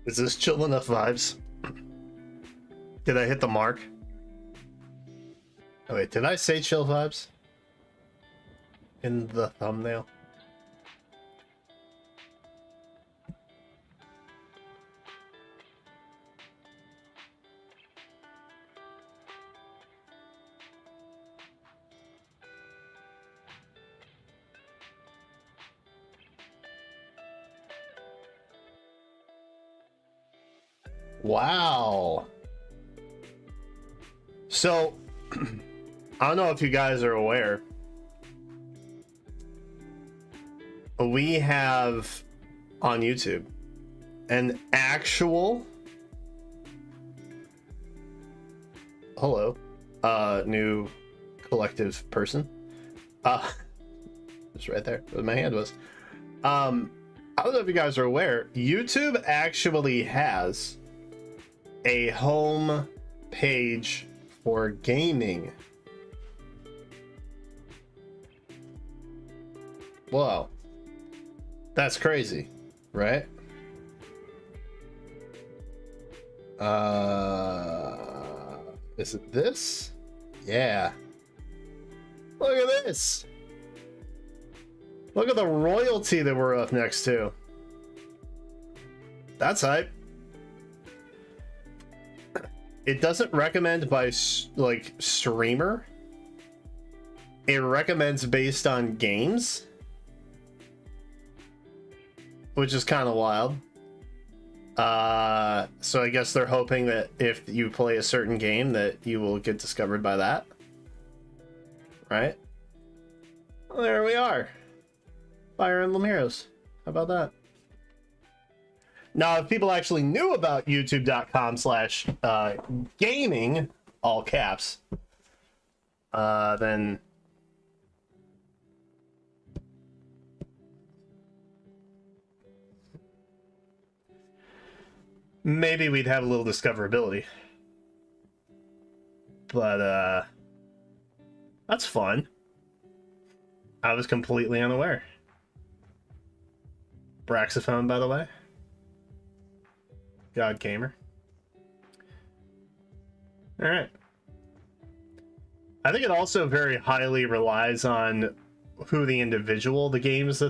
Is this chill enough vibes? Did I hit the mark? Oh wait, did I say chill vibes? In the thumbnail? Wow. So, I don't know if you guys are aware. We have on YouTube an actual new collective person. It's right there where my hand was. I don't know if you guys are aware, YouTube actually has a home page for gaming. Whoa. That's crazy, right? Is it this? Yeah. Look at this. Look at the royalty that we're up next to. That's hype. It doesn't recommend by like streamer. It recommends based on games, which is kind of wild. So I guess they're hoping that if you play a certain game that you will get discovered by that. Right? Well, there we are. Fire Emblem Heroes. How about that? Now, if people actually knew about youtube.com/gaming, all caps, then maybe we'd have a little discoverability. But, that's fun. I was completely unaware. Braxophone, by the way. God Gamer. All right. I think it also very highly relies on who the individual, the videos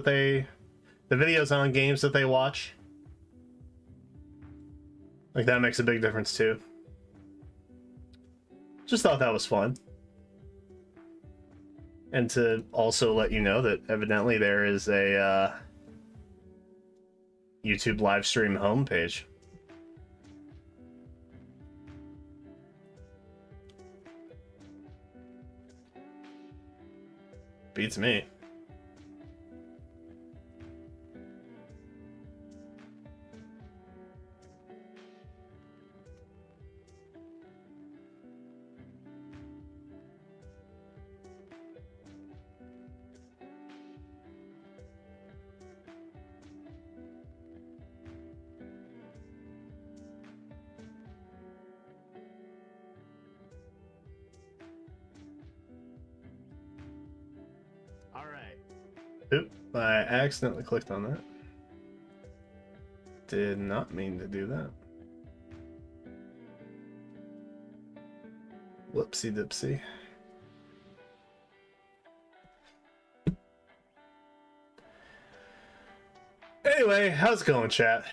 on games that they watch. Like, that makes a big difference too. Just thought that was fun. And to also let you know that evidently there is a YouTube live stream homepage. Beats me. Oop, I accidentally clicked on that. Did not mean to do that. Whoopsie dipsy. Anyway, how's it going, chat?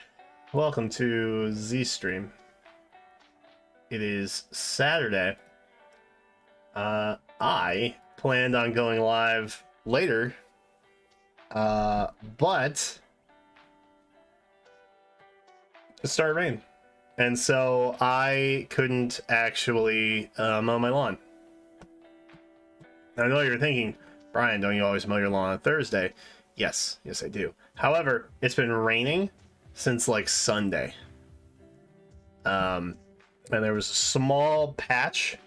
Welcome to Z-Stream. It is Saturday. I planned on going live later, but it started raining, and so I couldn't actually mow my lawn. I know you're thinking, Brian, don't you always mow your lawn on Thursday? Yes, I do. However, it's been raining since like Sunday. And there was a small patch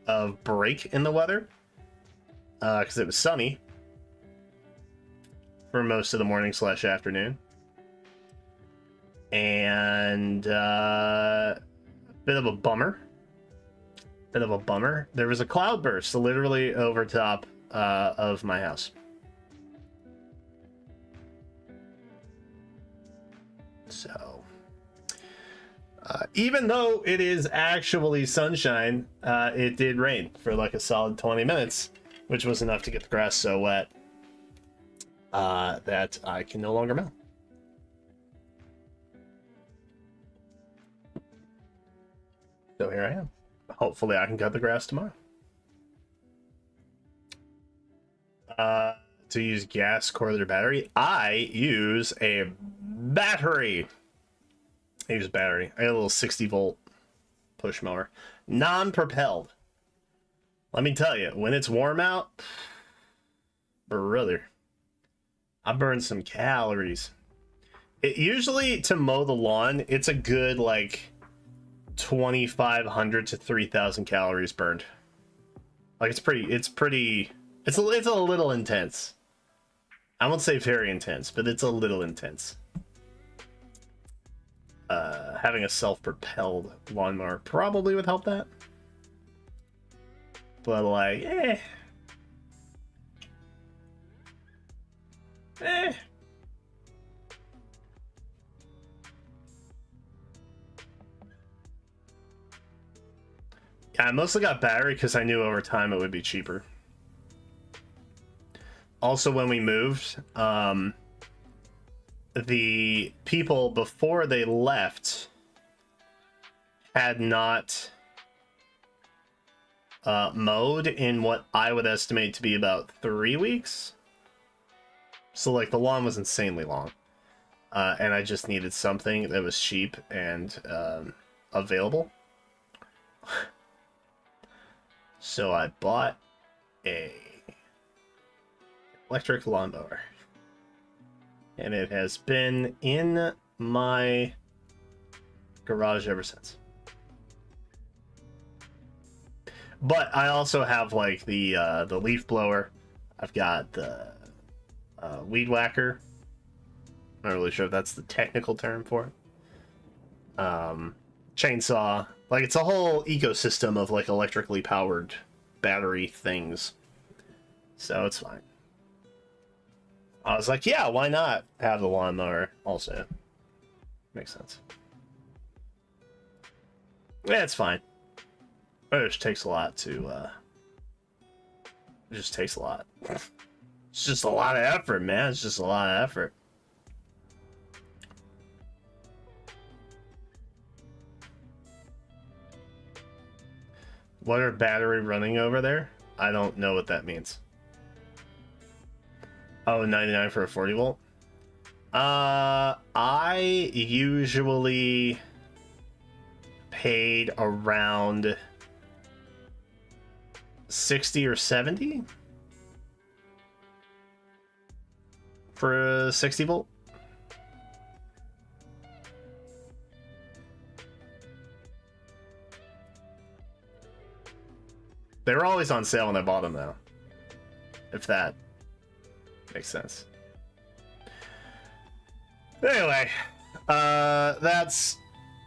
of break in the weather because it was sunny for most of the morning / afternoon. And bit of a bummer. There was a cloudburst literally over top of my house. So Even though it is actually sunshine, it did rain for like a solid 20 minutes, which was enough to get the grass so wet that I can no longer mow. So here I am. Hopefully I can cut the grass tomorrow. To use gas, cordless, or battery, I use a battery. I use a battery. I got a little 60-volt push mower, non-propelled. Let me tell you, when it's warm out, brother, I burn some calories. It usually, to mow the lawn, it's a good like 2,500 to 3,000 calories burned. Like it's a little intense. I won't say very intense, but it's a little intense. Having a self-propelled lawnmower probably would help that. But like, Yeah, I mostly got battery because I knew over time it would be cheaper. Also, when we moved, the people before they left had not mowed in what I would estimate to be about 3 weeks. So like the lawn was insanely long, and I just needed something that was cheap and available. So I bought a electric lawnmower, and it has been in my garage ever since. But I also have like the leaf blower. I've got the weed whacker. I'm not really sure if that's the technical term for it. Chainsaw. Like it's a whole ecosystem of like electrically powered battery things. So it's fine. I was like, yeah, why not have the lawnmower also? Makes sense. Yeah, it's fine. It just takes a lot to, it just takes a lot. It's just a lot of effort, man. It's just a lot of effort. What are battery running over there? I don't know what that means. Oh, 99 for a 40 volt? I usually paid around 60 or 70 for a 60 volt. They were always on sale when I bought them though, if that makes sense. Anyway, that's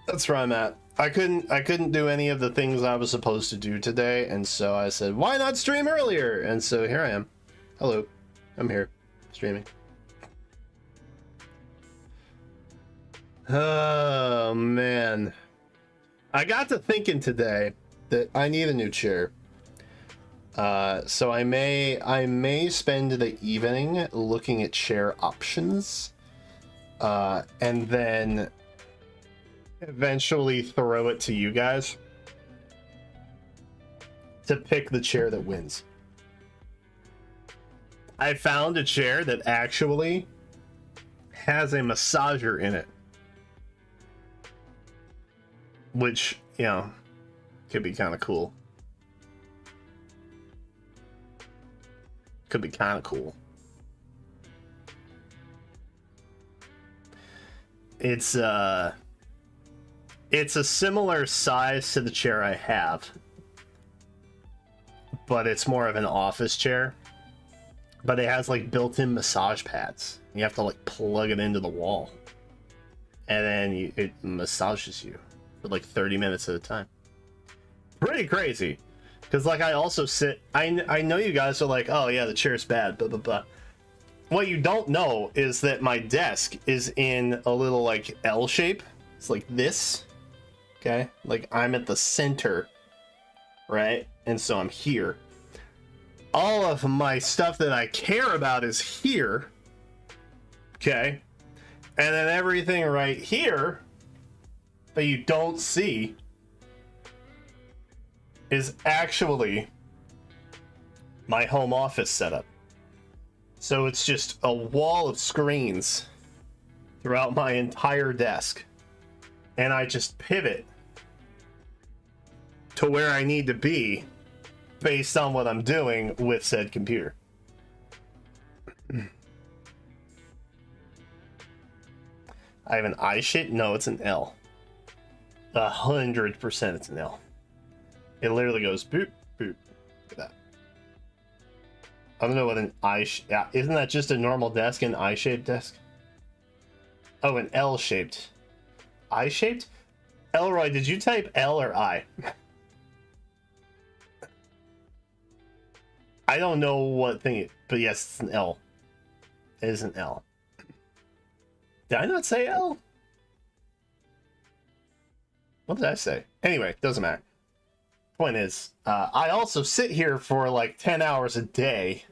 where I'm at. I couldn't do any of the things I was supposed to do today, and so I said, why not stream earlier? And so here I am. Hello, I'm here streaming. Oh man, I got to thinking today that I need a new chair. So I may spend the evening looking at chair options, and then eventually throw it to you guys to pick the chair that wins. I found a chair that actually has a massager in it, which, you know, could be kind of cool. Could be kind of cool. It's a similar size to the chair I have, but it's more of an office chair. But it has like built-in massage pads. You have to like plug it into the wall, and then it massages you for like 30 minutes at a time. Pretty crazy. Because like I also sit, I know you guys are like, oh yeah, the chair's bad, blah blah blah. What you don't know is that my desk is in a little like L shape. It's like this. Okay, like I'm at the center, right? And so I'm here. All of my stuff that I care about is here. Okay, and then everything right here that you don't see is actually my home office setup. So it's just a wall of screens throughout my entire desk. And I just pivot to where I need to be based on what I'm doing with said computer. I have an I shape? No, it's an L. 100% it's an L. It literally goes boop, boop. Look at that. I don't know what an yeah, isn't that just a normal desk, an I-shaped desk? Oh, an L-shaped. I-shaped? Elroy, did you type L or I? I don't know what thing, but yes, it's an L. It is an L. Did I not say L? What did I say? Anyway, doesn't matter. Point is, I also sit here for like 10 hours a day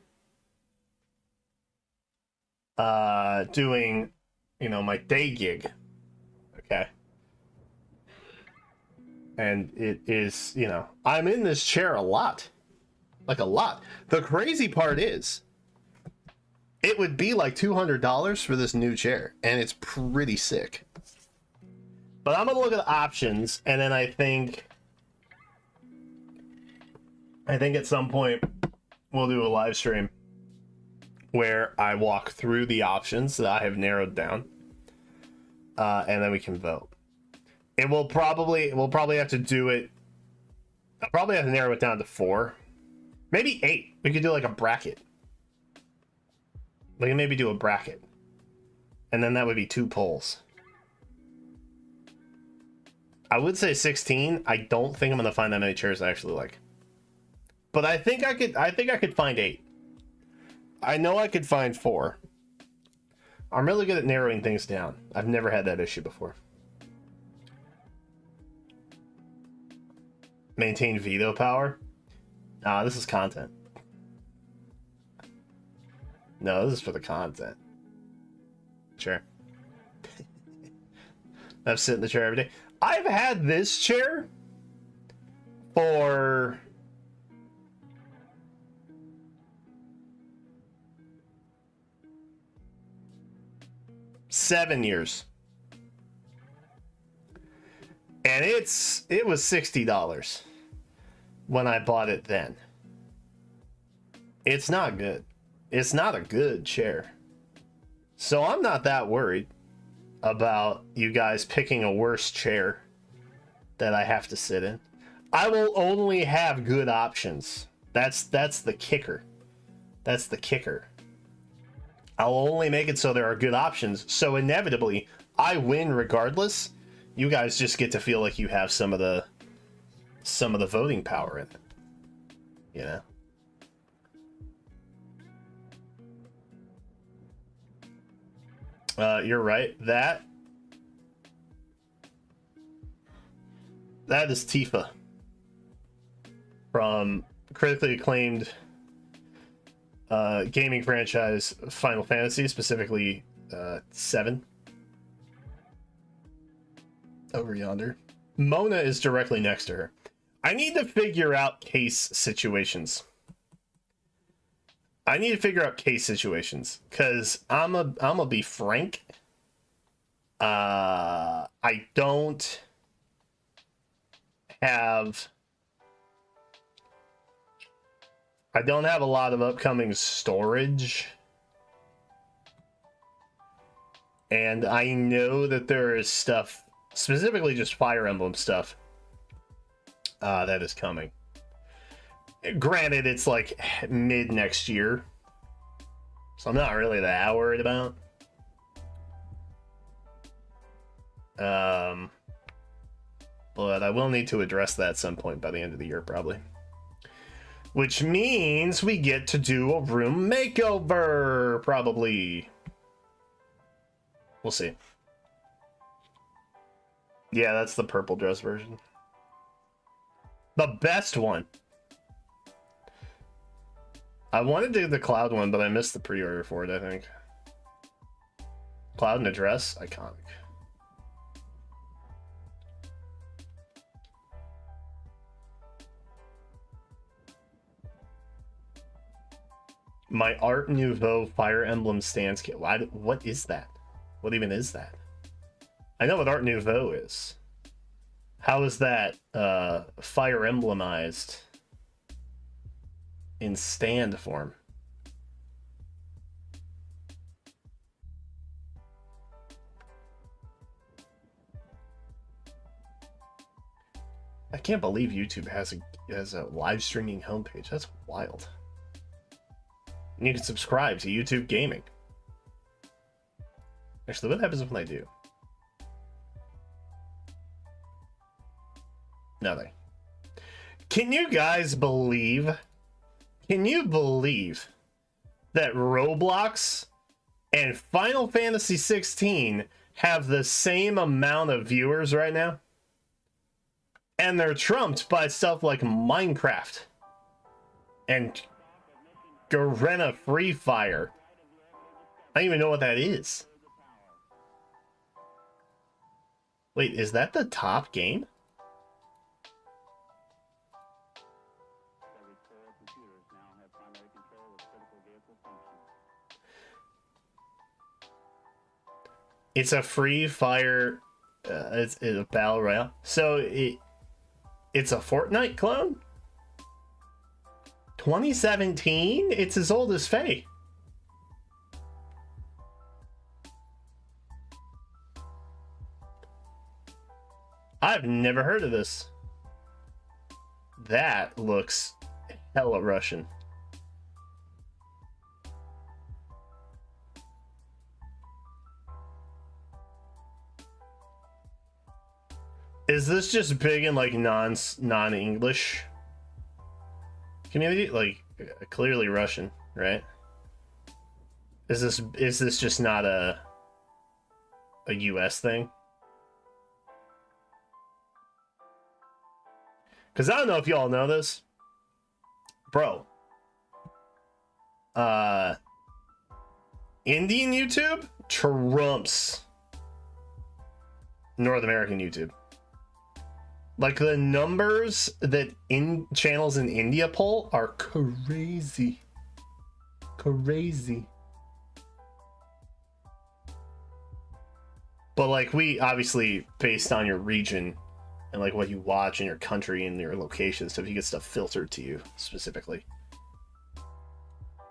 doing, you know, my day gig. Okay. And it is, you know, I'm in this chair a lot. Like a lot. The crazy part is, it would be like $200 for this new chair, and it's pretty sick. But I'm gonna look at the options, and then I think at some point we'll do a live stream where I walk through the options that I have narrowed down, and then we can vote. We'll probably have to do it. I'll probably have to narrow it down to 4, maybe 8. We could do like a bracket. We can maybe do a bracket, and then that would be 2 polls. I would say 16. I don't think I'm gonna find that many chairs I actually like, but I think I could find 8. I know I could find 4. I'm really good at narrowing things down. I've never had that issue before. Maintain veto power? Nah, this is content. No, this is for the content. Sure. I've sit in the chair every day. I've had this chair for seven years. And it was $60 when I bought it then. It's not good. It's not a good chair. So I'm not that worried about you guys picking a worse chair that I have to sit in. I will only have good options. That's the kicker. That's the kicker. I'll only make it so there are good options. So inevitably, I win regardless. You guys just get to feel like you have some of the voting power in it. You know? You're right. That is Tifa from critically acclaimed gaming franchise Final Fantasy, specifically 7. Over yonder. Mona is directly next to her. I need to figure out case situations. Because I'm a be frank. I don't have a lot of upcoming storage. And I know that there is stuff, specifically just Fire Emblem stuff, that is coming. Granted, it's like mid next year, so I'm not really that worried about. But I will need to address that at some point by the end of the year, probably. Which means we get to do a room makeover, probably. We'll see. Yeah, that's the purple dress version. The best one. I wanted to do the Cloud one, but I missed the pre-order for it, I think. Cloud in a dress? Iconic. My Art Nouveau Fire Emblem stance kit. What is that? What even is that? I know what Art Nouveau is. How is that Fire Emblemized in stand form? I can't believe YouTube has a live streaming homepage. That's wild. And you can subscribe to YouTube Gaming. Actually, what happens when I do? Nothing. Can you guys believe? Can you believe that Roblox and Final Fantasy 16 have the same amount of viewers right now? And they're trumped by stuff like Minecraft and Garena Free Fire. I don't even know what that is. Wait, is that the top game? It's a Free Fire. It's a battle royale. So it's a Fortnite clone? 2017? It's as old as Faye. I've never heard of this. That looks hella Russian. Is this just big in like non-English community? Like clearly Russian, right? Is this just not a US thing? Because I don't know if y'all know this, bro. Indian YouTube trumps North American YouTube. Like the numbers that in channels in India pull are crazy. Crazy. But like we obviously based on your region and like what you watch in your country and your location, so if you get stuff filtered to you specifically.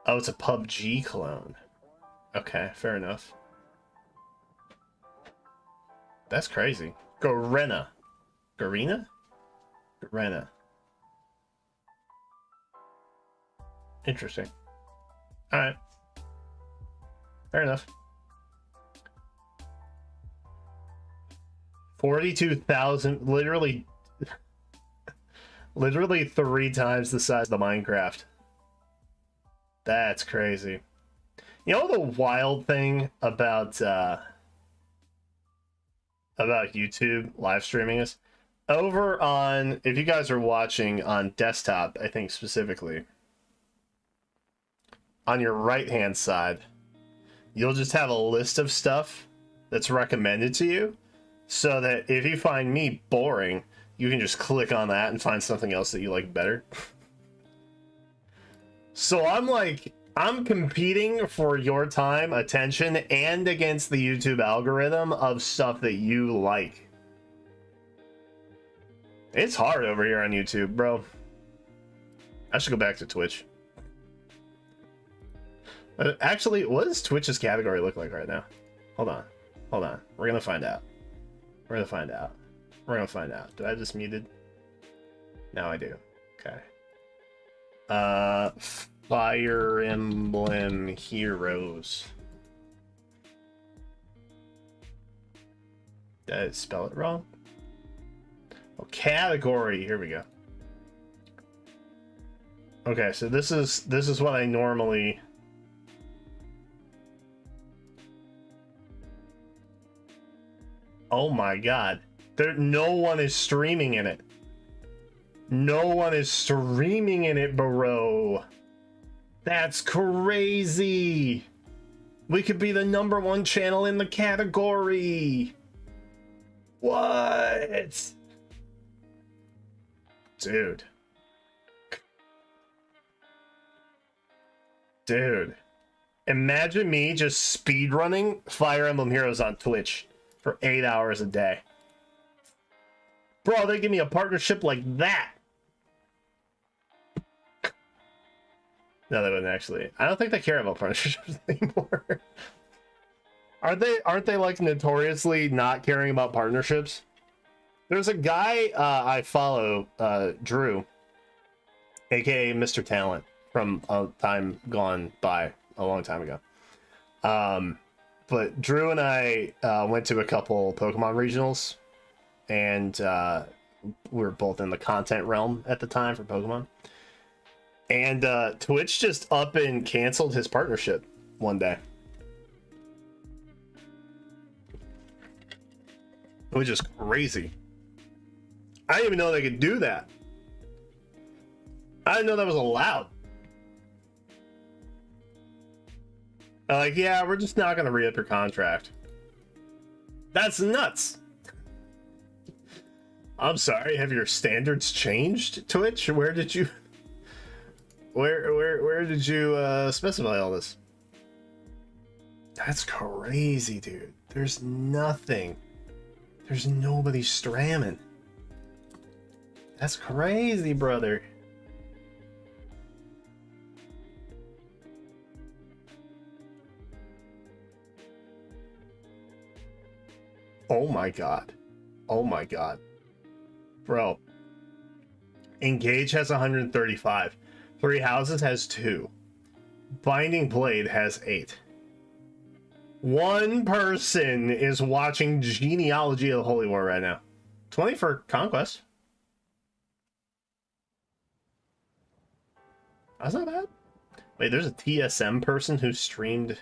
Oh, it's a PUBG clone. Okay, fair enough. That's crazy. Garena. Garena? Garena. Interesting. Alright. Fair enough. 42,000, literally 3 times the size of the Minecraft. That's crazy. You know the wild thing about YouTube live streaming is? Over on, if you guys are watching on desktop, I think specifically, on your right-hand side, you'll just have a list of stuff that's recommended to you, so that if you find me boring, you can just click on that and find something else that you like better. So I'm competing for your time, attention, and against the YouTube algorithm of stuff that you like. It's hard over here on YouTube, bro. I should go back to Twitch. Actually, what does Twitch's category look like right now? Hold on. We're gonna find out. We're gonna find out. Did I just muted? No, I do. Okay. Fire Emblem Heroes. Did I spell it wrong? Oh, category. Here we go. Okay, so this is what I normally. Oh my god. No one is streaming in it. No one is streaming in it, bro. That's crazy. We could be the #1 channel in the category. What? Dude. Dude. Imagine me just speedrunning Fire Emblem Heroes on Twitch for 8 hours a day. Bro, they give me a partnership like that. No, they wouldn't actually. I don't think they care about partnerships anymore. Aren't they like notoriously not caring about partnerships? There's a guy I follow, Drew, aka Mr. Talent, from a time gone by, a long time ago. But Drew and I went to a couple Pokemon regionals, and we were both in the content realm at the time for Pokemon. And Twitch just up and canceled his partnership one day. Which is crazy. I didn't even know they could do that. I didn't know that was allowed. Like, yeah, we're just not going to re-up your contract. That's nuts. I'm sorry, have your standards changed, Twitch? Where did you... Where did you specify all this? That's crazy, dude. There's nothing. There's nobody stramming. That's crazy, brother. Oh my god. Oh my god. Bro. Engage has 135. Three Houses has 2. Binding Blade has 8. One person is watching Genealogy of the Holy War right now. 20 for Conquest. That's not bad. Wait, there's a TSM person who streamed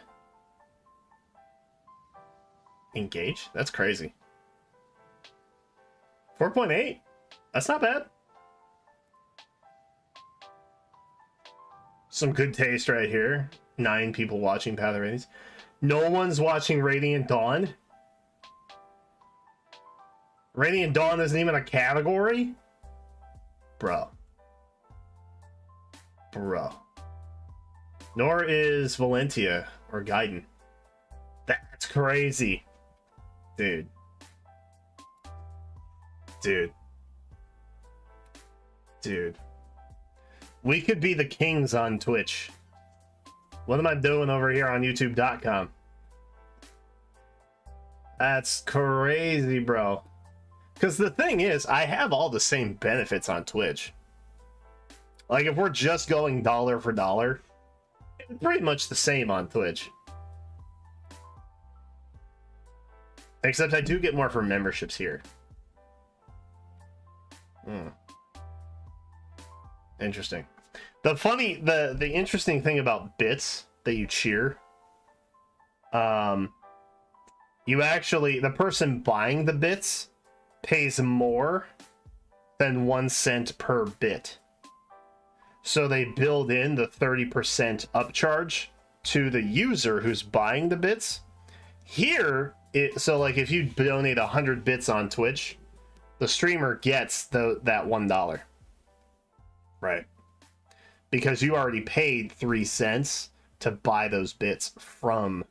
Engage? That's crazy. 4.8? That's not bad. Some good taste right here. 9 people watching Path of Radiance. No one's watching Radiant Dawn. Radiant Dawn isn't even a category? Bro. Bro. Nor is Valentia or Gaiden. That's crazy. Dude. Dude. Dude. We could be the kings on Twitch. What am I doing over here on YouTube.com? That's crazy, bro. Because the thing is, I have all the same benefits on Twitch. Like, if we're just going dollar for dollar, it's pretty much the same on Twitch. Except I do get more for memberships here. Interesting. The interesting thing about bits that you cheer, you actually, the person buying the bits pays more than 1 cent per bit. So they build in the 30% upcharge to the user who's buying the bits. Here, so like if you donate 100 bits on Twitch, the streamer gets that $1. Right. Because you already paid 3 cents to buy those bits from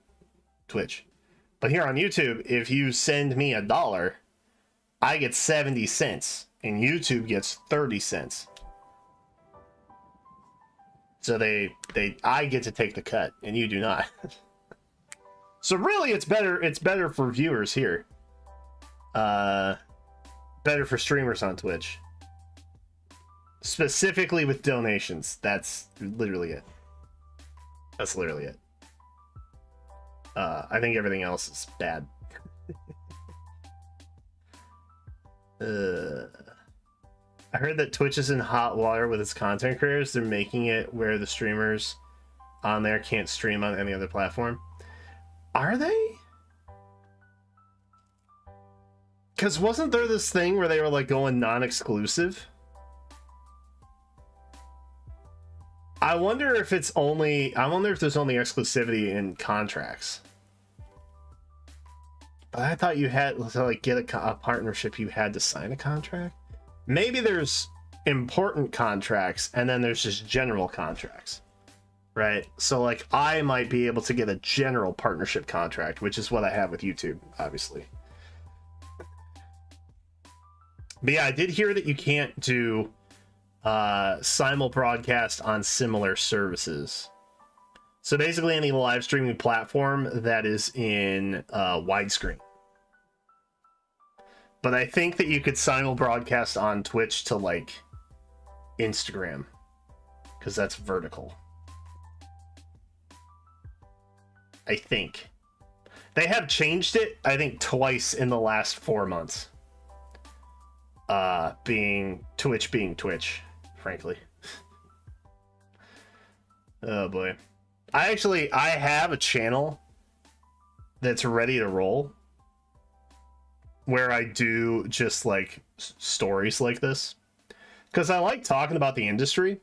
Twitch. But here on YouTube, if you send me $1, I get 70 cents and YouTube gets 30 cents. So I get to take the cut and you do not. So really it's better for viewers here. Better for streamers on Twitch. Specifically with donations. That's literally it. That's literally it. I think everything else is bad. I heard that Twitch is in hot water with its content creators. They're making it where the streamers on there can't stream on any other platform. Are they? Because wasn't there this thing where they were like going non-exclusive? I wonder if there's only exclusivity in contracts. But I thought you had to like get a partnership, you had to sign a contract. Maybe there's important contracts and then there's just general contracts, right? So like I might be able to get a general partnership contract, which is what I have with YouTube, obviously. But yeah, I did hear that you can't do simul broadcast on similar services. So basically any live streaming platform that is in widescreen. But I think that you could simul broadcast on Twitch to like Instagram, because that's vertical. I think they have changed it, I think, twice in the last 4 months. Being Twitch, frankly. Oh boy. I have a channel that's ready to roll where I do just like stories like this, because I like talking about the industry.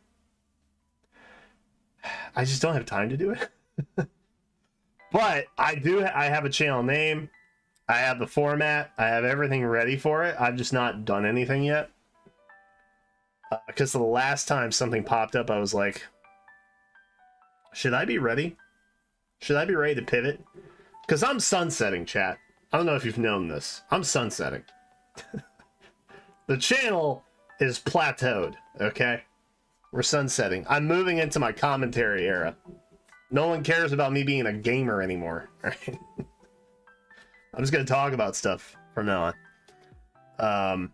I just don't have time to do it. But I have a channel name, I have the format, I have everything ready for it. I've just not done anything yet. Because the last time something popped up, I was like, should I be ready? Should I be ready to pivot? Because I'm sunsetting, chat. I don't know if you've known this. I'm sunsetting. The channel is plateaued, okay? We're sunsetting. I'm moving into my commentary era. No one cares about me being a gamer anymore, right? I'm just going to talk about stuff from now on.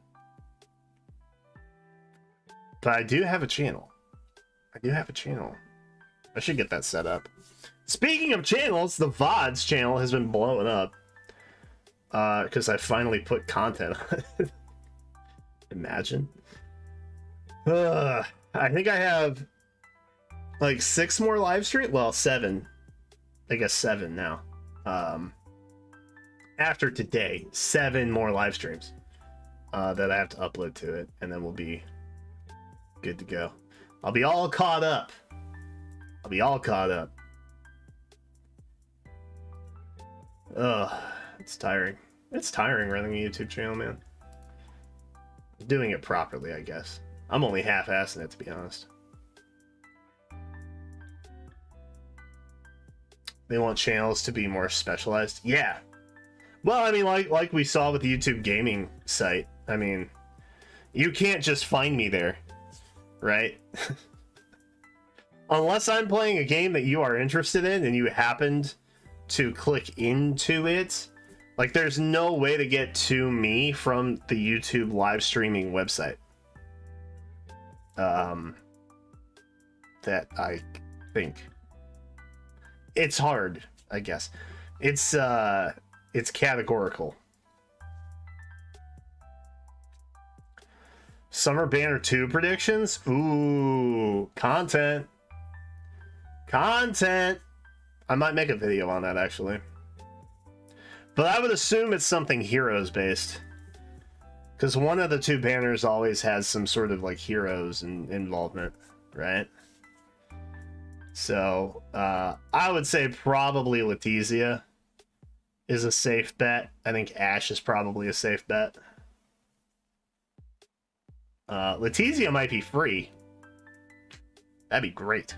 But I do have a channel. I should get that set up. Speaking of channels, the VODs channel has been blowing up. Because I finally put content on it. Imagine. I think I have like 6 more live streams. Well, 7. I guess 7 now. After today, 7 more live streams that I have to upload to it, and then we'll be good to go. I'll be all caught up. Ugh, it's tiring. It's tiring running a YouTube channel, man. Doing it properly, I guess. I'm only half-assing it, to be honest. They want channels to be more specialized. Yeah. Well, I mean, like we saw with the YouTube gaming site. I mean, you can't just find me there, right? Unless I'm playing a game that you are interested in and you happened to click into it, like there's no way to get to me from the YouTube live streaming website. That I think it's hard, I guess. It's categorical. Summer Banner 2 predictions? Ooh, content. I might make a video on that, actually. But I would assume it's something heroes based. Because one of the 2 banners always has some sort of like heroes involvement, right? So, I would say probably Letizia is a safe bet. I think Ashe is probably a safe bet. Letizia might be free. That'd be great.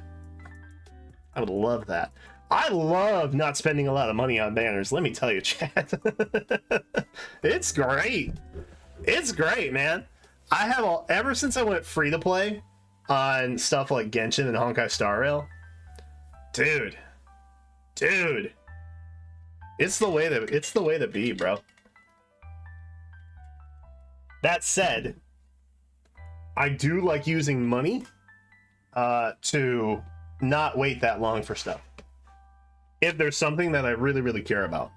I would love that. I love not spending a lot of money on banners. Let me tell you, chat. It's great. It's great, man. I have ever since I went free to play on stuff like Genshin and Honkai Star Rail. Dude. It's the way to be, bro. That said, I do like using money to not wait that long for stuff. If there's something that I really, really care about.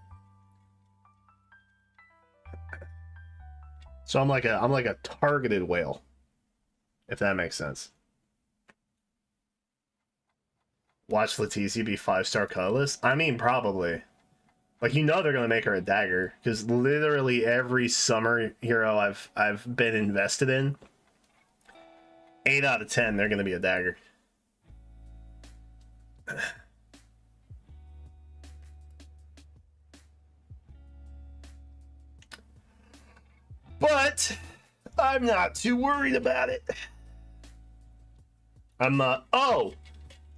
So I'm like a targeted whale, if that makes sense. Watch Letizia be 5-star colorless? I mean, probably. Like, you know they're gonna make her a dagger, because literally every summer hero I've been invested in, 8 out of 10 they're gonna be a dagger. But I'm not too worried about it. I'm oh,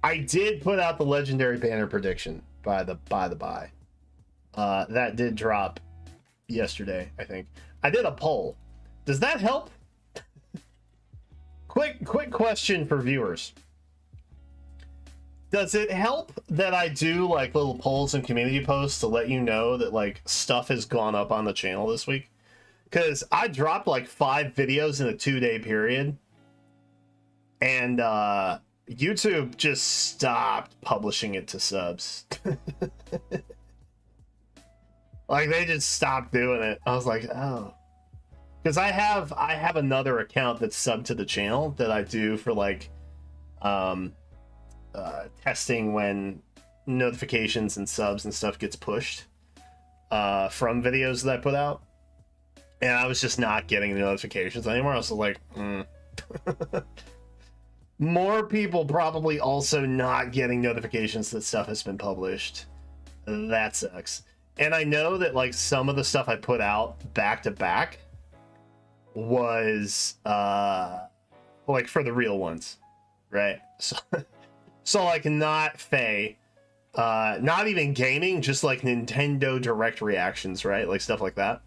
I did put out the legendary banner prediction by the by. That did drop yesterday, I think. I did a poll. Does that help? Quick question for viewers. Does it help that I do like little polls and community posts to let you know that like stuff has gone up on the channel this week? Because I dropped like 5 videos in a 2-day period, and YouTube just stopped publishing it to subs. Like, they just stopped doing it. I was like, oh. Because I have another account that's subbed to the channel that I do for like testing when notifications and subs and stuff gets pushed from videos that I put out. And I was just not getting the notifications anymore. I was like, More people probably also not getting notifications that stuff has been published. That sucks. And I know that like some of the stuff I put out back to back was like for the real ones, right? So like not Faye, not even gaming, just like Nintendo Direct reactions, right? Like stuff like that.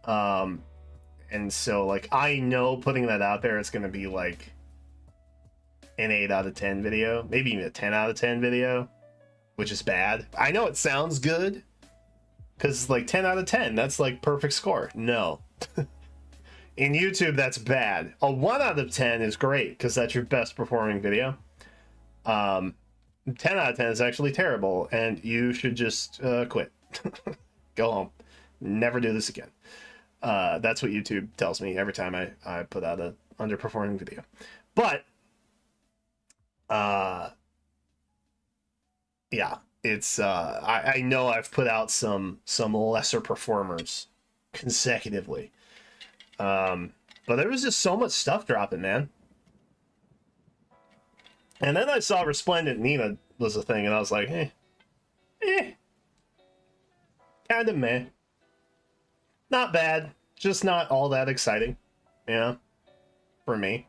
And so like I know putting that out there, it's gonna be like an 8 out of 10 video, maybe even a 10 out of 10 video, which is bad. I know it sounds good because like 10 out of 10, that's like perfect score. No. In YouTube, that's bad. A 1 out of 10 is great because that's your best performing video. 10 out of 10 is actually terrible, and you should just quit. Go home. Never do this again. That's what YouTube tells me every time I put out a underperforming video. But yeah, it's I know I've put out some lesser performers consecutively. But there was just so much stuff dropping, man. And then I saw Resplendent Nina was a thing, and I was like, kind of meh. Not bad, just not all that exciting, you know, for me.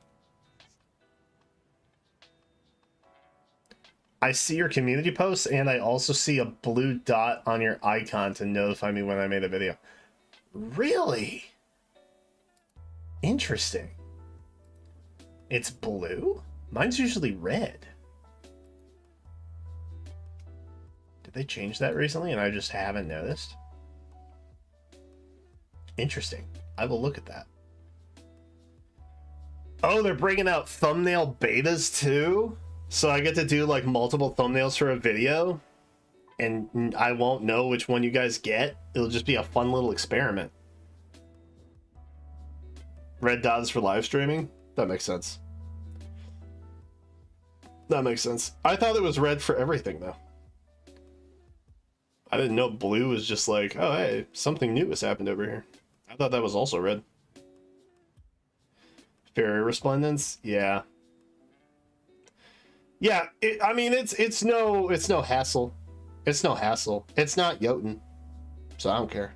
I see your community posts, and I also see a blue dot on your icon to notify me when I made a video. Really? Interesting. It's blue? Mine's usually red. Did they change that recently and I just haven't noticed? Interesting. I will look at that. Oh, they're bringing out thumbnail betas too? So I get to do like multiple thumbnails for a video, and I won't know which one you guys get. It'll just be a fun little experiment. Red dot is for live streaming? That makes sense. That makes sense. I thought it was red for everything though. I didn't know blue was just like, oh hey, something new has happened over here. I thought that was also red. Fairy Resplendence? Yeah. Yeah, I mean it's no hassle. It's no hassle. It's not Jotun. So I don't care.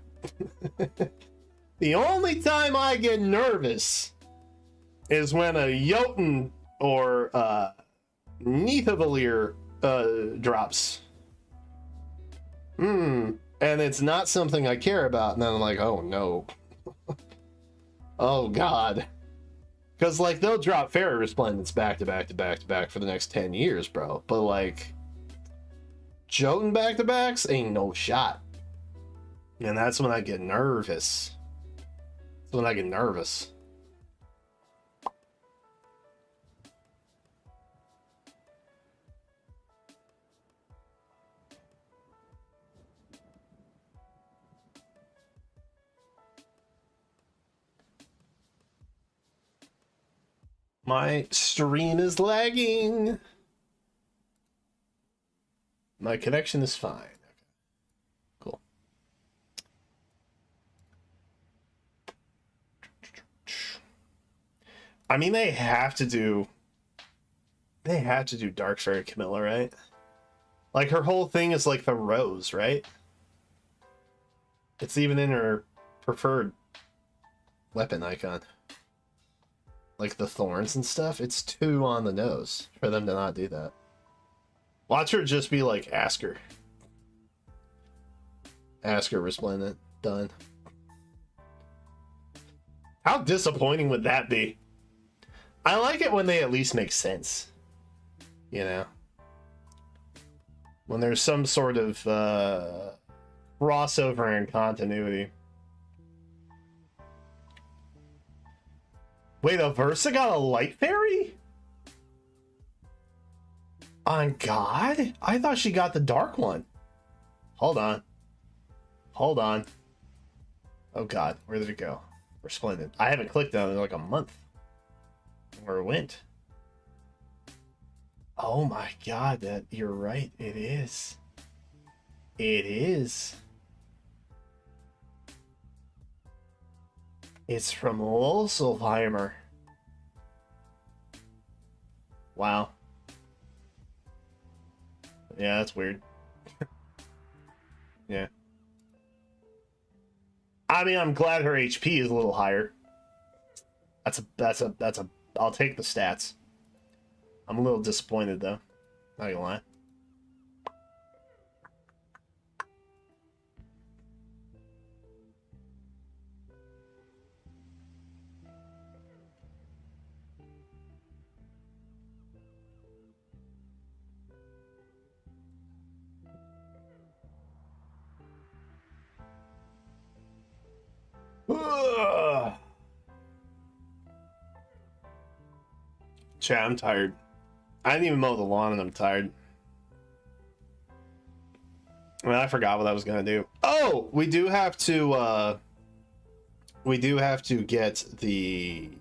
The only time I get nervous is when a Jotun or Nidavellir drops. And it's not something I care about, and then I'm like, oh no. Oh god. Because like they'll drop Fairy Resplendence back to back to back to back for the next 10 years, bro. But like Jotun back to backs ain't no shot. And that's when I get nervous. That's when I get nervous. My stream is lagging. My connection is fine. I mean, they have to do Dark Fairy Camilla, right? Like, her whole thing is like the rose, right? It's even in her preferred weapon icon. Like the thorns and stuff. It's too on the nose for them to not do that. Watch her just be like Asker. Asker Resplendent. Done. How disappointing would that be? I like it when they at least make sense. You know? When there's some sort of crossover and continuity. Wait, Aversa got a light fairy? On God? I thought she got the dark one. Hold on. Hold on. Oh God, where did it go? Resplendent. I haven't clicked on it in like a month. Where it went. Oh my God, that you're right. It is. It is. It's from Lolsolheimer. Wow. Yeah, that's weird. Yeah. I mean, I'm glad her HP is a little higher. That's a I'll take the stats. I'm a little disappointed though. Not gonna lie. Ugh. Chat, I'm tired. I didn't even mow the lawn and I'm tired. I mean, I forgot what I was gonna do. Oh, we do have to get the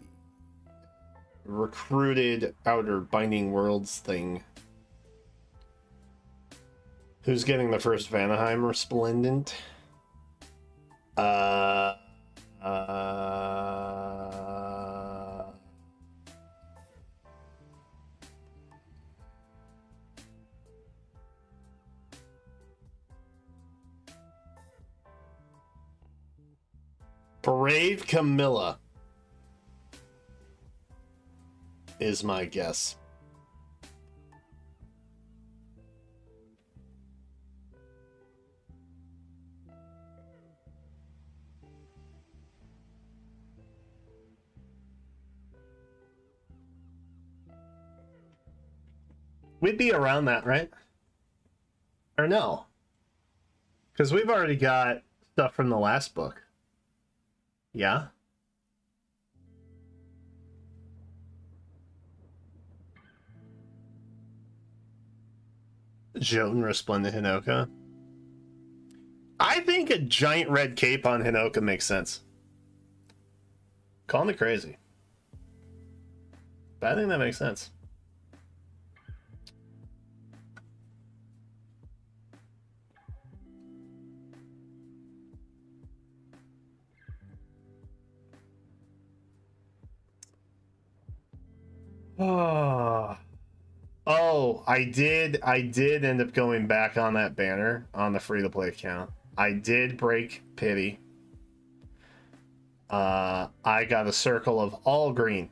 recruited outer binding worlds thing. Who's getting the first Vanaheim Resplendent? Brave Camilla is my guess. We'd be around that, right? Or no? Because we've already got stuff from the last book. Yeah? Jotun Resplendent Hinoka. I think a giant red cape on Hinoka makes sense. Call me crazy. But I think that makes sense. Oh, I did end up going back on that banner on the free-to-play account. I did break pity. I got a circle of all green.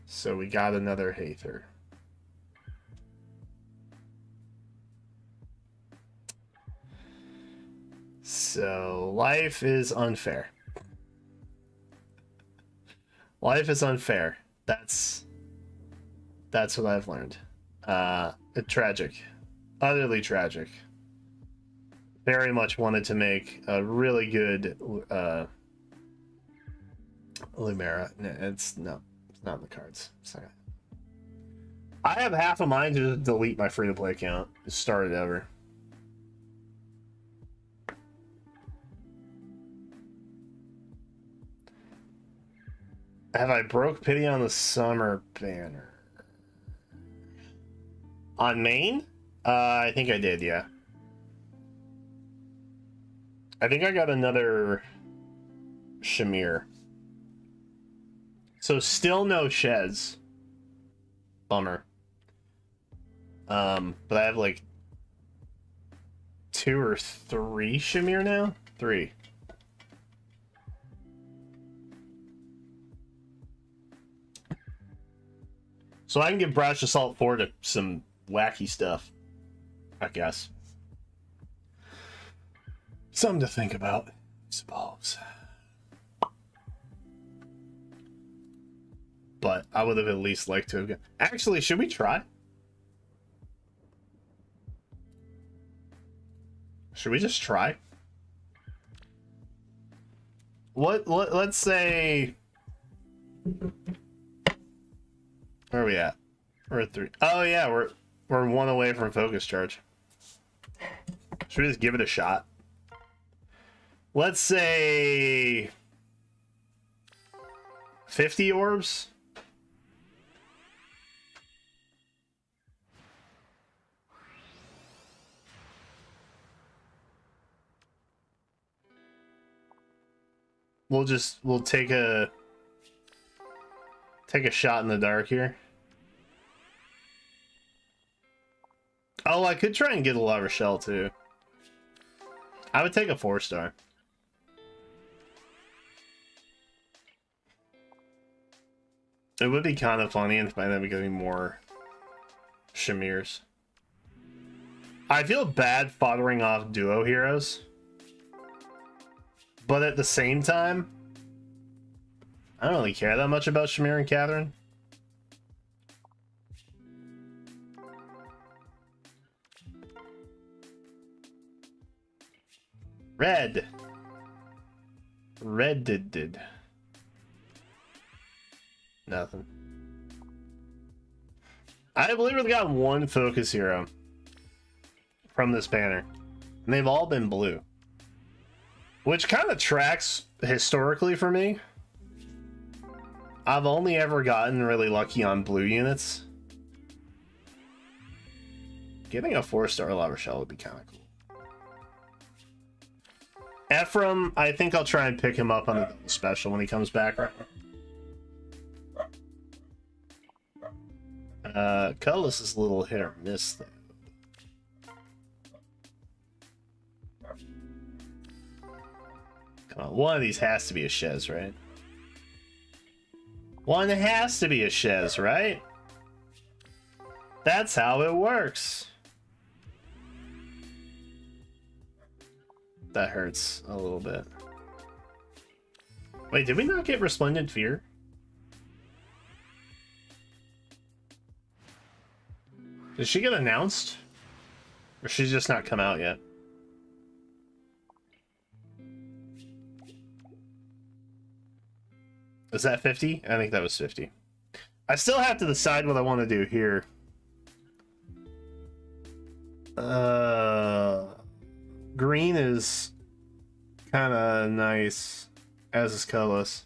So we got another Hather. So life is unfair. Life is unfair. That's what I've learned. Tragic. Utterly tragic. Very much wanted to make a really good Lumera. It's not in the cards. Sorry. I have half a mind to just delete my free-to-play account. Just start it over. Have I broke pity on the summer banner? On main? I think I did, yeah. I think I got another Shamir. So still no sheds. Bummer. But I have like 2 or 3 Shamir now? 3. So I can give Brash Assault 4 to some wacky stuff, I guess. Something to think about, I suppose. But I would have at least liked to have... Actually, should we try? Should we just try? Let's say... Where are we at? We're at 3. Oh yeah, we're 1 away from focus charge. Should we just give it a shot? Let's say 50 orbs. We'll take a shot in the dark here. Oh, I could try and get a La Rochelle too. I would take a 4-star. It would be kind of funny if I end up getting more Shamirs. I feel bad foddering off duo heroes. But at the same time, I don't really care that much about Shamir and Catherine. Red did. Nothing. I have literally got 1 focus hero from this banner, and they've all been blue. Which kind of tracks historically for me. I've only ever gotten really lucky on blue units. Getting a 4-star La Rochelle would be kind of cool. Ephraim, I think I'll try and pick him up on a special when he comes back. Cullis is a little hit or miss though. Come on, one of these has to be a Shez, right? One has to be a Shez, right? That's how it works. That hurts a little bit. Wait, did we not get Resplendent Fear? Did she get announced? Or she's just not come out yet? Is that 50? I think that was 50. I still have to decide what I want to do here. Green is kind of nice, as is colorless.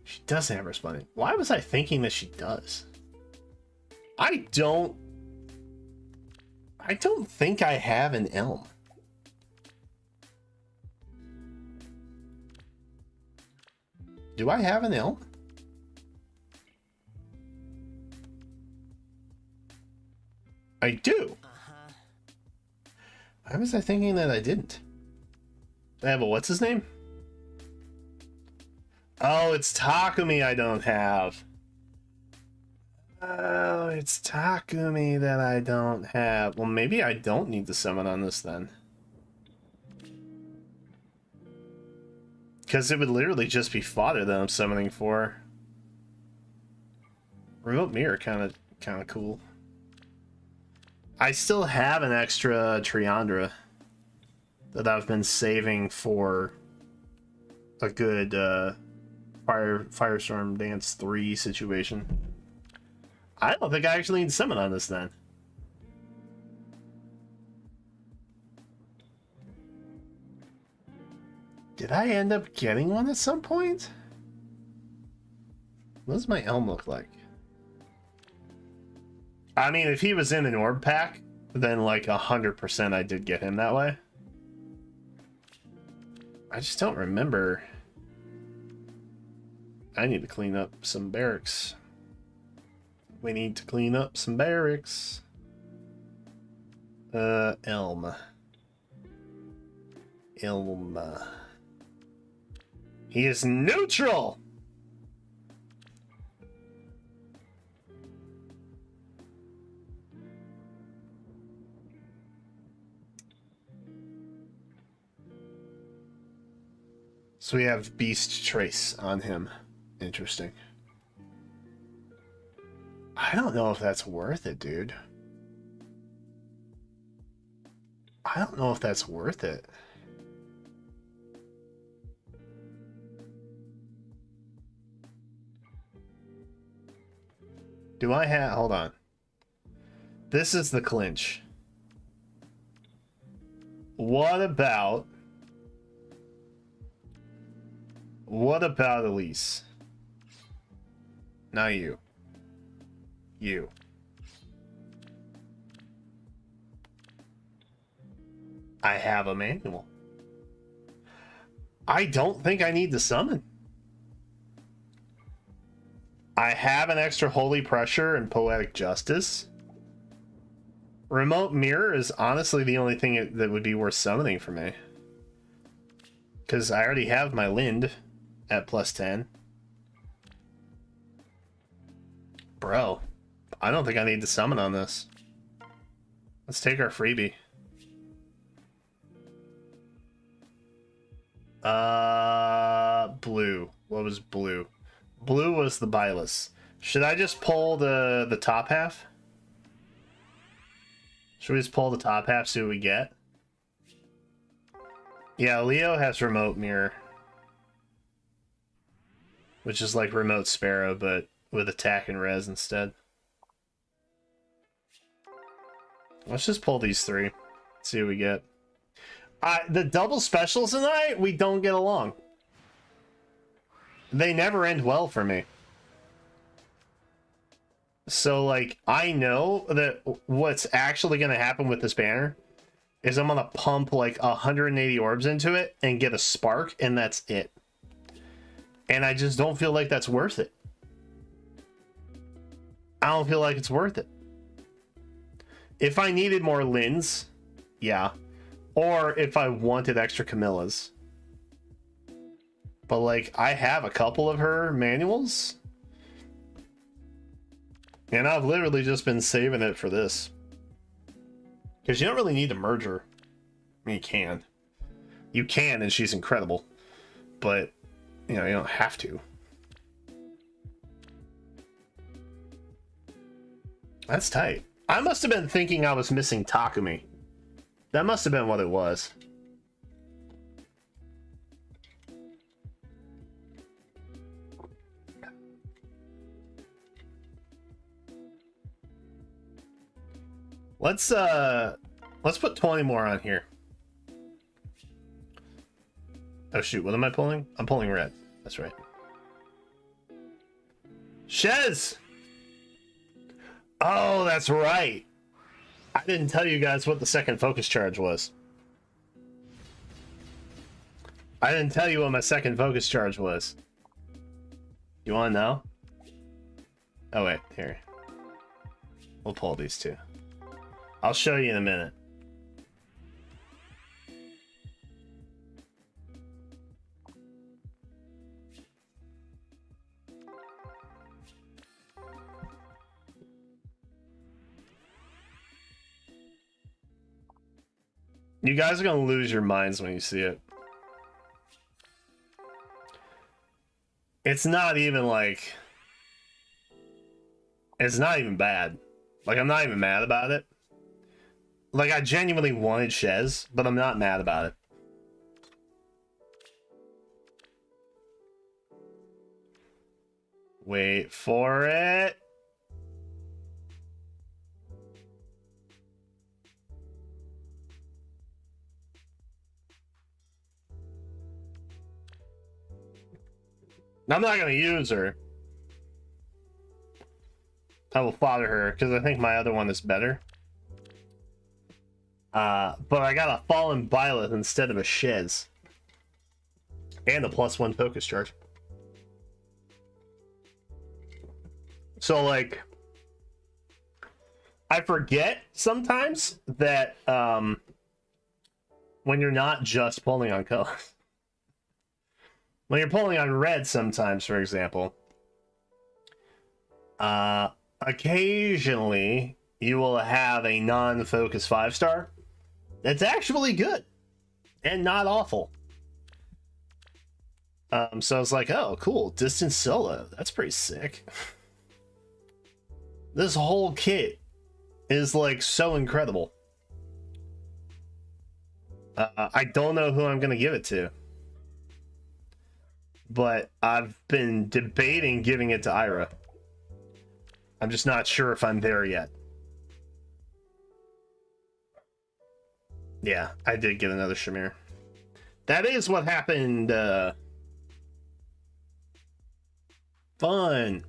She doesn't have Resplendent. Why was I thinking that she does? I don't think I have an Elm. Do I have an Elm? I do. Why was I thinking that I didn't? I have a what's his name? Oh, it's Takumi I don't have. Oh, it's Takumi that I don't have. Well, maybe I don't need to summon on this then. Because it would literally just be fodder that I'm summoning for. Remote Mirror kind of cool. I still have an extra Triandra that I've been saving for a good Firestorm Dance 3 situation. I don't think I actually need to summon on this then. Did I end up getting one at some point? What does my Elm look like? I mean, if he was in an orb pack, then like 100% I did get him that way. I just don't remember I need to clean up some barracks. We need to clean up some barracks. Elm. He is neutral! So we have Beast Trace on him. Interesting. I don't know if that's worth it, dude. I don't know if that's worth it. Do I have... Hold on. This is the clinch. What about Elise? Not you. You. I have a manual. I don't think I need to summon. I have an extra Holy Pressure and Poetic Justice. Remote Mirror is honestly the only thing that would be worth summoning for me. Because I already have my Lind at +10. Bro, I don't think I need to summon on this. Let's take our freebie. Blue. What was blue? Blue was the Bylus. Should I just pull the top half? Should we just pull the top half, see what we get? Yeah, Leo has Remote Mirror. Which is like Remote Sparrow, but with attack and res instead. Let's just pull these three. See what we get. The double specials tonight, we don't get along. They never end well for me. So, like, I know that what's actually going to happen with this banner is I'm going to pump, like, 180 orbs into it and get a spark, and that's it. And I just don't feel like that's worth it. I don't feel like it's worth it. If I needed more Lins, yeah. Or if I wanted extra Camillas. But, like, I have a couple of her manuals. And I've literally just been saving it for this. Because you don't really need to merge her. I mean, you can. You can, and she's incredible. But, you know, you don't have to. That's tight. I must have been thinking I was missing Takumi. That must have been what it was. Let's put 20 more on here. Oh shoot, what am I pulling? I'm pulling red. That's right. Shez! Oh, that's right. I didn't tell you guys what the second focus charge was. I didn't tell you what my second focus charge was. You want to know? Oh wait, here. We'll pull these two. I'll show you in a minute. You guys are gonna lose your minds when you see it. It's not even like... It's not even bad. Like, I'm not even mad about it. Like, I genuinely wanted Shez, but I'm not mad about it. Wait for it. I'm not going to use her. I will fodder her, because I think my other one is better. But I got a Fallen Byleth instead of a Shez. And a +1 focus charge. So, like, I forget sometimes that when you're not just pulling on colors, when you're pulling on red sometimes, for example, occasionally you will have a non-focus 5-star that's actually good and not awful. So I was like, oh, cool, distance solo. That's pretty sick. This whole kit is like so incredible. I don't know who I'm gonna give it to, but I've been debating giving it to Ira. I'm just not sure if I'm there yet. Yeah, I did get another Shamir. That is what happened. Fun.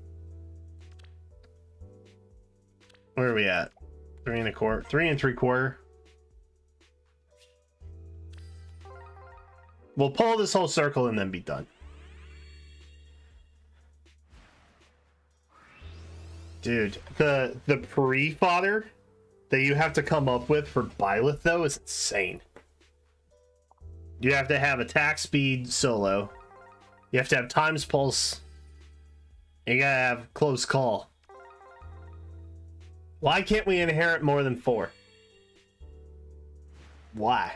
Where are we at? 3 1/4, 3 3/4. We'll pull this whole circle and then be done. Dude, the pre-fodder that you have to come up with for Byleth, though, is insane. You have to have attack speed solo. You have to have times pulse. You gotta have close call. Why can't we inherit more than 4? Why?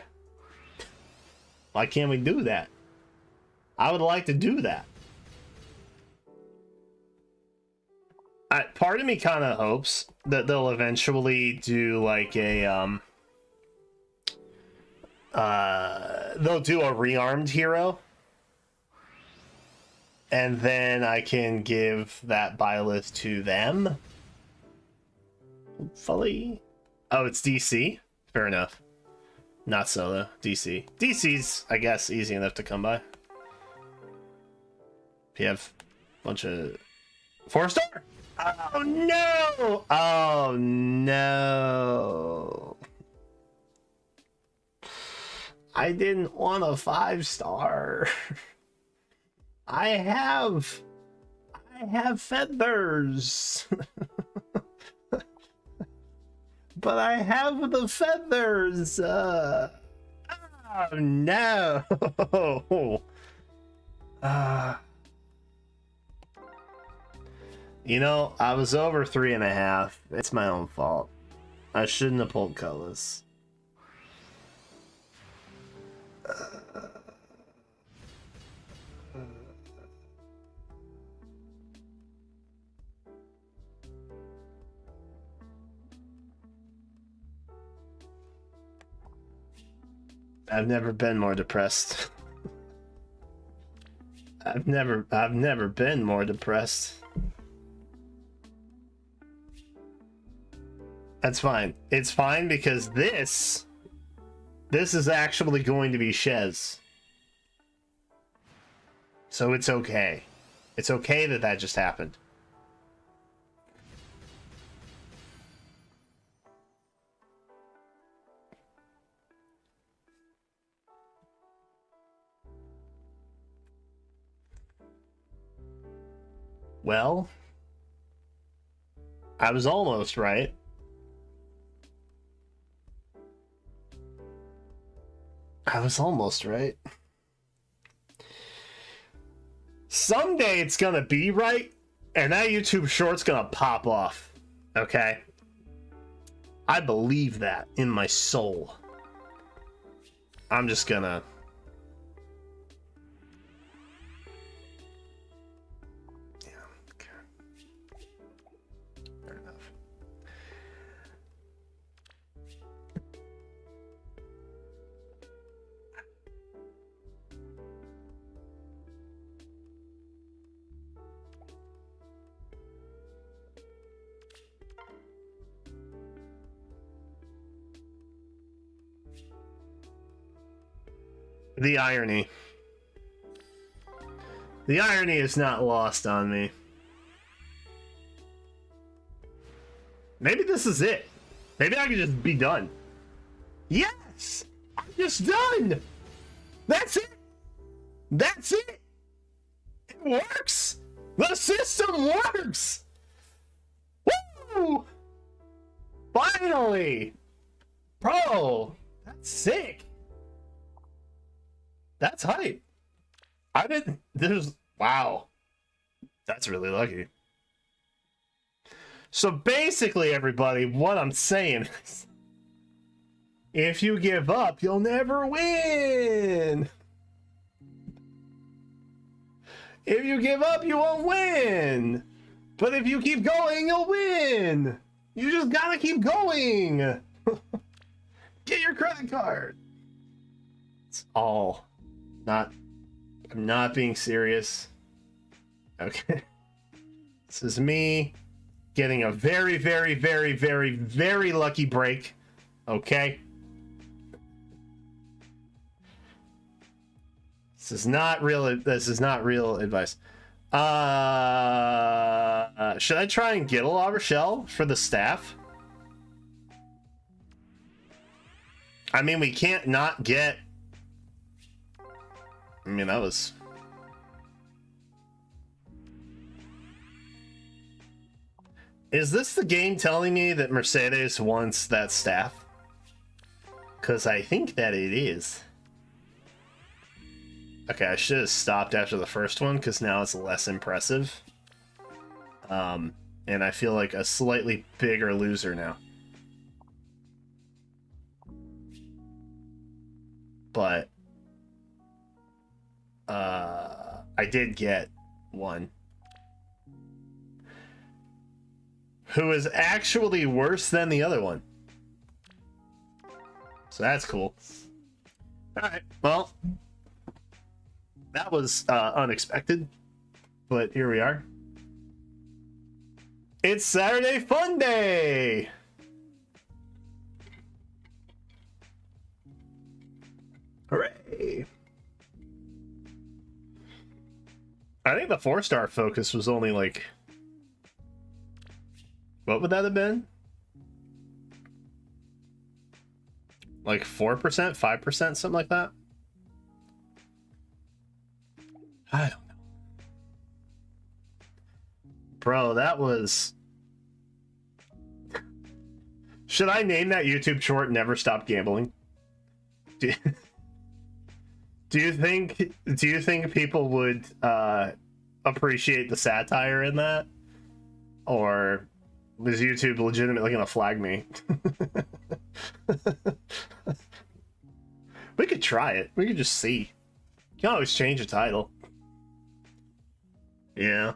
Why can't we do that? I would like to do that. Part of me kind of hopes that they'll eventually do like a they'll do a rearmed hero, and then I can give that Byleth to them. Hopefully. Oh, it's DC? Fair enough. Not solo. DC. DC's, I guess, easy enough to come by. If you have a bunch of 4-star. Oh no! Oh no! I didn't want a 5-star. I have feathers. But I have the feathers. Oh no! You know, I was over 3.5. It's my own fault. I shouldn't have pulled colors. I've never been more depressed. I've never been more depressed. That's fine. It's fine because this is actually going to be Shez. So it's okay. It's okay that that just happened. Well, I was almost right. I was almost right. Someday it's gonna be right, and that YouTube short's gonna pop off. Okay? I believe that in my soul. I'm just gonna... Yeah, okay. Fair enough. The irony. The irony is not lost on me. Maybe this is it. Maybe I can just be done. Yes! I'm just done! That's it! That's it! It works! The system works! Finally! Bro, that's sick. That's hype. I didn't, wow. That's really lucky. So basically, everybody, what I'm saying is, if you give up, you'll never win. If you give up, you won't win. But if you keep going, you'll win. You just gotta keep going. Get your credit card. It's all not, I'm not being serious. Okay. This is me getting a very, very, very, very, very lucky break. Okay. This is not real advice. Should I try and get a La Rochelle for the staff? I mean, we can't not get... I mean, that was... Is this the game telling me that Mercedes wants that staff? Because I think that it is. Okay, I should have stopped after the first one because now it's less impressive. And I feel like a slightly bigger loser now. But I did get one. Who is actually worse than the other one. So that's cool. Alright, well... That was unexpected, but here we are. It's Saturday Fun Day! Hooray! I think the 4-star focus was only like... What would that have been? Like 4%? 5%? Something like that? I don't know. Bro, that was... Should I name that YouTube short Never Stop Gambling? Do you think people would appreciate the satire in that? Or was YouTube legitimately gonna flag me? We could try it. We could just see. You can always change the title. Yeah.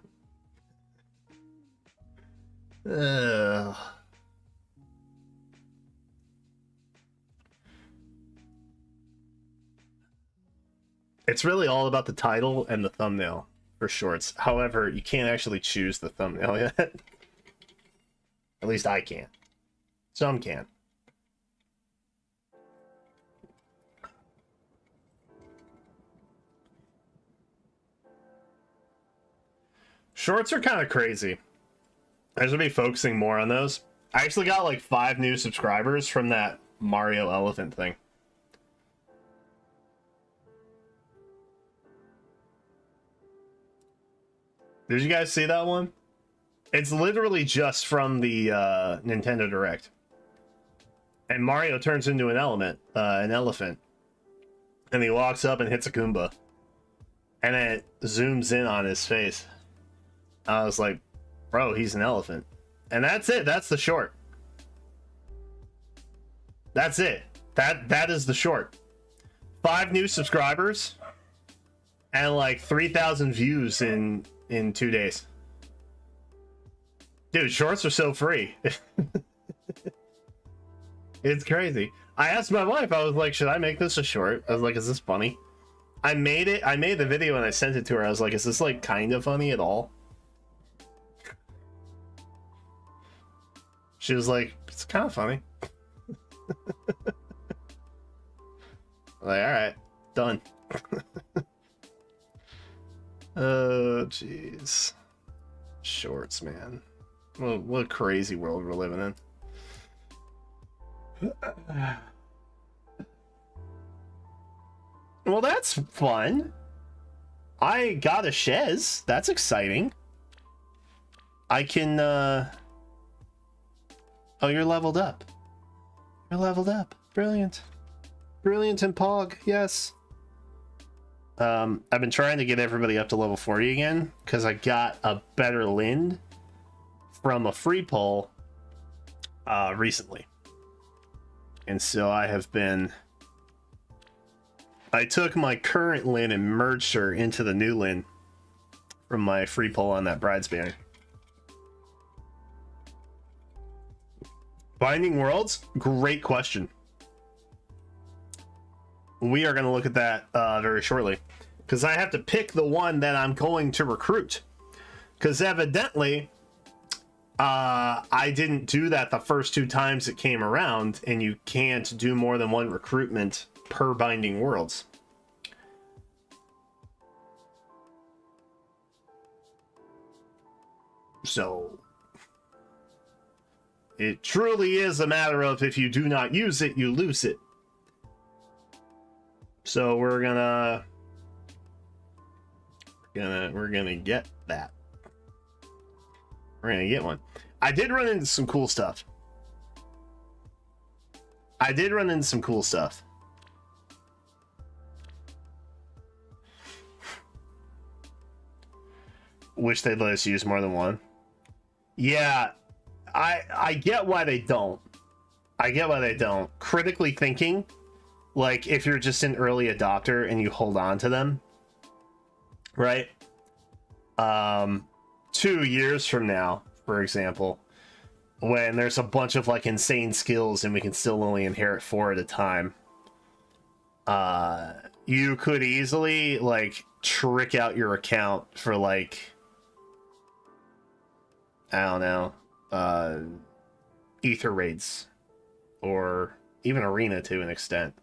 It's really all about the title and the thumbnail for shorts. However, you can't actually choose the thumbnail yet. At least I can't. Some can. Shorts are kind of crazy. I should be focusing more on those. I actually got like 5 new subscribers from that Mario elephant thing. Did you guys see that one? It's literally just from the Nintendo Direct. And Mario turns into an elephant. And he walks up and hits a Goomba. And then it zooms in on his face. I was like, bro, he's an elephant. And that's it. That's the short. That's it. That is the short. 5 new subscribers and like 3,000 views in 2 days. Dude, shorts are so free. It's crazy. I asked my wife, I was like, should I make this a short? I was like, is this funny? I made the video and I sent it to her. I was like, is this like kind of funny at all? She was like, it's kind of funny. Like, all right, done. Oh, jeez. Shorts, man. What a crazy world we're living in. Well, that's fun. I got a chaise. That's exciting. I can Oh, you're leveled up. You're leveled up. Brilliant. Brilliant in Pog, yes. I've been trying to get everybody up to level 40 again because I got a better Lind from a free pull recently. And so I took my current Lind and merged her into the new Lind from my free pull on that Bride's banner. Binding Worlds? Great question. We are going to look at that very shortly. Because I have to pick the one that I'm going to recruit. Because evidently, I didn't do that the first 2 times it came around. And you can't do more than 1 recruitment per Binding Worlds. So it truly is a matter of if you do not use it, you lose it. So we're gonna get that. We're gonna get one. I did run into some cool stuff. Wish they'd let us use more than 1. Yeah, I get why they don't. Critically thinking, like if you're just an early adopter and you hold on to them, right? 2 years from now, for example, when there's a bunch of like insane skills and we can still only inherit 4 at a time, you could easily like trick out your account for like, I don't know, ether raids or even arena to an extent,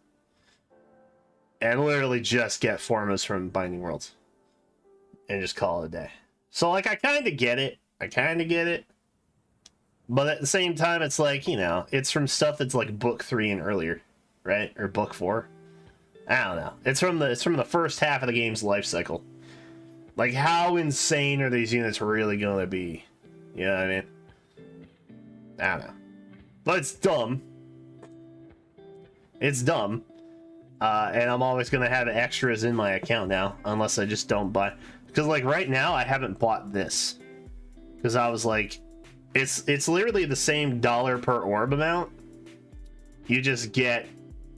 and literally just get Formos from Binding Worlds and just call it a day. So like I kind of get it, but at the same time it's like, you know, it's from stuff that's like book 3 and earlier, right? Or book 4. I don't know, it's from the first half of the game's life cycle. Like how insane are these units really gonna be? You know what I mean? I don't know. But it's dumb. And I'm always going to have extras in my account now. Unless I just don't buy. Because like right now, I haven't bought this. Because I was like, it's literally the same $ per orb amount. You just get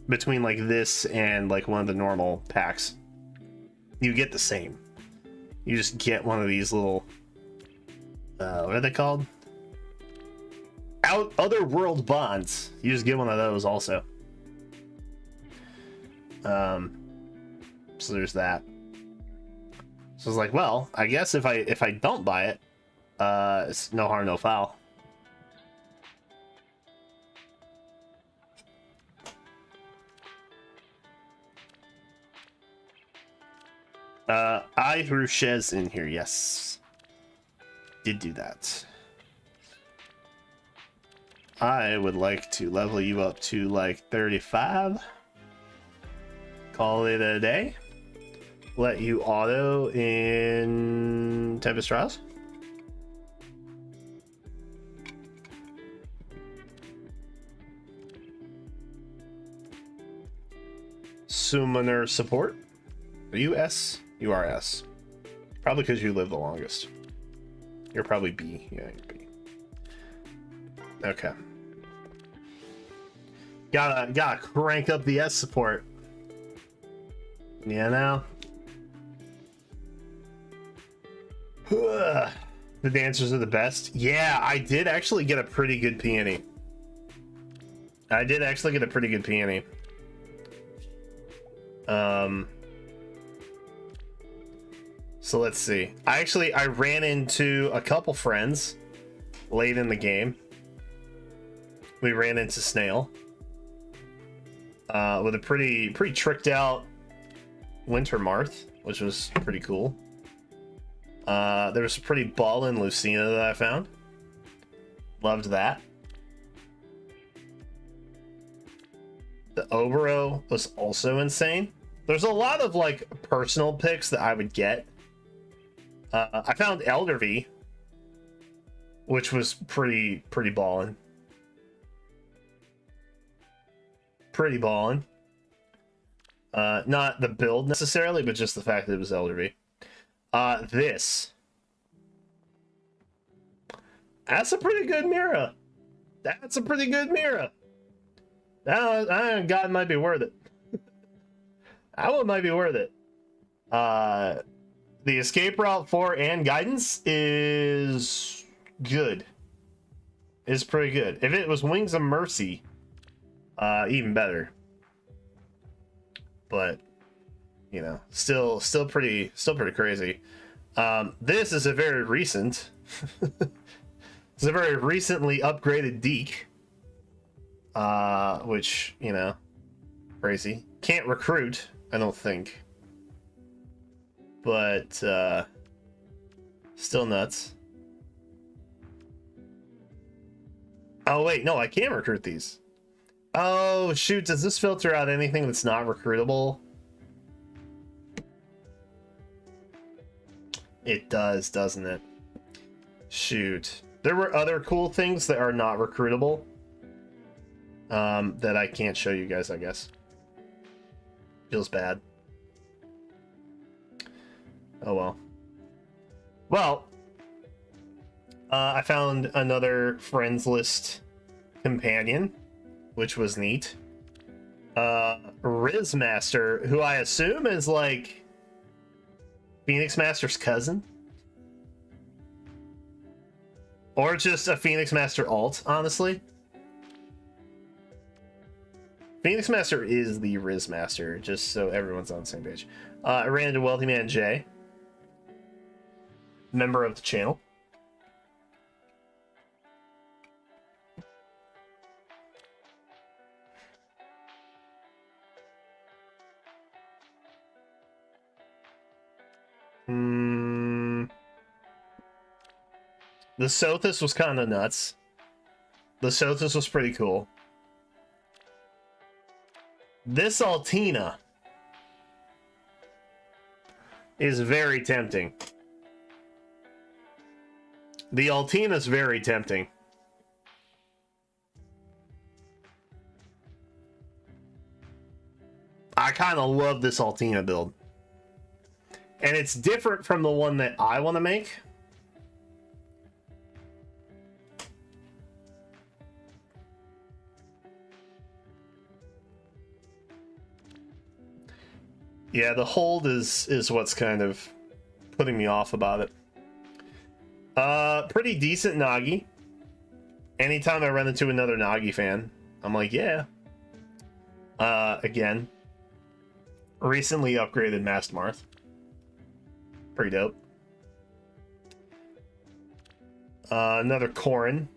between like this and like one of the normal packs. You get the same. You just get one of these little... what are they called? Other world bonds. You just get one of those also. So there's that. So it's like, well, I guess if I don't buy it, it's no harm, no foul. I threw Shez in here, yes. Did do that. I would like to level you up to like 35. Call it a day. Let you auto in Tempest Trials. Summoner support. Are you S? You are S. Probably because you live the longest. You're probably B. Yeah, you're B. Okay. Gotta crank up the S support. You know? The dancers are the best. Yeah, I did actually get a pretty good peony. So let's see. I ran into a couple friends late in the game. We ran into Snail with a pretty tricked out Winter Marth, which was pretty cool. There was a pretty ballin' Lucina that I found. Loved that. The Obero was also insane. There's a lot of like personal picks that I would get. I found Elder V, which was pretty ballin'. pretty ballin'. Not the build necessarily, but just the fact that it was Elderby. This. That's a pretty good Mira. That's a pretty good Mira. That God might be worth it. That one might be worth it. The escape route 4 and guidance is good. Is pretty good. If it was Wings of Mercy, even better. But you know, still pretty crazy. This is a very recent. It's a very recently upgraded Deke. Which, you know, crazy. Can't recruit, I don't think. But still nuts. Oh wait, no, I can recruit these. Oh shoot, does this filter out anything that's not recruitable? It does, doesn't it? Shoot. There were other cool things that are not recruitable. That I can't show you guys, I guess. Feels bad. Oh well. Well, I found another friends list companion, which was neat. Riz Master, who I assume is like Phoenix Master's cousin. Or just a Phoenix Master alt, honestly. Phoenix Master is the Riz Master, just so everyone's on the same page. I ran into Wealthy Man Jay, member of the channel. The Sothis was kind of nuts. The Sothis was pretty cool. This Altina is very tempting. The Altina is very tempting. I kind of love this Altina build. And it's different from the one that I want to make. Yeah, the hold is what's kind of putting me off about it. Pretty decent Nagi. Anytime I run into another Nagi fan, I'm like, yeah. Again, recently upgraded Mastmarth. Pretty dope. Another Corrin.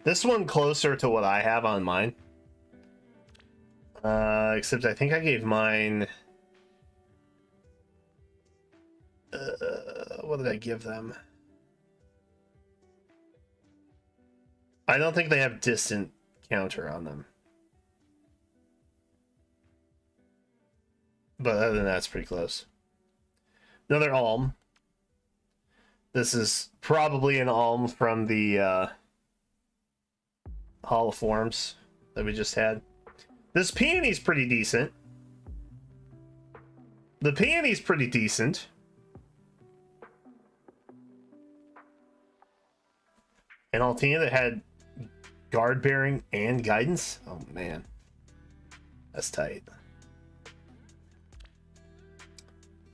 This one closer to what I have on mine. Except I think I gave mine... what did I give them? I don't think they have distant counter on them. But other than that, it's pretty close. Another Alm. This is probably an Alm from the Hall of Forms that we just had. This Peony's pretty decent. The Peony's pretty decent. An Altina that had guard bearing and guidance. Oh man, that's tight.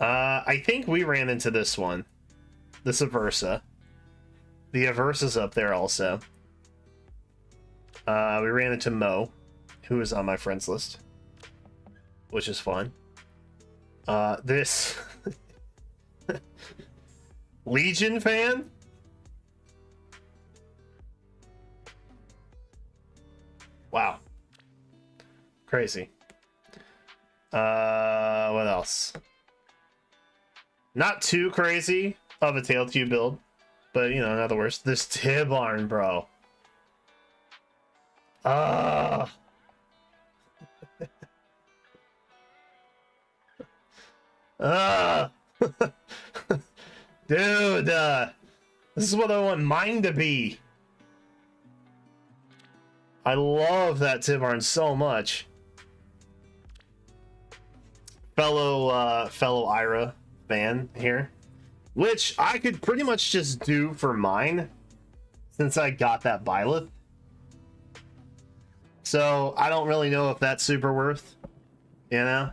I think we ran into this one, this Aversa. The Aversa's up there also. We ran into Mo, who is on my friends list, which is fun. This Legion fan. Wow. Crazy. What else? Not too crazy of a Tailtube build, but you know, in other words, this Tibarn, bro. Dude, this is what I want mine to be. I love that Tibarn so much. Fellow Ira fan here, which I could pretty much just do for mine since I got that Byleth. So I don't really know if that's super worth, you know.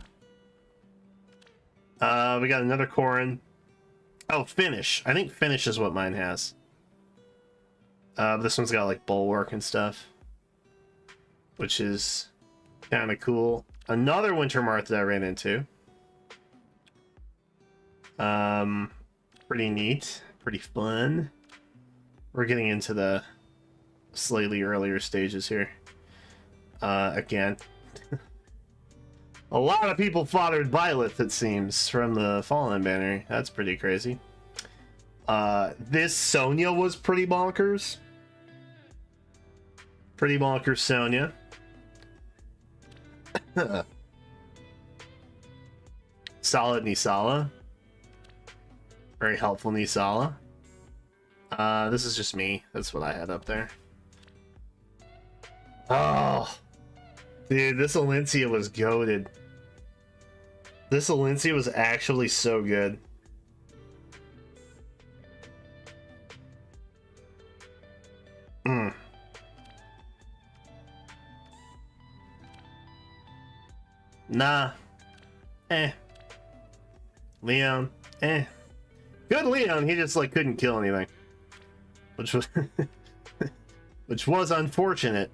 We got another Corrin. Oh, Finish. I think Finish is what mine has. This one's got like Bulwark and stuff, which is kind of cool. Another Winter Marth that I ran into. Pretty neat, pretty fun. We're getting into the slightly earlier stages here. Again, a lot of people fathered Byleth, it seems, from the Fallen banner. That's pretty crazy. This Sonya was pretty bonkers. Pretty bonkers Sonya. Solid Nisala. Very helpful Nisala. This is just me. That's what I had up there. Oh, dude, this Alencia was goated. This Alencia was actually so good. Nah. Leon. Good Leon, he just like couldn't kill anything. Which was which was unfortunate.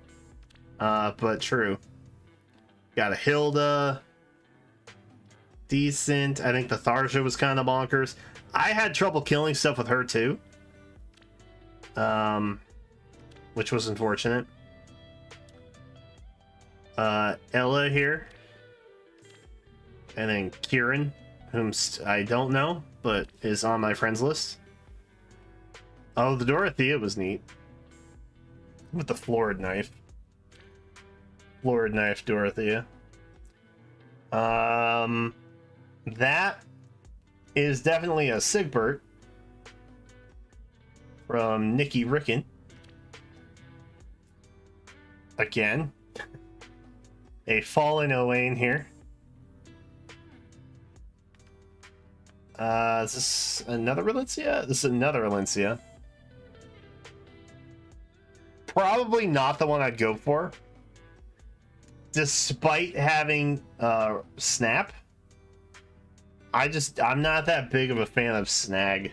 But true. Got a Hilda. Decent. I think the Tharsha was kind of bonkers. I had trouble killing stuff with her too. Which was unfortunate. Ella here. And then Kieran, whom I don't know, but is on my friends list. Oh, the Dorothea was neat. With the florid knife. Florid knife Dorothea. That is definitely a Sigbert from Nikki Ricken. Again. A Fallen Owain here. Is this another Alencia? This is another Alencia. Probably not the one I'd go for. Despite having Snap. I'm not that big of a fan of Snag.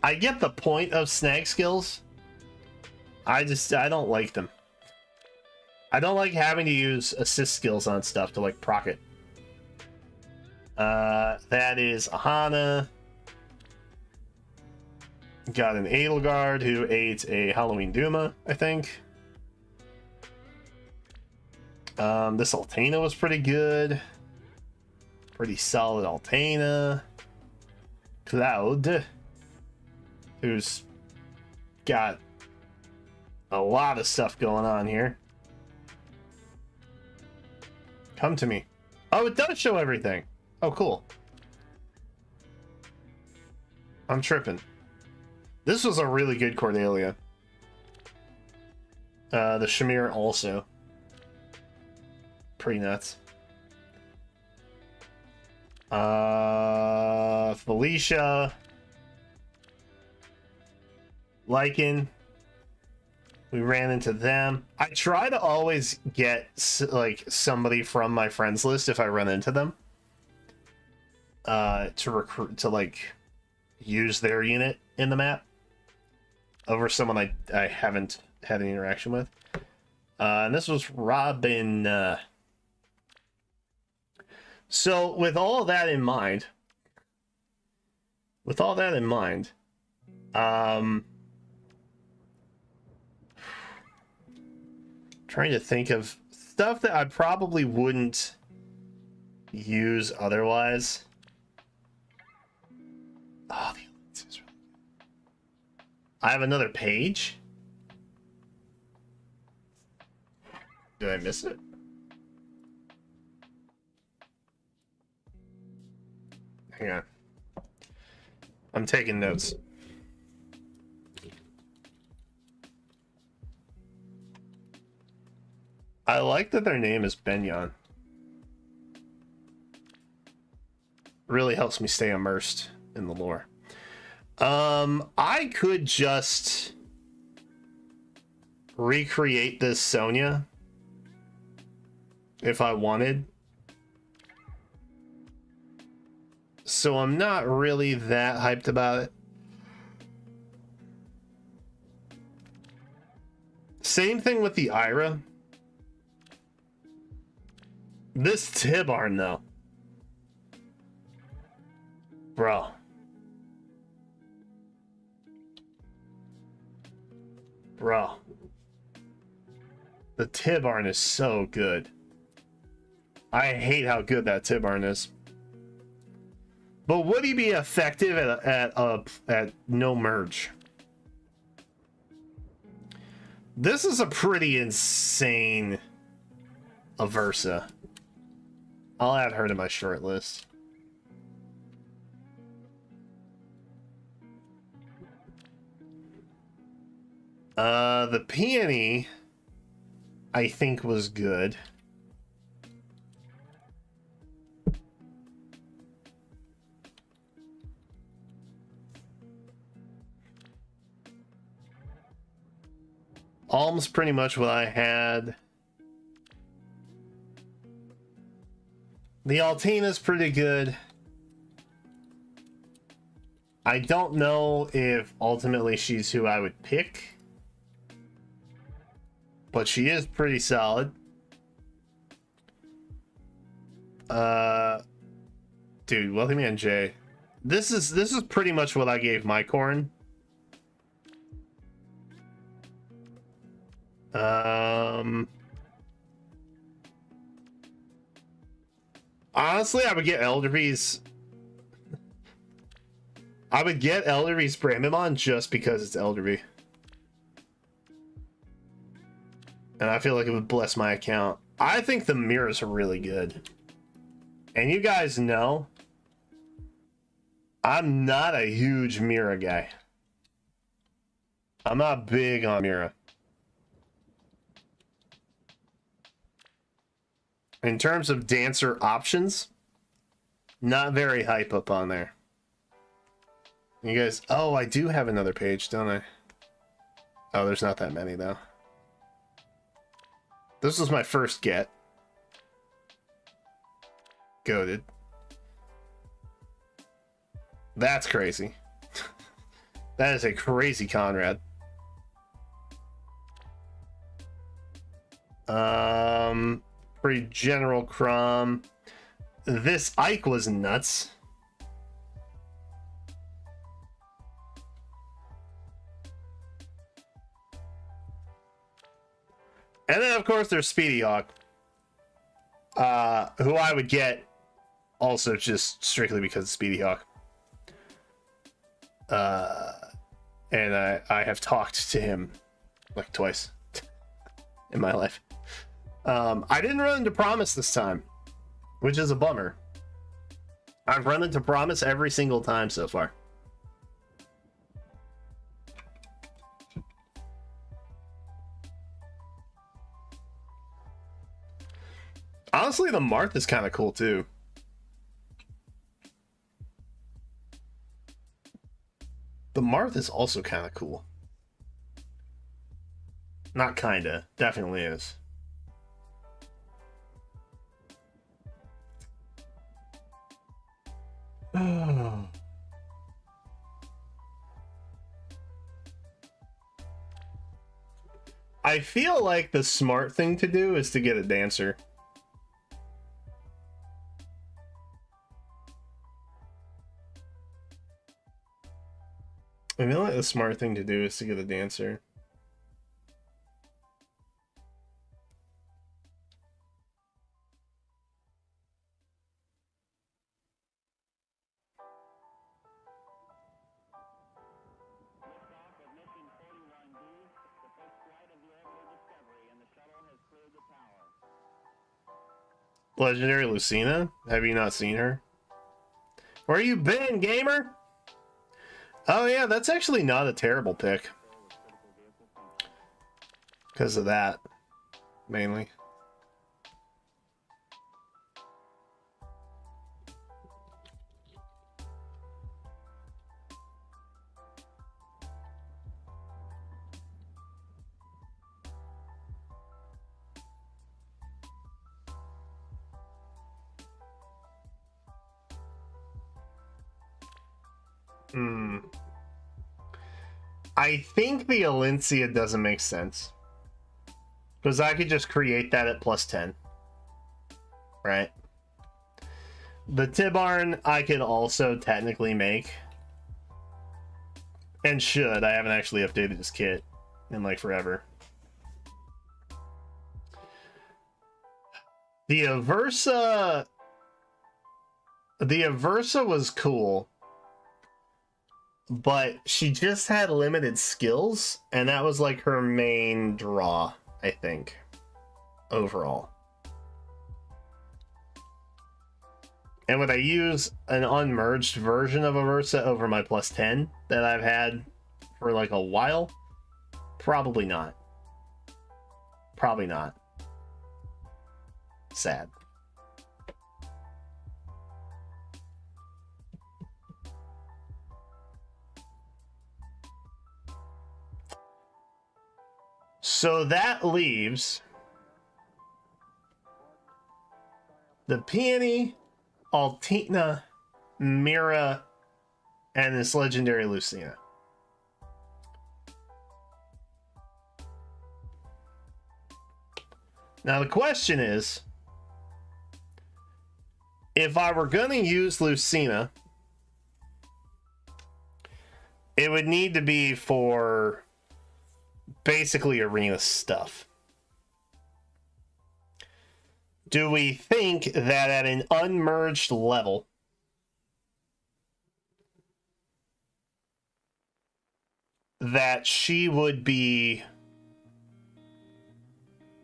I get the point of Snag skills. I don't like them. I don't like having to use assist skills on stuff to like proc it. That is Ahana. Got an Edelgard who ate a Halloween Duma, I think. This Altana was pretty good. Pretty solid Altana. Cloud, who's got a lot of stuff going on here. Come to me. Oh, it does show everything. Oh, cool. I'm tripping. This was a really good Cordelia. The Shamir also. Pretty nuts. Felicia. Lycan. We ran into them. I try to always get like somebody from my friends list if I run into them. To recruit, to like use their unit in the map over someone I haven't had any interaction with. And this was Robin. So with all of that in mind, trying to think of stuff that I probably wouldn't use otherwise. Oh, the Alliance is really good. I have another page. Did I miss it? Hang on. I'm taking notes. I like that their name is Benyon. Really helps me stay immersed in the lore. I could just recreate this Sonya if I wanted. So I'm not really that hyped about it. Same thing with the Ira. This Tibarn, though. Bro. Bro. The Tibarn is so good. I hate how good that Tibarn is. But would he be effective at no merge? This is a pretty insane Aversa. I'll add her to my short list. The Peony, I think, was good. Alm's pretty much what I had. The Altina's pretty good. I don't know if ultimately she's who I would pick, but she is pretty solid. Dude, Wealthy Man J. This is pretty much what I gave my corn. Honestly, I would get Elderbee's. I would get Elderbee's Bramimon just because it's Elderbee. And I feel like it would bless my account. I think the mirrors are really good. And you guys know, I'm not a huge Mira guy. I'm not big on Mira. In terms of dancer options, not very hype up on there. You guys, oh, I do have another page, don't I? Oh, there's not that many though. This was my first get. Goated. That's crazy. That is a crazy Conrad. Pretty general Crom. This Ike was nuts. And then, of course, there's Speedy Hawk, who I would get also just strictly because of Speedy Hawk. And I have talked to him like twice in my life. I didn't run into Promise this time, which is a bummer. I've run into Promise every single time so far. Honestly, the Marth is kind of cool too. The Marth is also kind of cool. Not kinda, definitely is. Oh. I feel like the smart thing to do is to get a dancer. I feel like the smart thing to do is to get a dancer. Legendary Lucina? Have you not seen her? Where you been, gamer? Oh yeah, that's actually not a terrible pick. Because of that, mainly. Hmm. I think the Alencia doesn't make sense. Because I could just create that at +10. Right? The Tibarn I could also technically make. And should. I haven't actually updated this kit in like forever. The Aversa was cool. But she just had limited skills, and that was like her main draw, I think, overall. And would I use an unmerged version of Aversa over my +10 that I've had for like a while? Probably not. Probably not. Sad. So that leaves the Peony, Altina, Mira, and this legendary Lucina. Now the question is, if I were going to use Lucina, it would need to be for basically arena stuff. Do we think that at an unmerged level, that she would be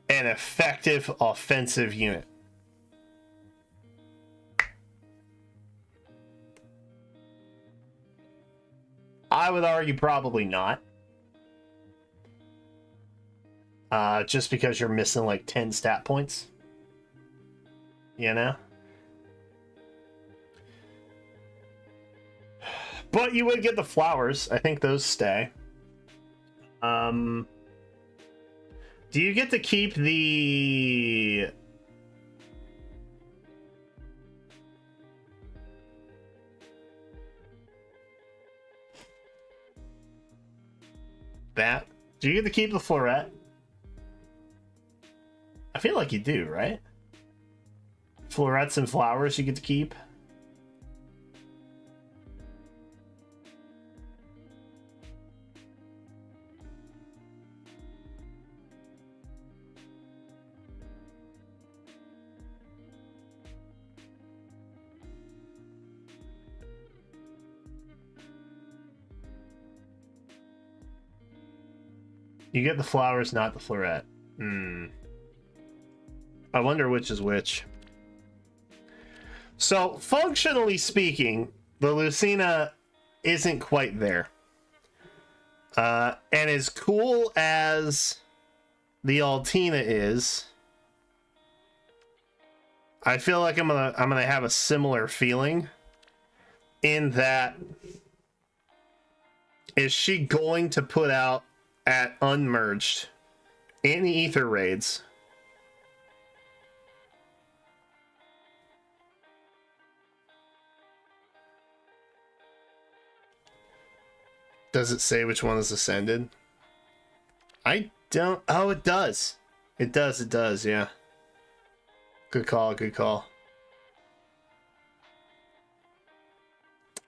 an effective offensive unit? I would argue probably not. Just because you're missing like 10 stat points. You know? But you would get the flowers. I think those stay. Do you get to keep the... that? Do you get to keep the floret? I feel like you do, right? Florets and flowers you get to keep. You get the flowers, not the floret. I wonder which is which. So, functionally speaking, the Lucina isn't quite there. And as cool as the Altina is, I feel like I'm gonna have a similar feeling in that, is she going to put out at unmerged in ether raids does it say which one is ascended? I don't... Oh, it does. It does, yeah. Good call, good call.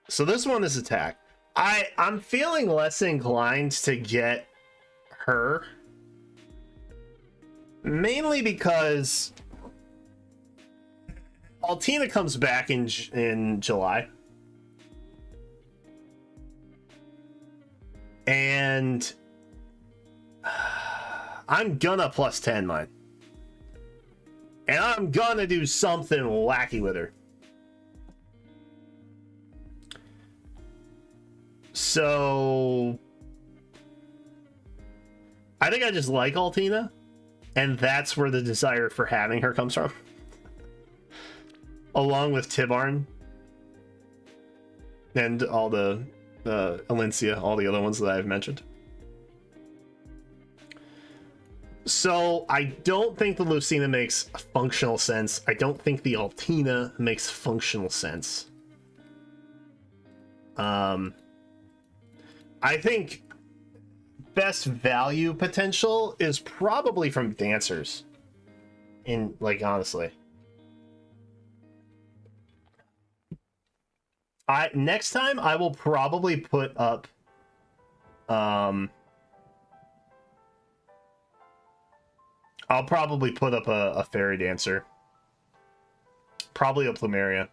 So this one is attack. I'm feeling less inclined to get her. Mainly because Altina comes back in July. And I'm gonna +10 mine. And I'm gonna do something wacky with her. So I think I just like Altina, and that's where the desire for having her comes from. Along with Tibarn and all the Alencia, all the other ones that I've mentioned. So I don't think the Lucina makes functional sense. I don't think the Altina makes functional sense. I think best value potential is probably from dancers. In like honestly. Next time I will probably put up I'll probably put up a fairy dancer. Probably a plumeria.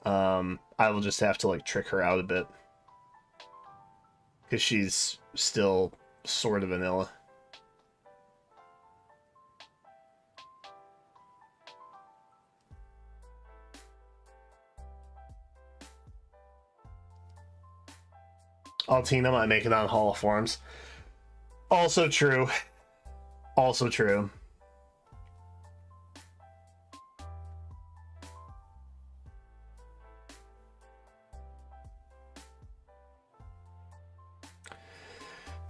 I will just have to like trick her out a bit. Because she's still sort of vanilla. Altina might make it on Hall of Forms. Also true. Also true.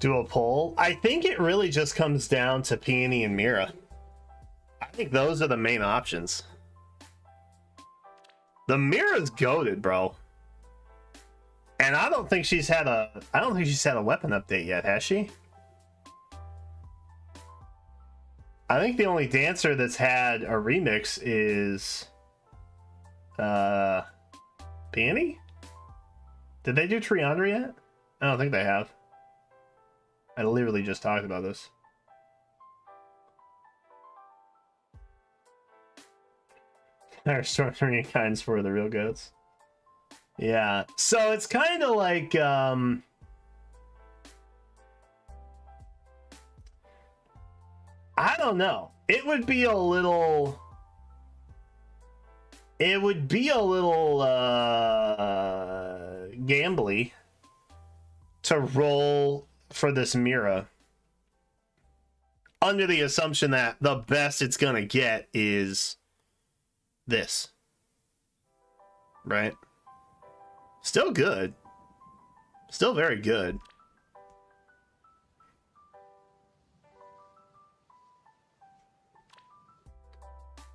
Do a poll. I think it really just comes down to Peony and Mira. I think those are the main options. The Mira's goated, bro. And I don't think she's had a weapon update yet, has she? I think the only dancer that's had a remix is Peony? Did they do Triandra yet? I don't think they have. I literally just talked about this. Our structuring kinds for the real goats. Yeah, so it's kind of like I don't know. It would be a little gambly to roll for this Mira under the assumption that the best it's gonna get is this, right? Still good, still very good.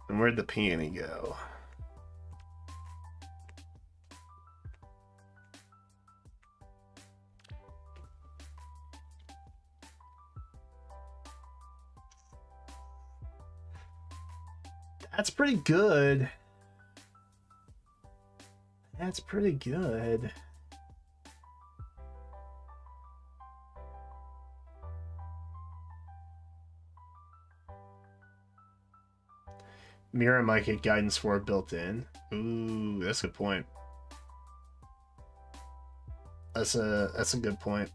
And where'd the peony go? That's pretty good. That's pretty good. Mira might get guidance 4 built in. Ooh, that's a good point. That's a good point.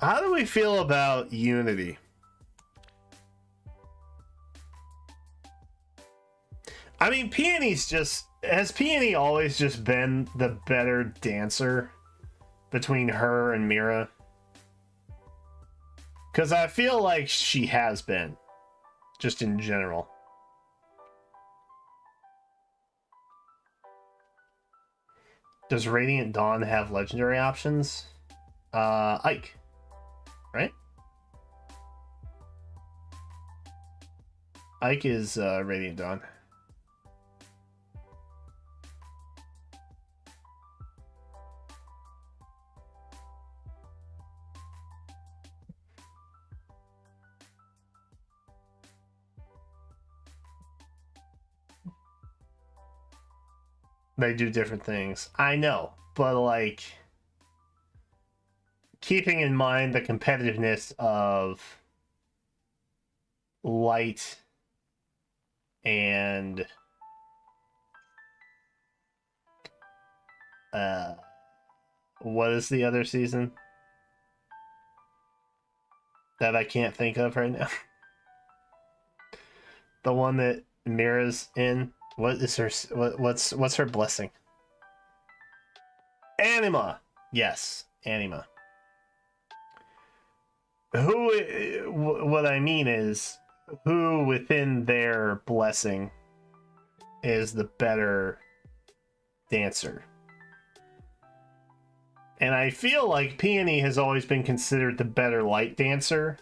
How do we feel about Unity? I mean, Peony's just... Has Peony always just been the better dancer between her and Mira? Because I feel like she has been, just in general. Does Radiant Dawn have legendary options? Ike. Right? Ike is Radiant Dawn. They do different things. I know, but like... keeping in mind the competitiveness of Light and what is the other season that I can't think of right now? The one that Mira's in. What is her? What's her blessing? Anima. Yes, Anima. What I mean is, who within their blessing is the better dancer? And I feel like Peony has always been considered the better light dancer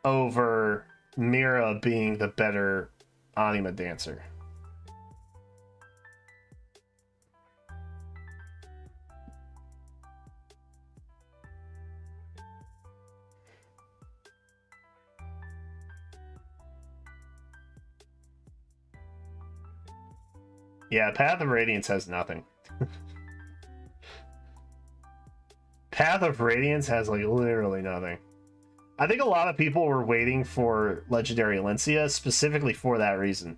over Mira being the better anima dancer. Yeah, Path of Radiance has nothing. Path of Radiance has like literally nothing. I think a lot of people were waiting for Legendary Alencia specifically for that reason.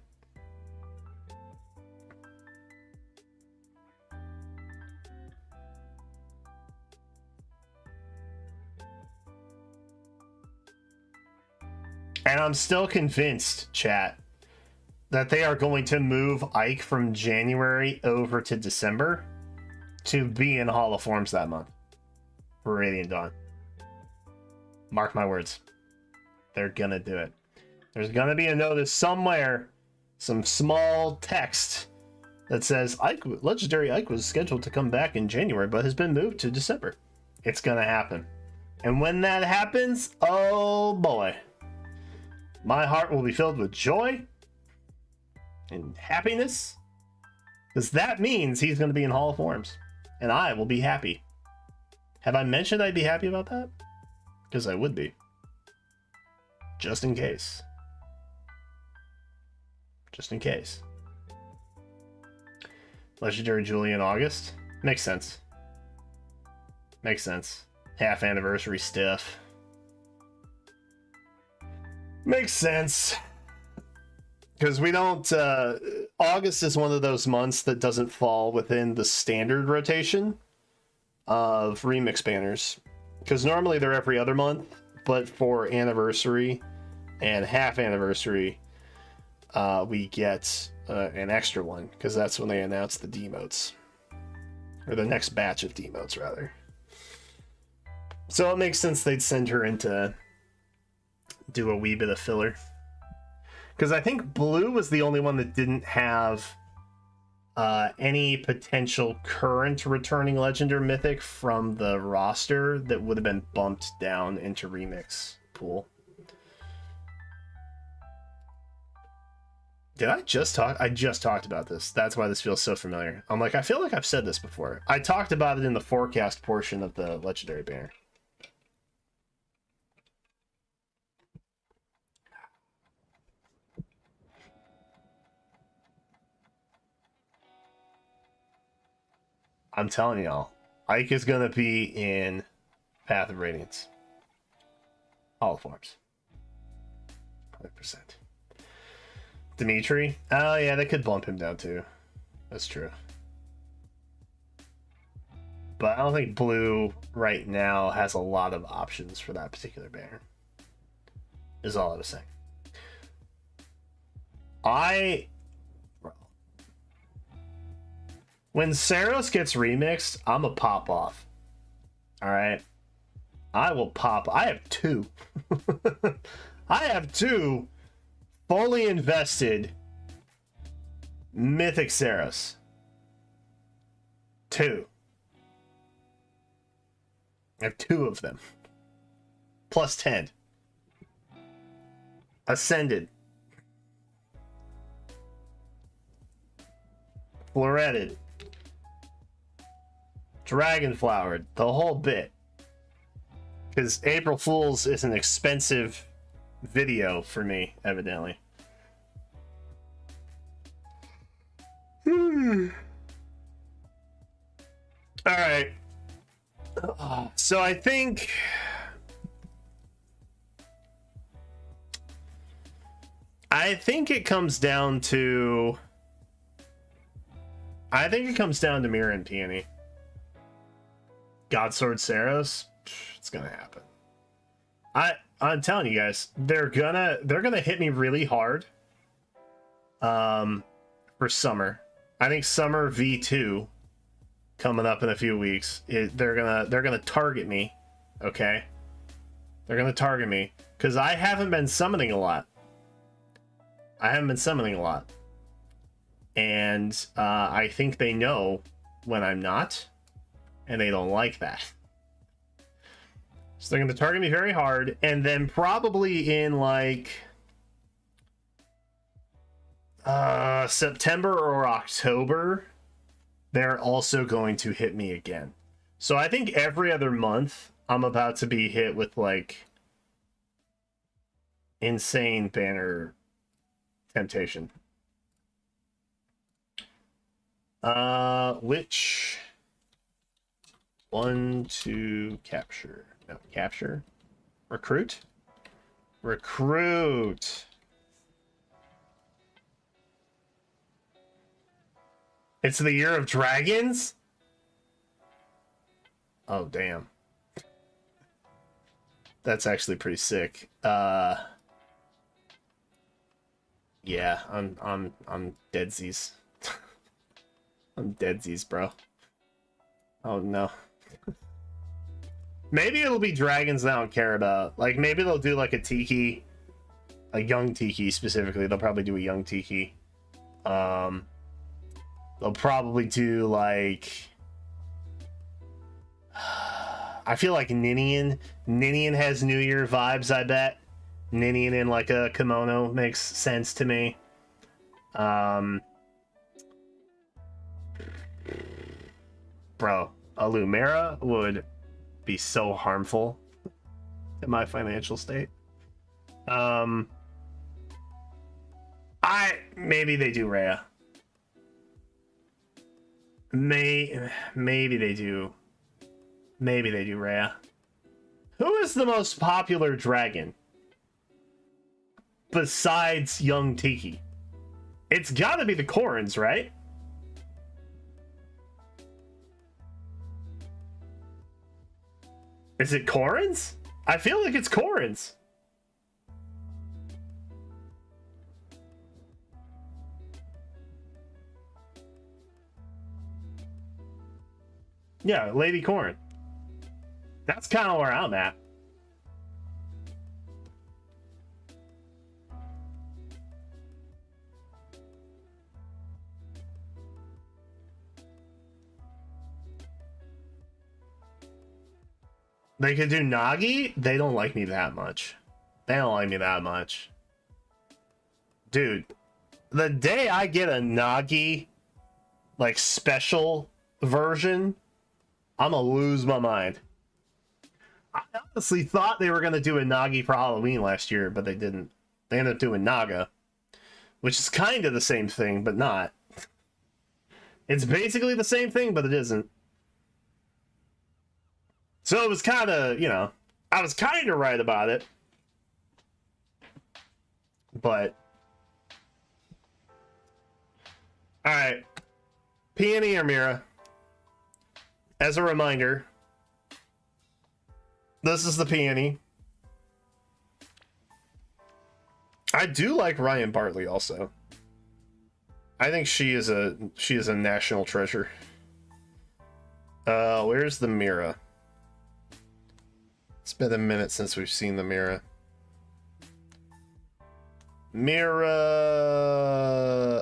And I'm still convinced, chat, that they are going to move Ike from January over to December to be in Hall of Forms that month for Radiant Dawn. Mark my words. They're gonna do it. There's gonna be a notice somewhere, some small text that says Ike, Legendary Ike was scheduled to come back in January but has been moved to December. It's gonna happen. And when that happens, oh boy, my heart will be filled with joy and happiness, because that means he's going to be in Hall of Forms, and I will be happy. Have I mentioned I'd be happy about that? Because I would be. Just in case. Just in case. Legendary Julie in August? Makes sense. Makes sense. Half anniversary stuff. Makes sense. Because we don't... August is one of those months that doesn't fall within the standard rotation of remix banners. Because normally they're every other month, but for anniversary and half anniversary, we get an extra one, because that's when they announce the demotes. Or the next batch of demotes, rather. So it makes sense they'd send her in to do a wee bit of filler. Because I think Blue was the only one that didn't have any potential current returning Legend or Mythic from the roster that would have been bumped down into Remix pool. Did I just talk? I just talked about this. That's why this feels so familiar. I'm like, I feel like I've said this before. I talked about it in the forecast portion of the Legendary banner. I'm telling y'all, Ike is going to be in Path of Radiance. All forms. 100%. Dimitri? Oh, yeah, they could bump him down too. That's true. But I don't think Blue right now has a lot of options for that particular banner. Is all I was saying. When Saros gets remixed, I'm a pop off. Alright? I will pop. I have two. I have two fully invested Mythic Saros. Two. I have two of them. Plus 10. Ascended. Floretted. Dragonflowered. The whole bit. Because April Fool's is an expensive video for me, evidently. Alright. So I think... it comes down to... I think it comes down to Mira and Peony. Godsword Saros, it's gonna happen. I'm telling you guys, they're gonna hit me really hard. For summer, I think summer V2 coming up in a few weeks. They're gonna target me. Okay, they're gonna target me because I haven't been summoning a lot. And I think they know when I'm not, and they don't like that. So they're going to target me very hard, and then probably in like September or October, they're also going to hit me again. So I think every other month I'm about to be hit with like insane banner temptation. Which one to capture? No, capture. Recruit? Recruit. It's the year of dragons? Oh, damn. That's actually pretty sick. Yeah, I'm deadsies. I'm deadsies, bro. Oh no. Maybe it'll be dragons that I don't care about. Like maybe they'll do like a tiki, a young tiki specifically. They'll probably do a young tiki. They'll probably do like I feel like Ninian. Ninian has New Year vibes, I bet. Ninian in like a kimono makes sense to me. Bro, a Lumera would be so harmful to my financial state. Maybe they do Rhea. Maybe they do. Maybe they do Rhea. Who is the most popular dragon besides Young Tiki? It's gotta be the Corins, right? Is it Corins? I feel like it's Corins. Yeah, Lady Corrin. That's kind of where I'm at. They could do Nagi. They don't like me that much. They don't like me that much. Dude, the day I get a Nagi, like, special version, I'm gonna lose my mind. I honestly thought they were gonna do a Nagi for Halloween last year, but they didn't. They ended up doing Naga, which is kind of the same thing, but not. It's basically the same thing, but it isn't. So it was kind of, you know, I was kind of right about it. But. Alright. Peony or Mira? As a reminder, this is the Peony. I do like Ryan Bartley also. I think she is a national treasure. Where's the Mira? It's been a minute since we've seen the Mira. Mira.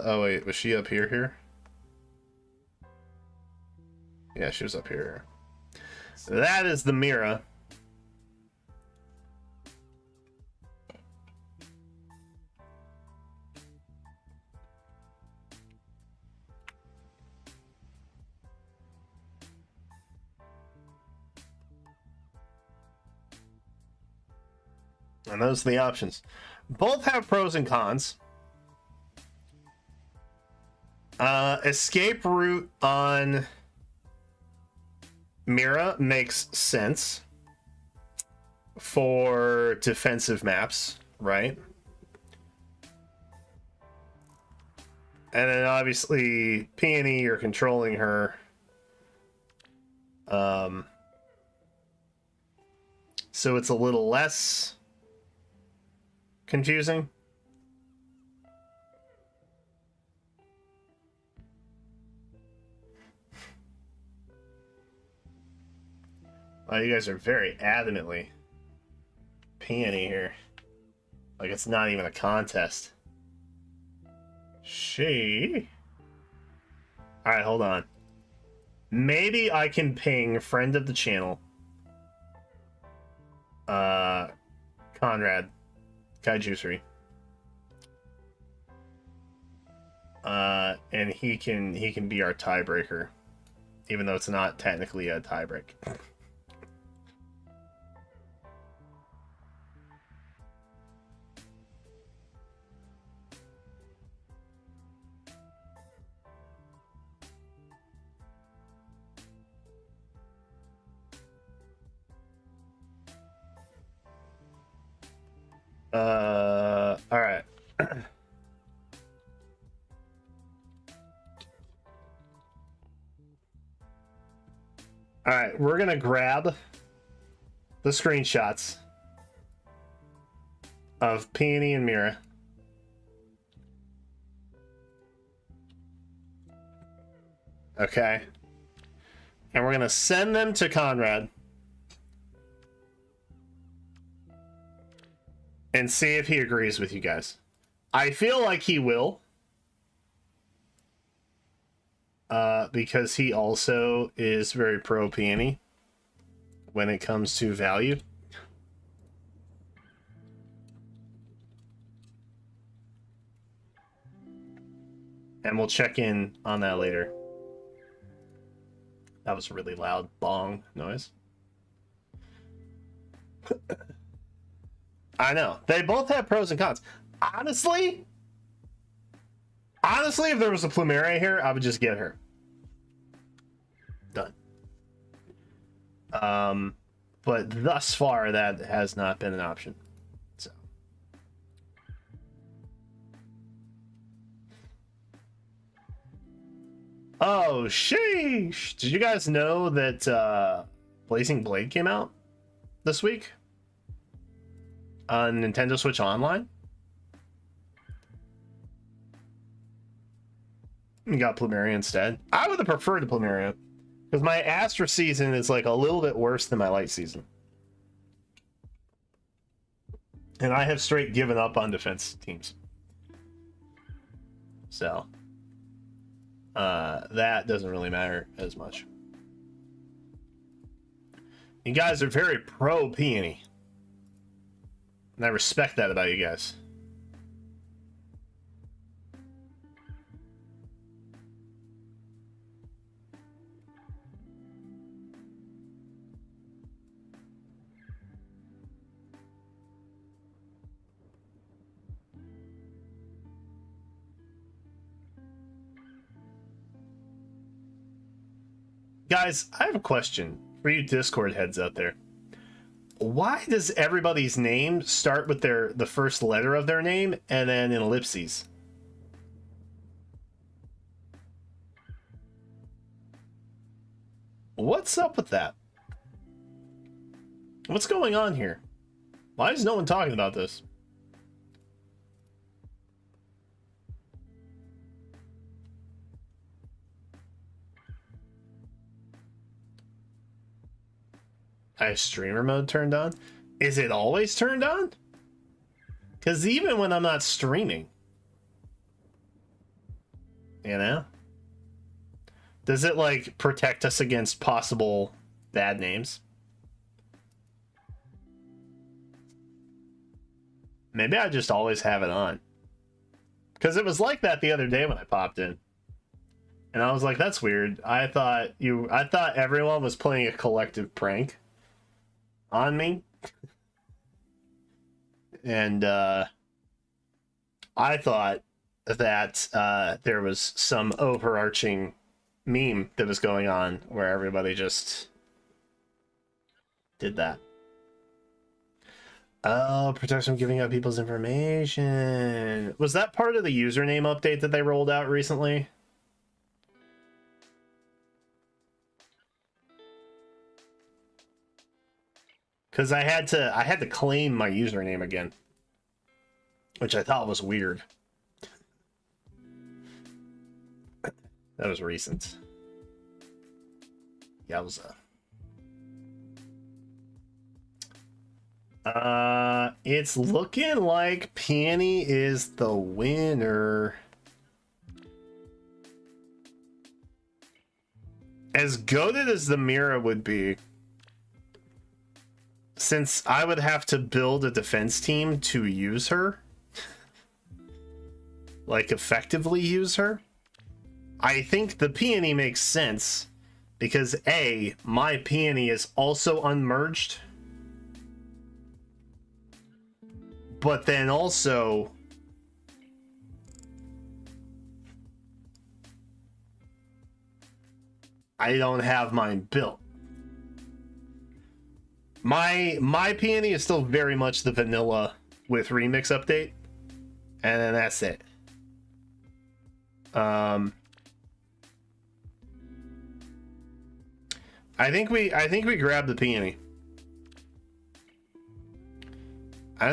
Oh wait, was she up here? Yeah, she was up here. That is the Mira. And those are the options. Both have pros and cons. Escape route on Mira makes sense for defensive maps, right? And then obviously Peony, you're controlling her. So it's a little less confusing. Oh, you guys are very adamantly Peony here. Like it's not even a contest. Alright, hold on. Maybe I can ping friend of the channel. Conrad Kaijusery. And he can be our tiebreaker, even though it's not technically a tiebreak. All right. All right, we're gonna grab the screenshots of Peony and Mira. Okay. And we're gonna send them to Conrad and see if he agrees with you guys. I feel like he will. Because he also is very pro Peony when it comes to value. And we'll check in on that later. That was a really loud bong noise. I know. They both have pros and cons. Honestly, if there was a Plumeria here, I would just get her. Done. But thus far, that has not been an option. So. Oh, sheesh! Did you guys know that Blazing Blade came out this week on Nintendo Switch Online? You got Plumeria instead. I would have preferred the Plumeria because my Astra season is like a little bit worse than my Light season, and I have straight given up on defense teams. So that doesn't really matter as much. You guys are very pro Peony, and I respect that about you guys. Guys, I have a question for you Discord heads out there. Why does everybody's name start with the first letter of their name and then in ellipses? What's up with that? What's going on here? Why is no one talking about this? I have streamer mode turned on. Is it always turned on? Because even when I'm not streaming, you know, does it like protect us against possible bad names? Maybe I just always have it on. Because it was like that the other day when I popped in. And I was like, that's weird. I thought everyone was playing a collective prank on me. And I thought that there was some overarching meme that was going on where everybody just did that. Oh, protection from giving out people's information. Was that part of the username update that they rolled out recently? Because I had to claim my username again, which I thought was weird. That was recent. Yowza. It's looking like Peony is the winner. As goated as the Mira would be, since I would have to build a defense team to use her, like effectively use her, I think the peony makes sense because A, my peony is also unmerged, but then also I don't have mine built. My peony is still very much the vanilla with remix update, and then that's it. I think we grab the peony. I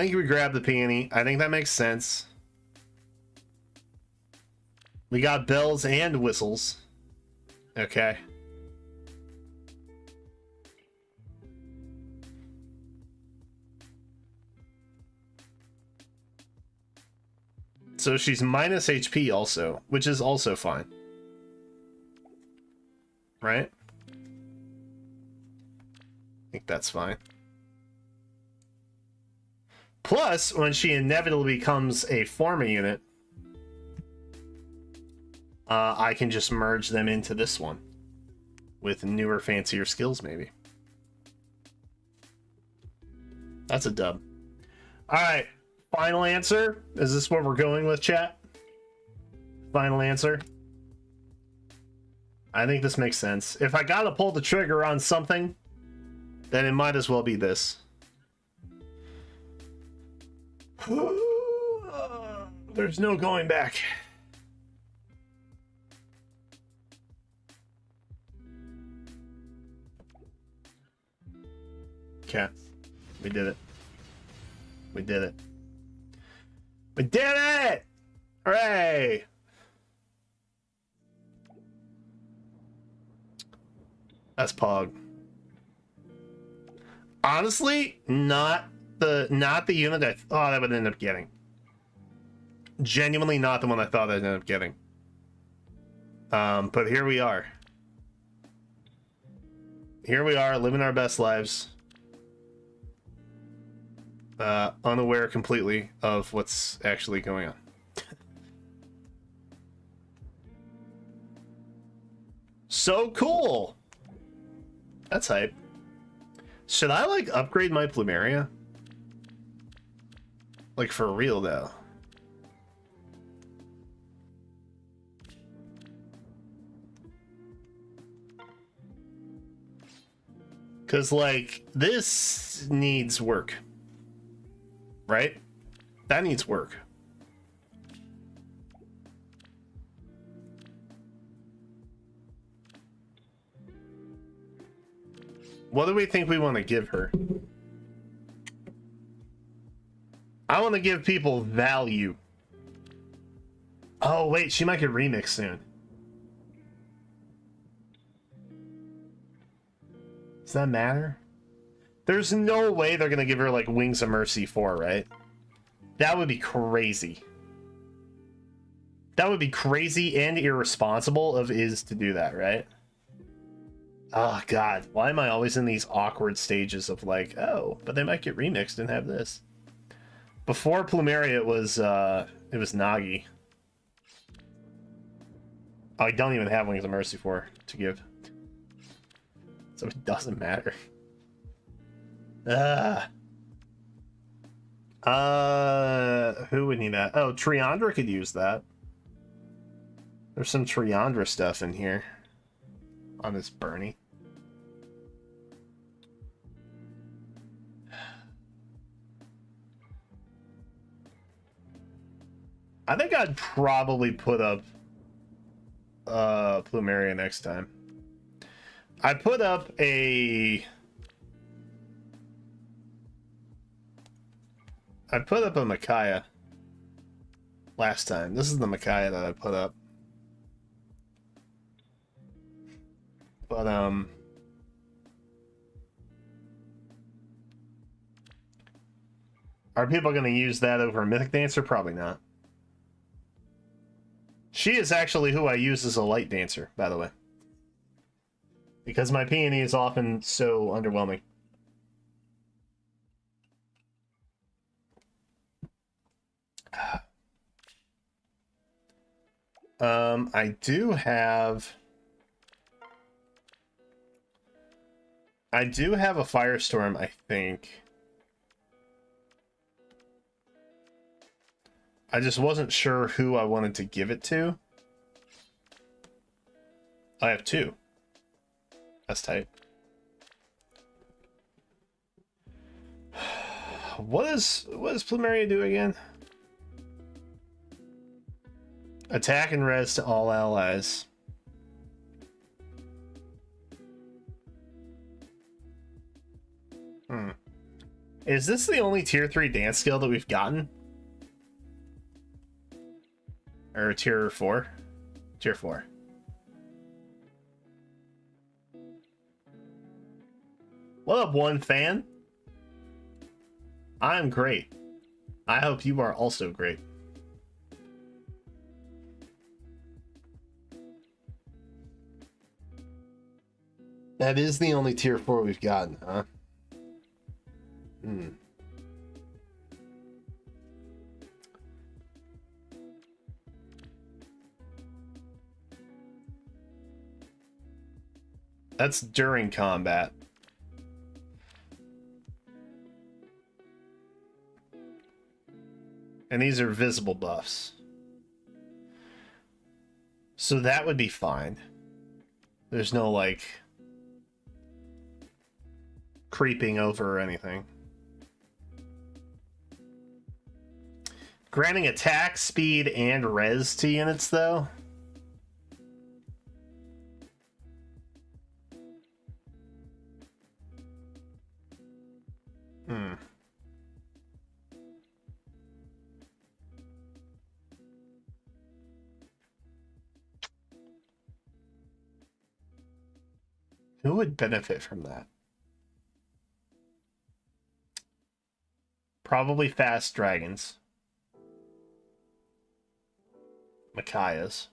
think that makes sense. We got bells and whistles. Okay. So she's minus HP also, which is also fine. Right? I think that's fine. Plus, when she inevitably becomes a pharma unit, I can just merge them into this one with newer, fancier skills, maybe. That's a dub. All right. Final answer? Is this what we're going with, chat? Final answer? I think this makes sense. If I gotta pull the trigger on something, then it might as well be this. There's no going back. Okay. We did it. We did it. We did it! Hooray! That's Pog. Honestly, not the unit I thought I would end up getting. Genuinely not the one I thought I'd end up getting. But here we are. Here we are, living our best lives. Unaware completely of what's actually going on. So cool! That's hype. Should I, like, upgrade my Plumeria? Like, for real, though. Because, like, this needs work. Right? That needs work. What do we think we want to give her? I want to give people value. Oh, wait, she might get remixed soon. Does that matter? There's no way they're going to give her, like, Wings of Mercy 4, right? That would be crazy. That would be crazy and irresponsible of Iz to do that, right? Oh, God. Why am I always in these awkward stages of, like, oh, but they might get remixed and have this? Before Plumeria, it was Nagi. Oh, I don't even have Wings of Mercy 4 to give. So it doesn't matter. Who would need that? Oh, Triandra could use that. There's some Triandra stuff in here on this Bernie. I think I'd probably put up Plumeria next time. I put up a Micaiah last time. This is the Micaiah that I put up. But, are people going to use that over a Mythic Dancer? Probably not. She is actually who I use as a Light Dancer, by the way. Because my peony is often so underwhelming. I do have a Firestorm, I think. I just wasn't sure who I wanted to give it to. I have 2. That's tight. What does Plumeria do again? Attack and res to all allies. Is this the only tier 3 dance skill that we've gotten? Or tier 4? Tier 4. What up, one fan? I'm great. I hope you are also great. That is the only tier 4 we've gotten, huh? That's during combat. And these are visible buffs. So that would be fine. There's no, like, creeping over or anything. Granting attack, speed, and res to units, though. Who would benefit from that? Probably fast dragons. Micaiahs.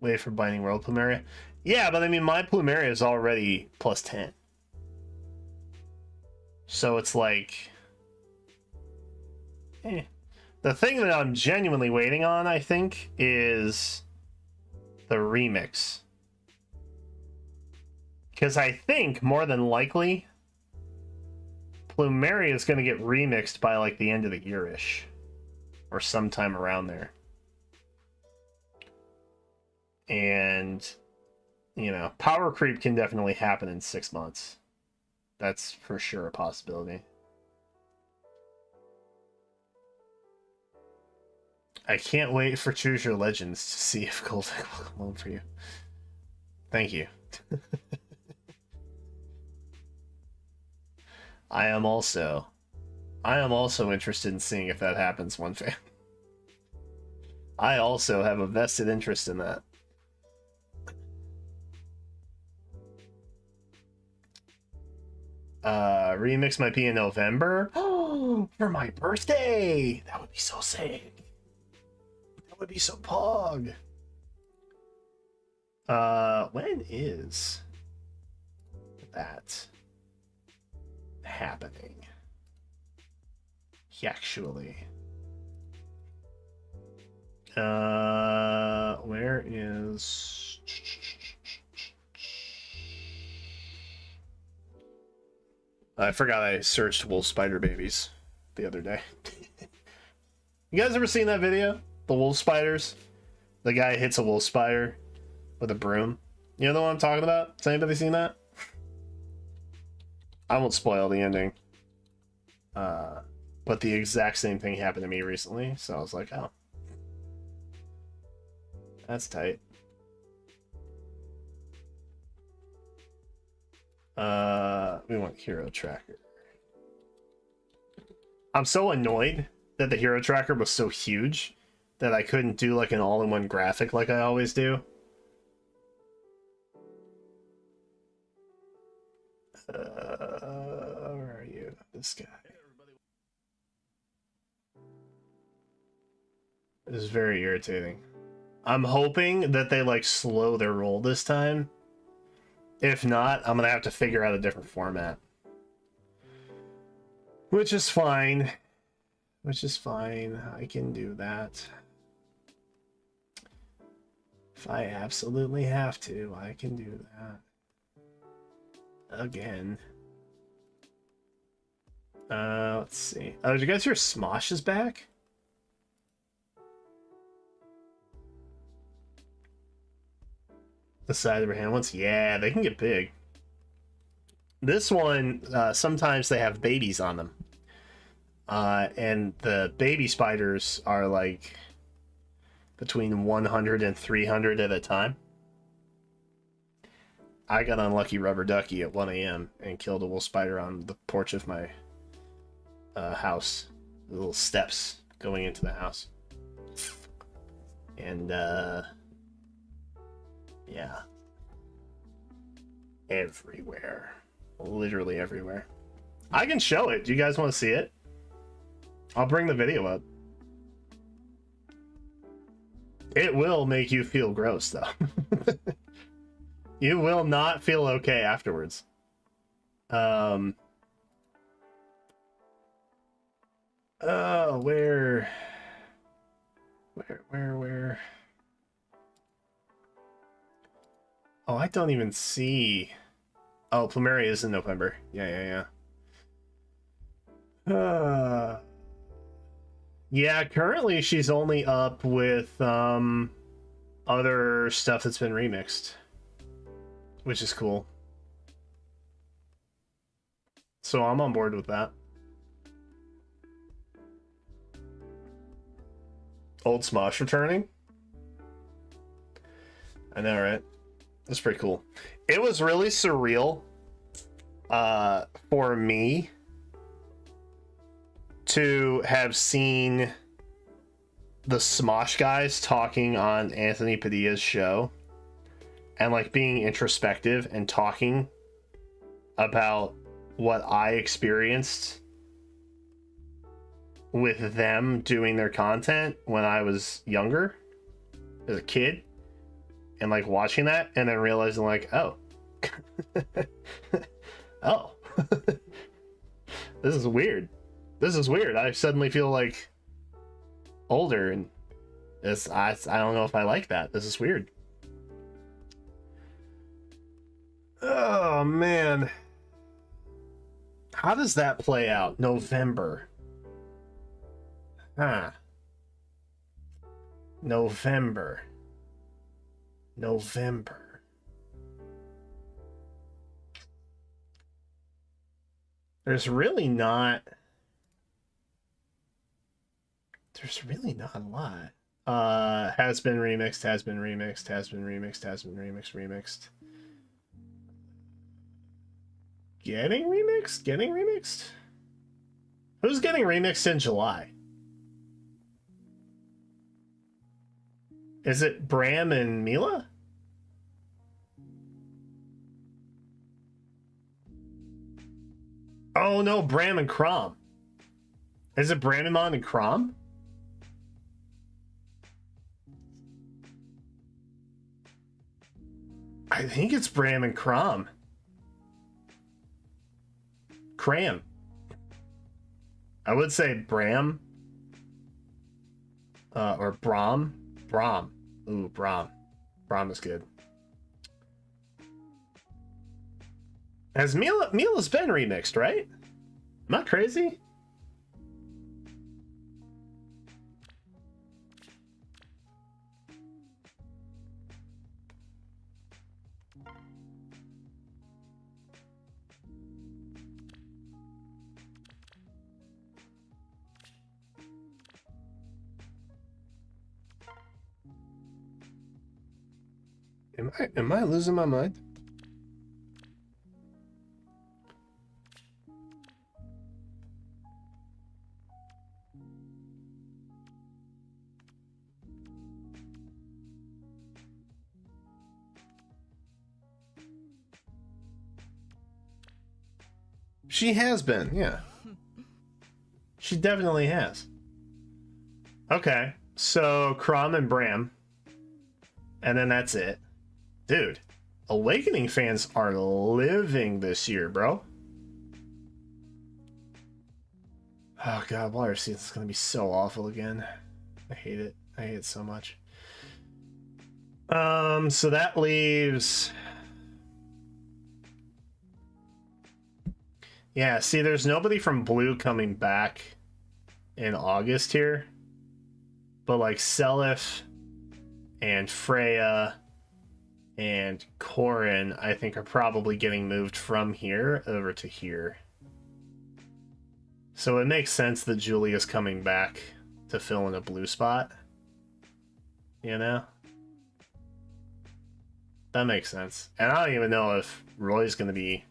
Wait for Binding World Plumeria. Yeah, but I mean, my Plumeria is already plus 10. So it's like... The thing that I'm genuinely waiting on, I think, is the remix. Because I think, more than likely, Plumeria is going to get remixed by, like, the end of the year-ish. Or sometime around there. And, you know, power creep can definitely happen in 6 months. That's for sure a possibility. I can't wait for Choose Your Legends to see if Golden will come home for you. Thank you. I am also interested in seeing if that happens, one fan. I also have a vested interest in that. Remix might be in November. Oh, for my birthday! That would be so sick. That would be so pog. When is that happening? Actually. Where is... I forgot I searched wolf spider babies the other day. You guys ever seen that video? The wolf spiders? The guy hits a wolf spider with a broom. You know what I'm talking about? Has anybody seen that? I won't spoil the ending. But the exact same thing happened to me recently, so I was like, oh. That's tight. We want hero tracker. I'm so annoyed that the hero tracker was so huge that I couldn't do like an all-in-one graphic like I always do. Where are you? This guy. This is very irritating. I'm hoping that they like slow their roll this time. If not, I'm gonna have to figure out a different format. Which is fine. Which is fine. I can do that. If I absolutely have to, I can do that. Again. Let's see. Oh, did you guys hear Smosh is back? The side of their hand ones? Yeah, they can get big. This one, sometimes they have babies on them. And the baby spiders are like between 100 and 300 at a time. I got unlucky rubber ducky at 1 a.m. and killed a wolf spider on the porch of my house. The little steps going into the house. And, yeah. Everywhere. Literally everywhere. I can show it. Do you guys want to see it? I'll bring the video up. It will make you feel gross, though. You will not feel okay afterwards. Oh, where? Oh, I don't even see. Oh, Plumeria is in November. Yeah. Yeah, currently she's only up with other stuff that's been remixed, which is cool. So I'm on board with that. Old Smosh returning? I know, right? That's pretty cool. It was really surreal for me to have seen the Smosh guys talking on Anthony Padilla's show and like being introspective and talking about what I experienced with them doing their content when I was younger as a kid, and like watching that and then realizing like, oh oh this is weird. I suddenly feel like older, and it's I don't know if I like that. This is weird. Oh man, how does that play out? November. November. There's really not a lot. Has been remixed. Getting remixed? Who's getting remixed in July? Is it Bram and Mila? Oh no, Bram and Crom. Is it Brandimon and Crom? I think it's Bram and Crom. Cram. I would say Bram. Or Brom. Brom. Ooh, Brom. Brom is good. Has Mila's been remixed, right? Am I crazy? Am I losing my mind? She has been, yeah. She definitely has. Okay, so Crom and Bram. And then that's it. Dude, Awakening fans are living this year, bro. Oh god, water season's gonna be so awful again. I hate it. I hate it so much. So that leaves... Yeah, see, there's nobody from Blue coming back in August here. But like Seliph and Freya and Corrin, I think, are probably getting moved from here over to here. So it makes sense that Julia's coming back to fill in a blue spot. You know? That makes sense. And I don't even know if Roy's going to be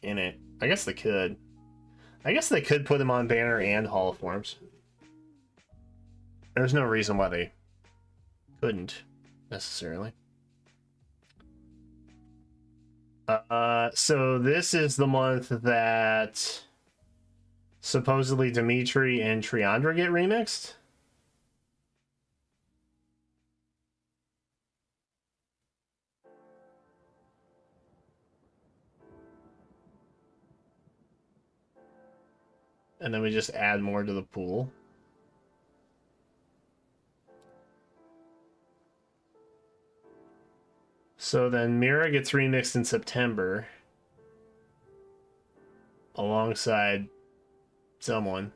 in it. I guess they could. I guess they could put him on banner and Hall of Forms. There's no reason why they couldn't, necessarily. So this is the month that supposedly Dimitri and Triandra get remixed. And then we just add more to the pool. So then Mira gets remixed in September. Alongside someone.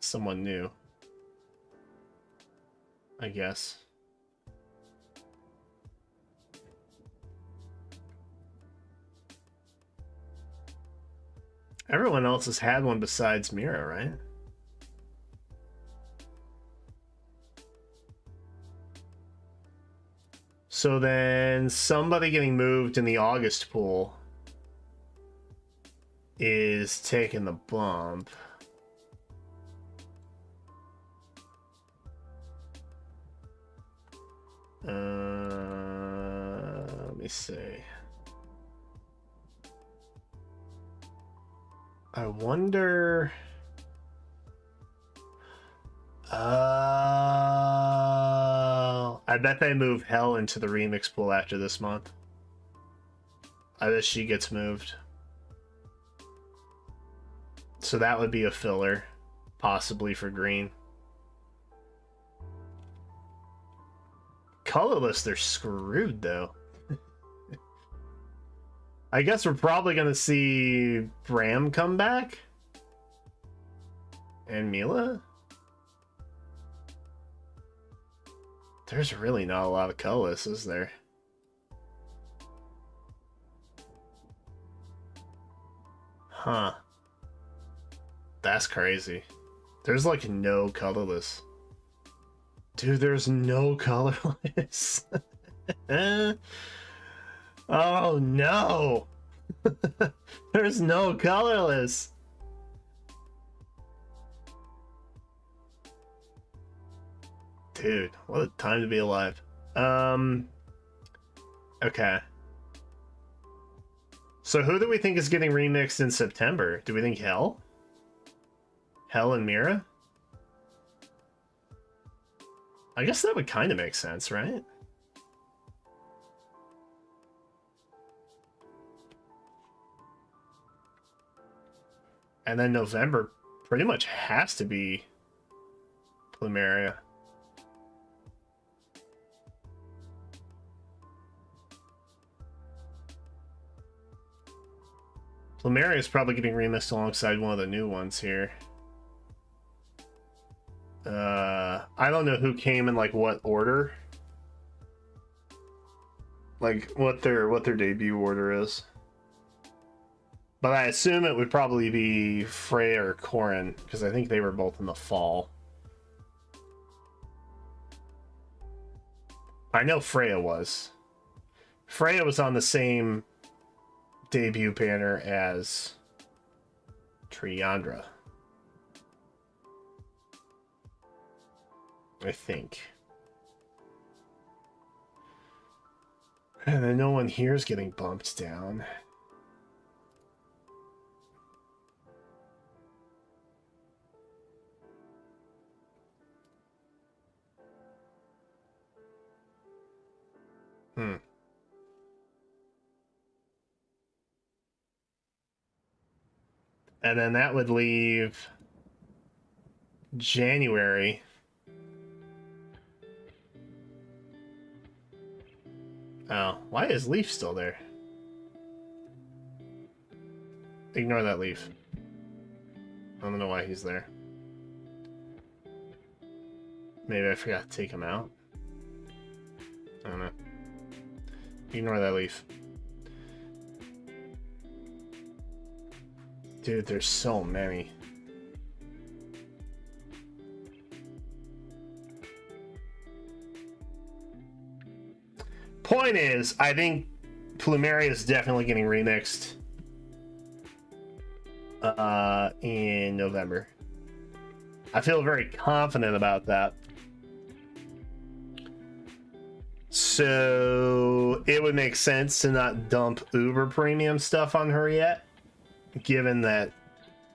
Someone new. I guess. Everyone else has had one besides Mira, right? So then somebody getting moved in the August pool is taking the bump. Let me see. I wonder... I bet they move Hell into the remix pool after this month. I bet she gets moved. So that would be a filler, possibly for green. Colorless, they're screwed though. I guess we're probably gonna see Bram come back. And Mila? There's really not a lot of colorless, is there? Huh. That's crazy. There's like no colorless. Dude, there's no colorless. Oh no. There's no colorless. Dude, what a time to be alive. Okay. So who do we think is getting remixed in September? Do we think Hell? Hell and Mira? I guess that would kind of make sense, right? And then November pretty much has to be Plumeria. Plumeria is probably getting remixed alongside one of the new ones here. I don't know who came in like what order. Like what their debut order is. But I assume it would probably be Freya or Corrin, because I think they were both in the fall. I know Freya was. Freya was on the same debut banner as Triandra, I think. And then no one here is getting bumped down. And then that would leave January. Oh, why is Leaf still there? Ignore that Leaf. I don't know why he's there. Maybe I forgot to take him out. I don't know. Ignore that Leaf. Dude, there's so many. Point is, I think Plumeria is definitely getting remixed in November. I feel very confident about that. So it would make sense to not dump uber premium stuff on her yet, given that,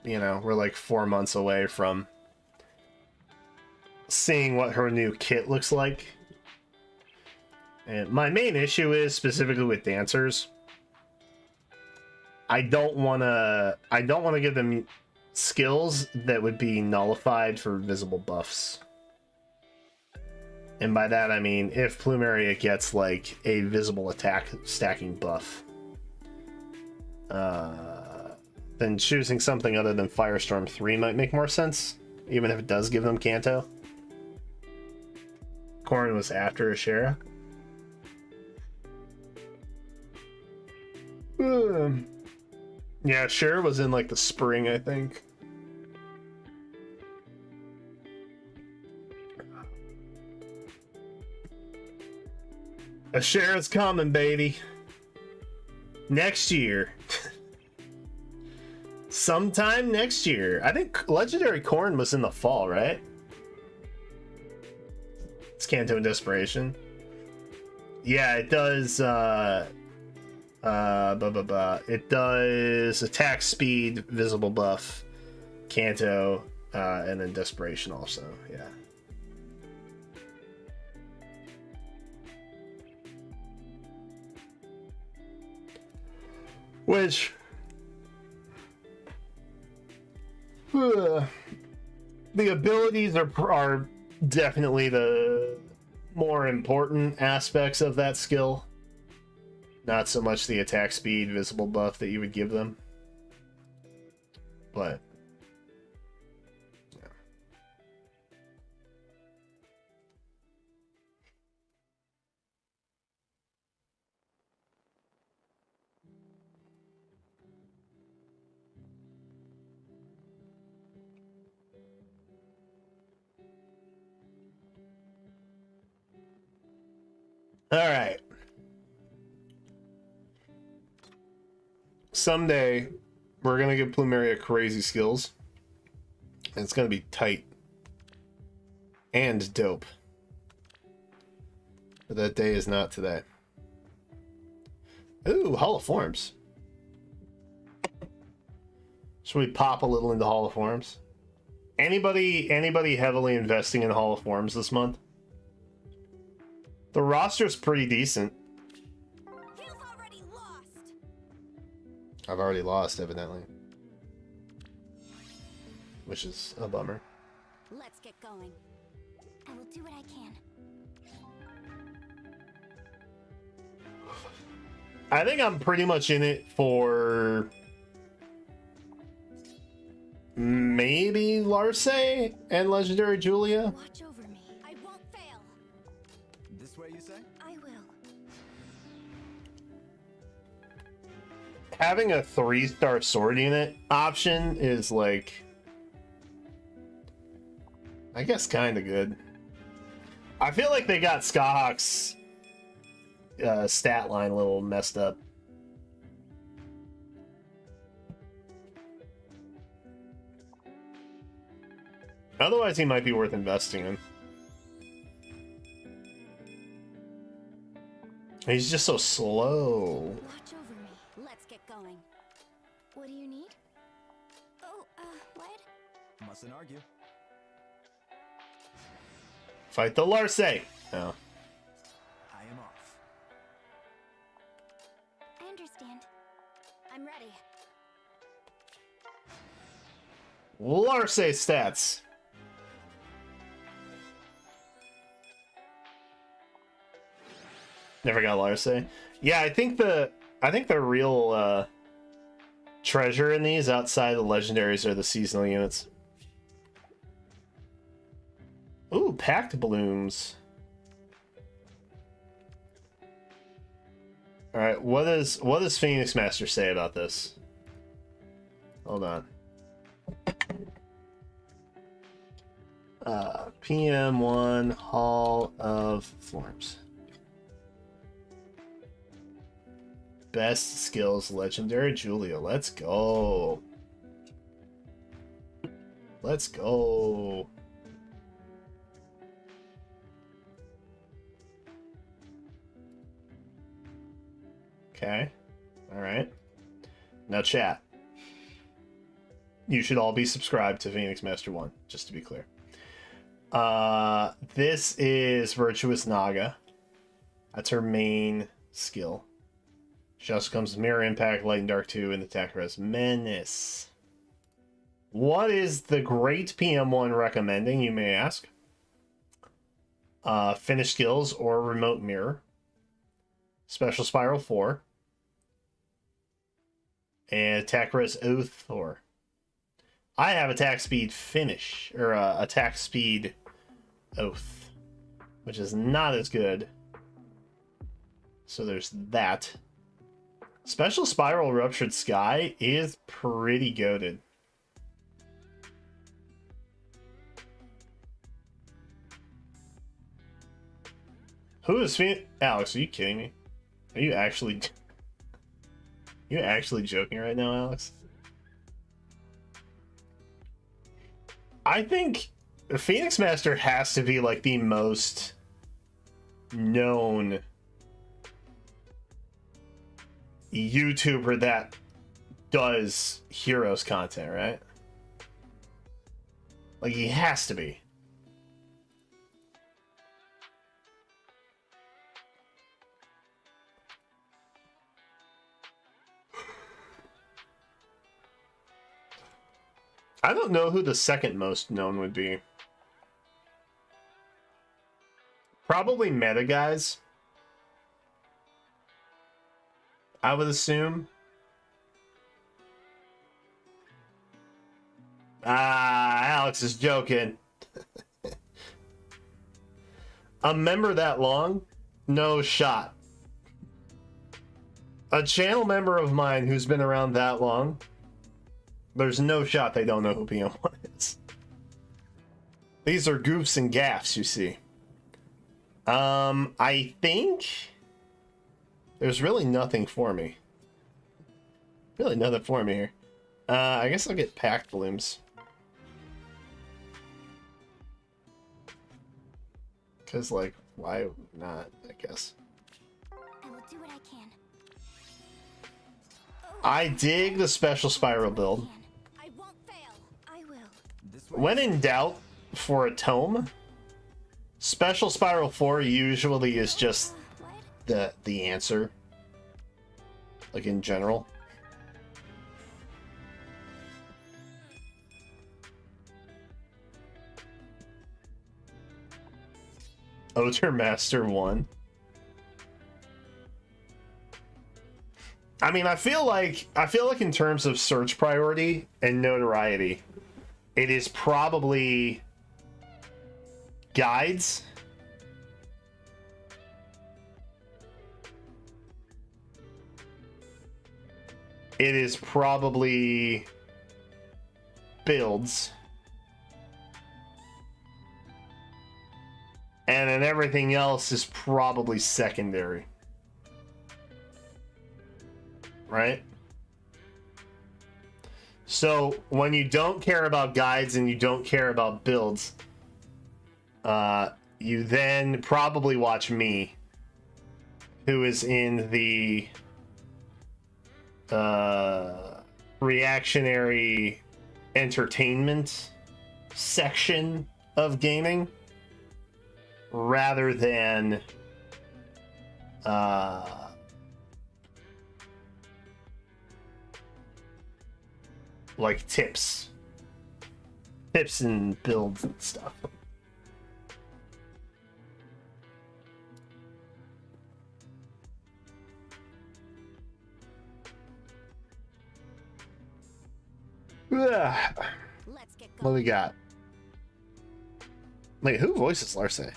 you know, we're like 4 months away from seeing what her new kit looks like. And my main issue is specifically with dancers. I don't want to give them skills that would be nullified for visible buffs. And by that I mean if Plumeria gets like a visible attack stacking buff, then choosing something other than Firestorm 3 might make more sense, even if it does give them Kanto. Corrin was after Ashera. Yeah, Ashera was in like the spring, I think. Ashera's coming, baby. Next year. Sometime next year. I think Legendary Corrin was in the fall, right? It's Kanto and Desperation. Yeah, it does it does attack speed, visible buff, Kanto, and then Desperation also, yeah. Which the abilities are definitely the more important aspects of that skill. Not so much the attack speed, visible buff that you would give them. But all right. Someday, we're gonna give Plumeria crazy skills. And it's gonna be tight. And dope. But that day is not today. Ooh, Hall of Forms. Should we pop a little into Hall of Forms? Anybody heavily investing in Hall of Forms this month? The roster's pretty decent. I've already lost, evidently. Which is a bummer. Let's get going. I will do what I can. I think I'm pretty much in it for maybe Larce and Legendary Julia. Watch over me. I won't fail. This way, you say? I will. Having a 3-star sword unit option is like, I guess, kind of good. I feel like they got Skahawk's stat line a little messed up. Otherwise, he might be worth investing in. He's just so slow. Watch over me. Let's get going. What do you need? Oh, what? Mustn't argue. Fight the Larce! No. I am off. I understand. I'm ready. Larce stats. Never got Larce. Yeah, I think the real treasure in these outside the legendaries are the seasonal units. Ooh, packed blooms. All right, what does Phoenix Master say about this? Hold on. PM1 Hall of Forms. Best skills legendary Julia. Let's go. Let's go. Okay. All right. Now chat. You should all be subscribed to Phoenix Master 1, just to be clear. This is Virtuous Naga. That's her main skill. She also comes with Mirror Impact, Light and Dark 2, and Attack Res Menace. What is the great PM1 recommending, you may ask? Finish skills or Remote Mirror. Special Spiral 4. And Attack Res Oath 4. I have Attack Speed Finish, or Attack Speed Oath, which is not as good. So there's that. Special Spiral Ruptured Sky is pretty goated. Who is Alex, are you kidding me? Are you actually... You're actually joking right now, Alex? I think Phoenix Master has to be like the most known YouTuber that does Heroes content, right? Like, he has to be. I don't know who the second most known would be. Probably meta guys, I would assume. Alex is joking. A member that long? No shot. A channel member of mine who's been around that long, there's no shot they don't know who PM1 is. These are goofs and gaffs, you see. I think there's really nothing for me. Really nothing for me here. I guess I'll get packed blooms. Because, like, why not, I guess. I will do what I can. I dig the special spiral build. I won't fail. I will. This way. When in doubt, for a tome, special spiral 4 usually is just What? the answer. Like, in general. Oter Master 1. I mean, I feel like in terms of search priority and notoriety, it is probably guides. It is probably builds. And then everything else is probably secondary. Right? So when you don't care about guides and you don't care about builds, you then probably watch me, who is in the reactionary entertainment section of gaming, rather than like tips tips and builds and stuff. Ugh. Let's get What going. we got? Wait, who voices Larsa?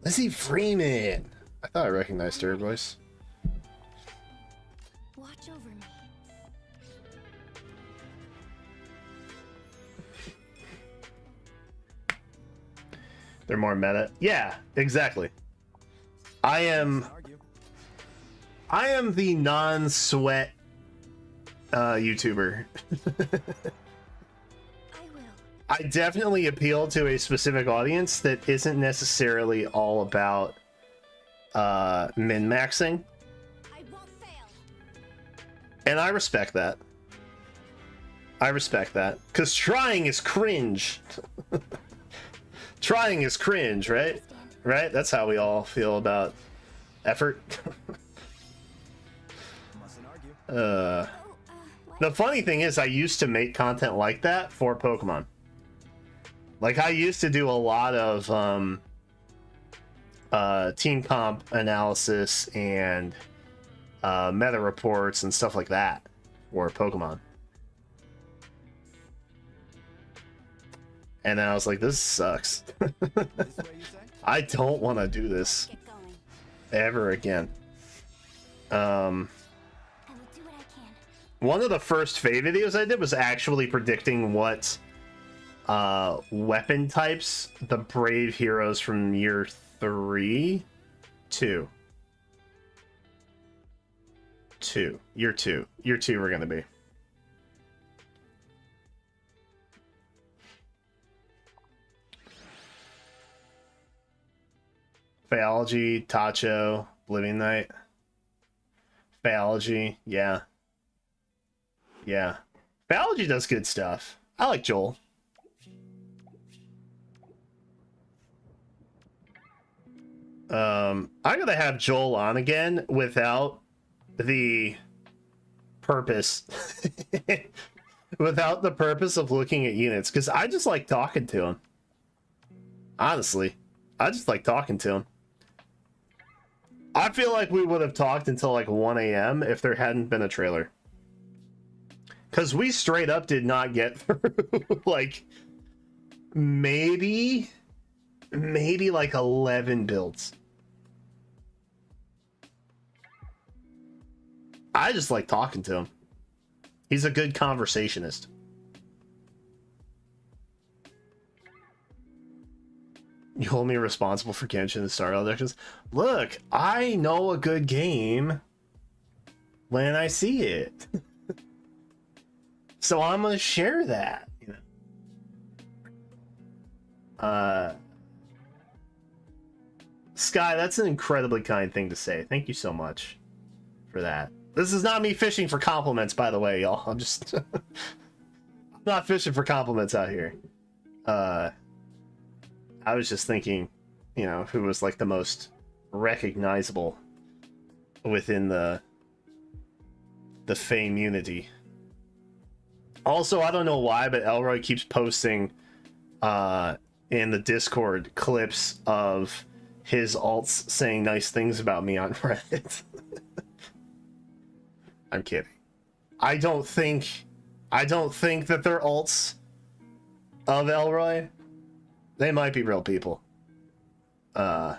Lizzie Freeman. I thought I recognized her voice. Watch over me. They're more meta. Yeah, exactly. I am the non-sweat YouTuber. I will. I definitely appeal to a specific audience that isn't necessarily all about min-maxing. I won't fail. And I respect that. I respect that. Because trying is cringe. Trying is cringe, right? Right? That's how we all feel about effort. Mustn't argue. The funny thing is, I used to make content like that for Pokemon. Like, I used to do a lot of team comp analysis and meta reports and stuff like that for Pokemon. And then I was like, this sucks. This way you say? I don't want to do this Get going. ever again. I will do what I can. One of the first Fae videos I did was actually predicting what weapon types the brave heroes from year 2 were going to be. Phaology, Tacho, Living Knight. Phaology, yeah. Yeah. Phaology does good stuff. I like Joel. I gotta have Joel on again without the purpose. Without the purpose of looking at units, because I just like talking to him. Honestly, I just like talking to him. I feel like we would have talked until like 1 a.m. if there hadn't been a trailer. Because we straight up did not get through like maybe like 11 builds. I just like talking to him. He's a good conversationist. You hold me responsible for Genshin and Star Elections. Look, I know a good game when I see it. So I'm gonna share that. You know. Sky, that's an incredibly kind thing to say. Thank you so much for that. This is not me fishing for compliments, by the way, y'all. I'm just I'm not fishing for compliments out here. I was just thinking, you know, who was like the most recognizable within the Fame unity. Also, I don't know why, but Elroy keeps posting in the Discord clips of his alts saying nice things about me on Reddit. I'm kidding. I don't think that they're alts of Elroy. They might be real people. It's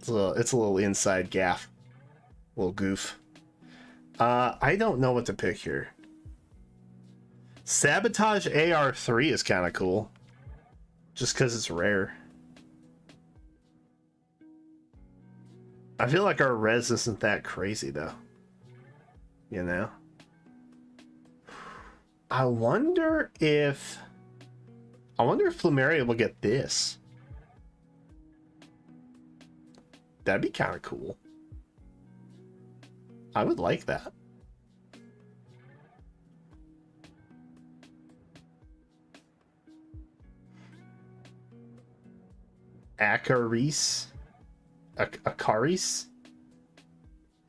a little inside gaff. Little goof. I don't know what to pick here. Sabotage AR3 is kind of cool. Just because it's rare. I feel like our res isn't that crazy, though. You know? I wonder if Plumeria will get this. That'd be kind of cool. I would like that. Akaris? Akaris?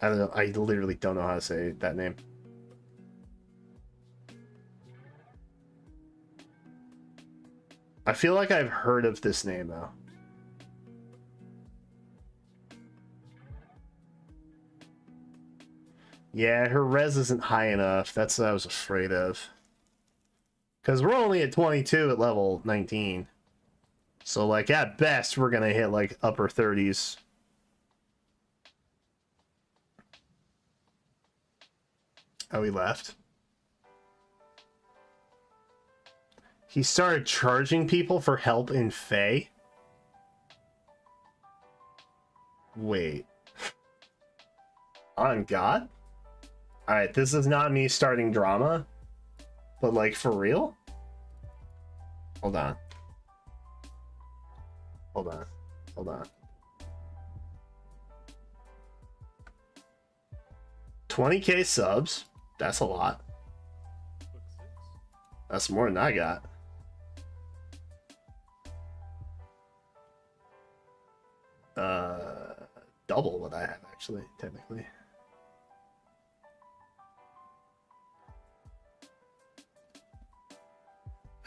I don't know. I literally don't know how to say that name. I feel like I've heard of this name though. Yeah, her res isn't high enough. That's what I was afraid of. Because we're only at 22 at level 19. So, like, at best, we're going to hit, like, upper 30s. Oh, he left. He started charging people for help in Fae? Wait. On God? Alright, this is not me starting drama. But, like, for real? Hold on. Hold on. Hold on. 20k subs? That's a lot. That's more than I got. Double what I have, actually, technically.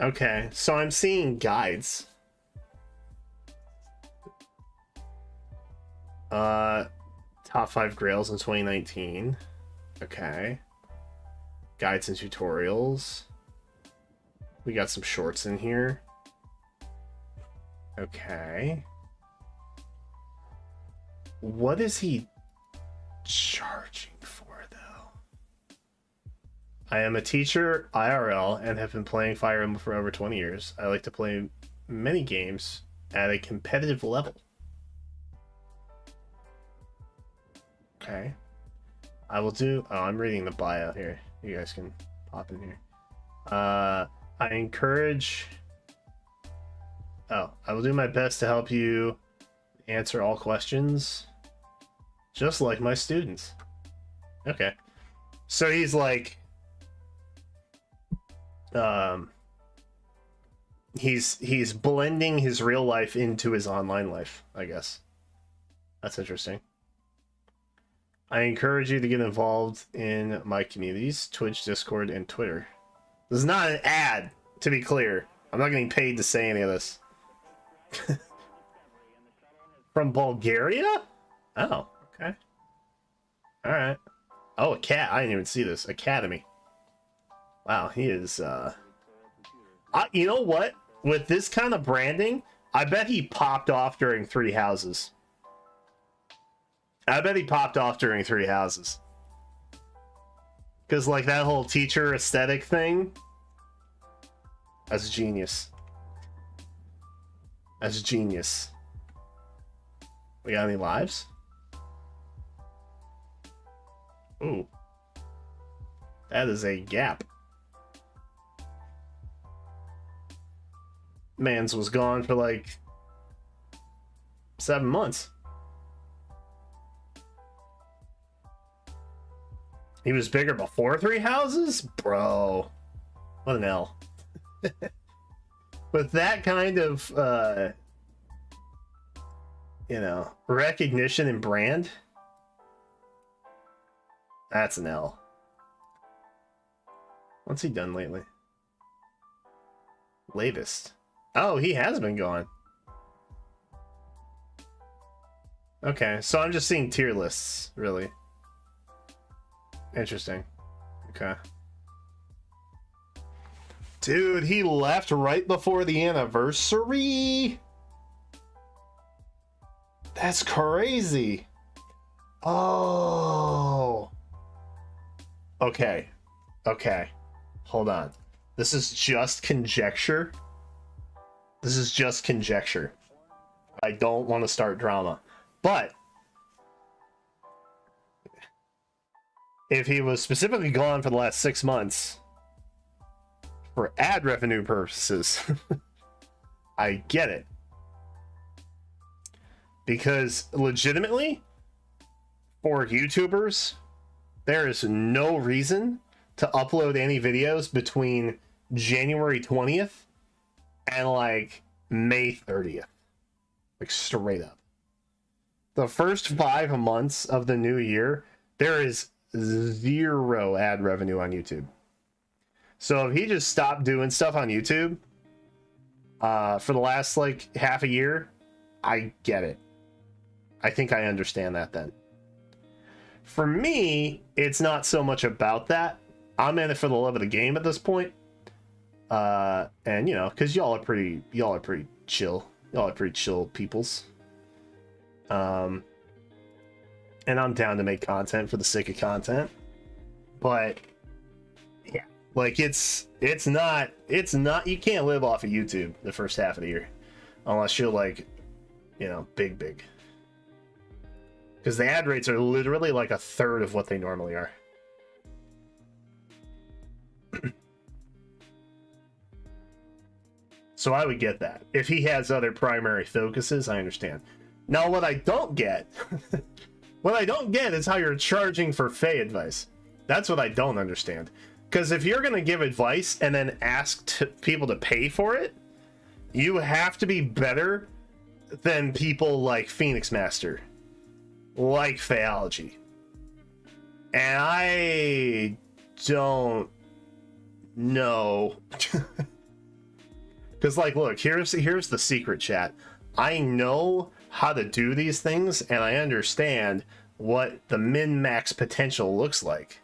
Okay, so I'm seeing guides. Top 5 grails in 2019. Okay. Guides and tutorials. We got some shorts in here. Okay. What is he charging for, though? I am a teacher IRL and have been playing Fire Emblem for over 20 years. I like to play many games at a competitive level. Okay. I will do... Oh, I'm reading the bio here. You guys can pop in here. I encourage... Oh, I will do my best to help you answer all questions, just like my students. Okay. So he's like... He's blending his real life into his online life, I guess. That's interesting. I encourage you to get involved in my communities, Twitch, Discord, and Twitter. This is not an ad, to be clear. I'm not getting paid to say any of this. From Bulgaria? Oh, okay. Alright. Oh, a cat. I didn't even see this. Academy. Wow, he is, you know what? With this kind of branding, I bet he popped off during Three Houses. I bet he popped off during Three Houses. Because, like, that whole teacher aesthetic thing, that's genius. That's genius. We got any lives? Ooh. That is a gap. Mans was gone for, like, 7 months. He was bigger before Three Houses? Bro. What an L. With that kind of, you know, recognition and brand, that's an L. What's he done lately? Latest. Oh, he has been gone. Okay, so I'm just seeing tier lists, really. Interesting. Okay. Dude, he left right before the anniversary? That's crazy. Oh. Okay. Okay. Hold on. This is just conjecture. This is just conjecture. I don't want to start drama. But if he was specifically gone for the last 6 months for ad revenue purposes, I get it. Because legitimately, for YouTubers, there is no reason to upload any videos between January 20th and like May 30th. Like straight up. The first 5 months of the new year, there is 0 ad revenue on YouTube. So if he just stopped doing stuff on YouTube, for the last like half a year, I get it. I think I understand that then. For me, it's not so much about that. I'm in it for the love of the game at this point. And you know, because y'all are pretty chill. Y'all are pretty chill peoples. And I'm down to make content for the sake of content. But yeah, like it's not you can't live off of YouTube the first half of the year unless you're like, you know, big. Because the ad rates are literally like a third of what they normally are. So I would get that. If he has other primary focuses, I understand. Now, what I don't get, is how you're charging for Fae advice. That's what I don't understand. Because if you're going to give advice and then ask people to pay for it, you have to be better than people like Phoenix Master, like Phaeology. And I don't know. Because, like, look, here's the secret, chat. I know how to do these things, and I understand what the min-max potential looks like.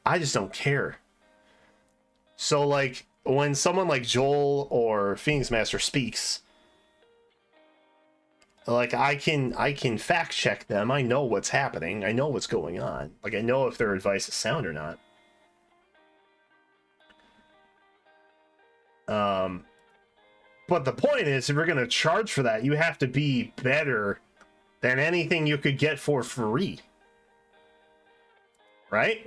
I just don't care. So, like, when someone like Joel or Phoenix Master speaks, like, I can fact check them. I know what's happening. I know what's going on. Like, I know if their advice is sound or not. But the point is, if you're going to charge for that, you have to be better than anything you could get for free. Right?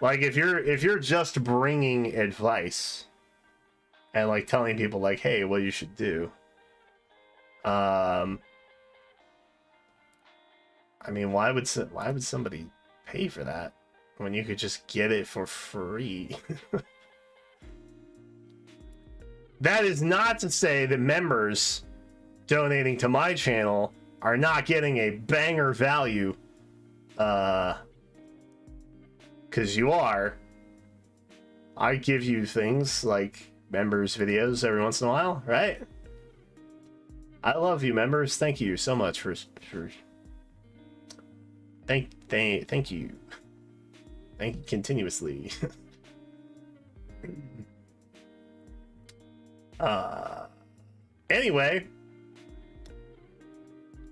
Like, if you're just bringing advice and like telling people like, hey, what you should do. I mean, why would somebody pay for that when you could just get it for free? That is not to say that members donating to my channel are not getting a banger value, because you are. I give you things like members videos every once in a while, right? I love you, members. Thank you so much for thank you. Thank you continuously. Anyway,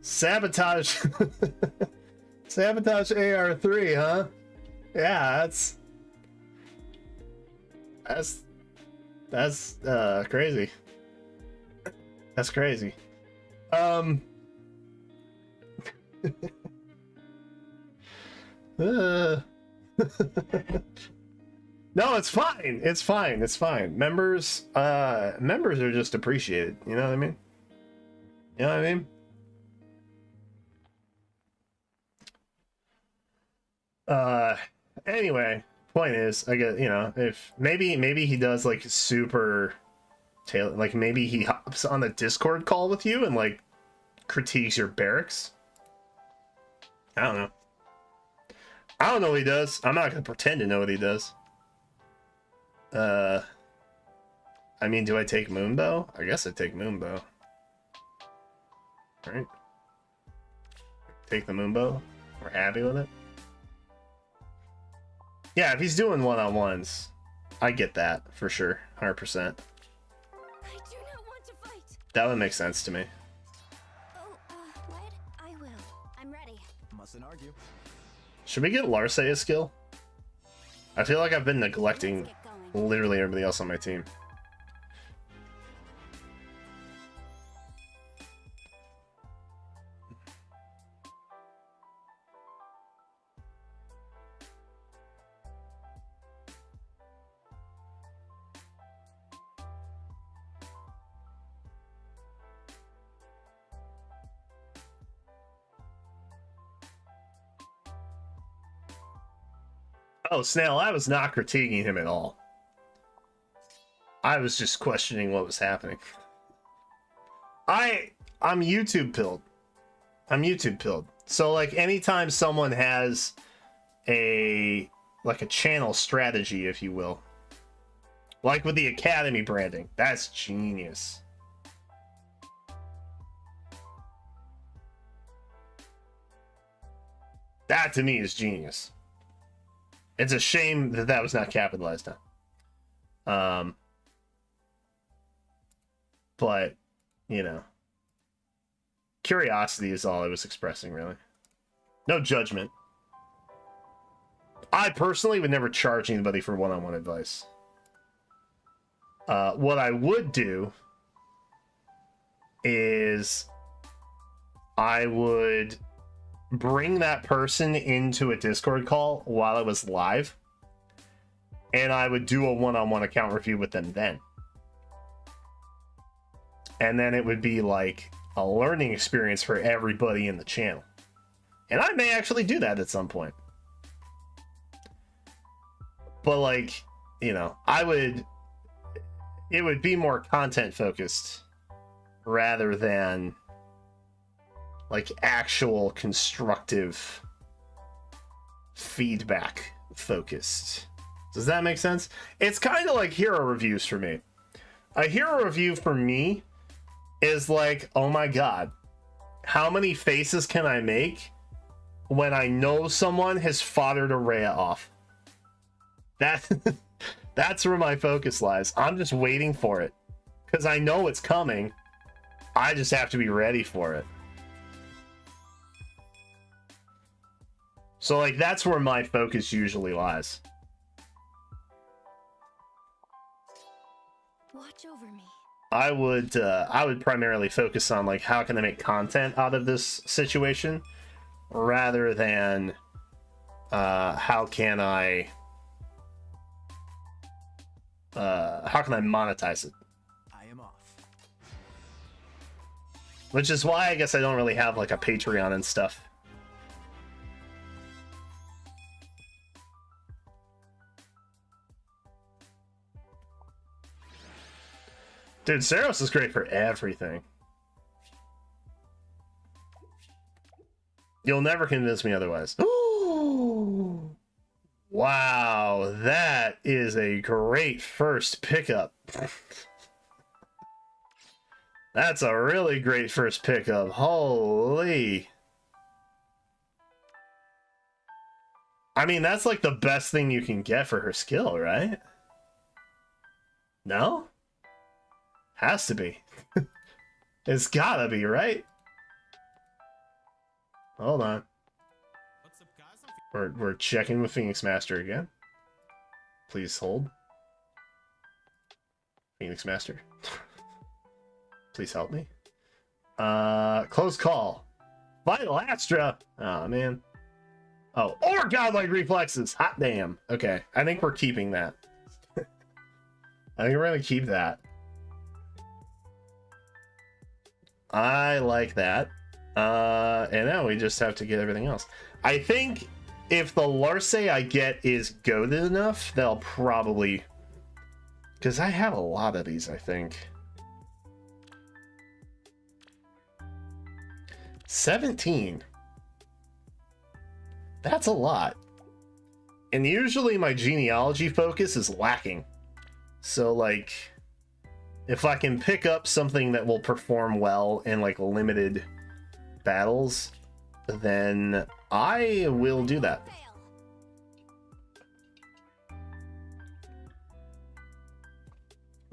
sabotage AR3, huh? Yeah, that's crazy. That's crazy. No, it's fine. It's fine. It's fine. Members are just appreciated. You know what I mean? You know what I mean? Anyway, point is, I guess, you know, if maybe he does like super tailor, like maybe he hops on a Discord call with you and like critiques your barracks. I don't know. I don't know what he does. I'm not gonna pretend to know what he does. I mean, do I take Moonbow? I guess I take Moonbow. Right? Take the Moonbow. We're happy with it. Yeah, if he's doing one-on-ones, I get that for sure. 100%. I do not want to fight. That would make sense to me. Oh, what? I will. I'm ready. Mustn't argue. Should we get Larce a skill? I feel like I've been neglecting Let's get going. literally everybody else on my team. Oh, Snail, I was not critiquing him at all. I was just questioning what was happening. I'm YouTube pilled. I'm YouTube pilled. So like anytime someone has a channel strategy, if you will, like with the Academy branding, that's genius. That to me is genius. It's a shame that that was not capitalized on. But, you know, curiosity is all I was expressing, really. No judgment. I personally would never charge anybody for one-on-one advice. What I would do is I would bring that person into a Discord call while I was live, and I would do a one-on-one account review with them then. And then it would be like a learning experience for everybody in the channel. And I may actually do that at some point. But like, you know, it would be more content focused rather than like actual constructive feedback focused. Does that make sense? It's kind of like hero reviews for me. A hero review for me is like, oh my god, how many faces can I make when I know someone has foddered a Rhea off? That's where my focus lies. I'm just waiting for it because I know it's coming. I just have to be ready for it. So like that's where my focus usually lies. Watch over me. I would primarily focus on like how can I make content out of this situation rather than how can I monetize it. I am off. Which is why I guess I don't really have like a Patreon and stuff. Dude, Saros is great for everything. You'll never convince me otherwise. Ooh. Wow, that is a great first pickup. That's a really great first pickup. Holy. I mean, that's like the best thing you can get for her skill, right? No? Has to be. It's gotta be, right? Hold on. What's up, guys? We're checking with Phoenix Master again. Please hold. Phoenix Master. Please help me. Close call. Vital Astra. Oh man. Oh, or godlike reflexes. Hot damn. Okay, I think we're keeping that. I think we're gonna keep that. I like that. And now we just have to get everything else. I think if the Larce I get is goated enough, they'll probably... Because I have a lot of these, I think. 17. That's a lot. And usually my genealogy focus is lacking. So, like... if I can pick up something that will perform well in like limited battles, then I will do that.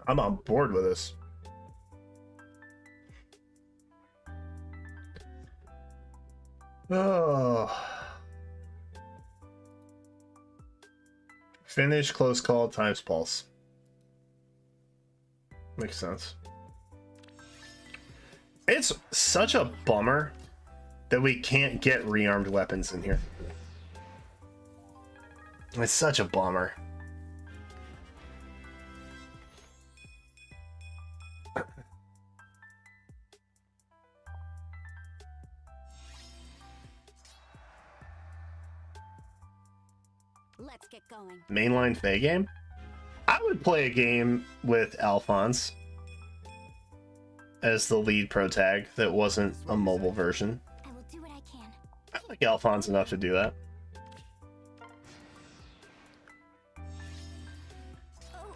I'm on board with this. Oh. Finish, close call, times pulse. Makes sense. It's such a bummer that we can't get rearmed weapons in here. It's such a bummer. Let's get going. Mainline Fae game? I would play a game with Alphonse as the lead pro tag that wasn't a mobile version. I will do what I can. I like Alphonse enough to do that. Oh,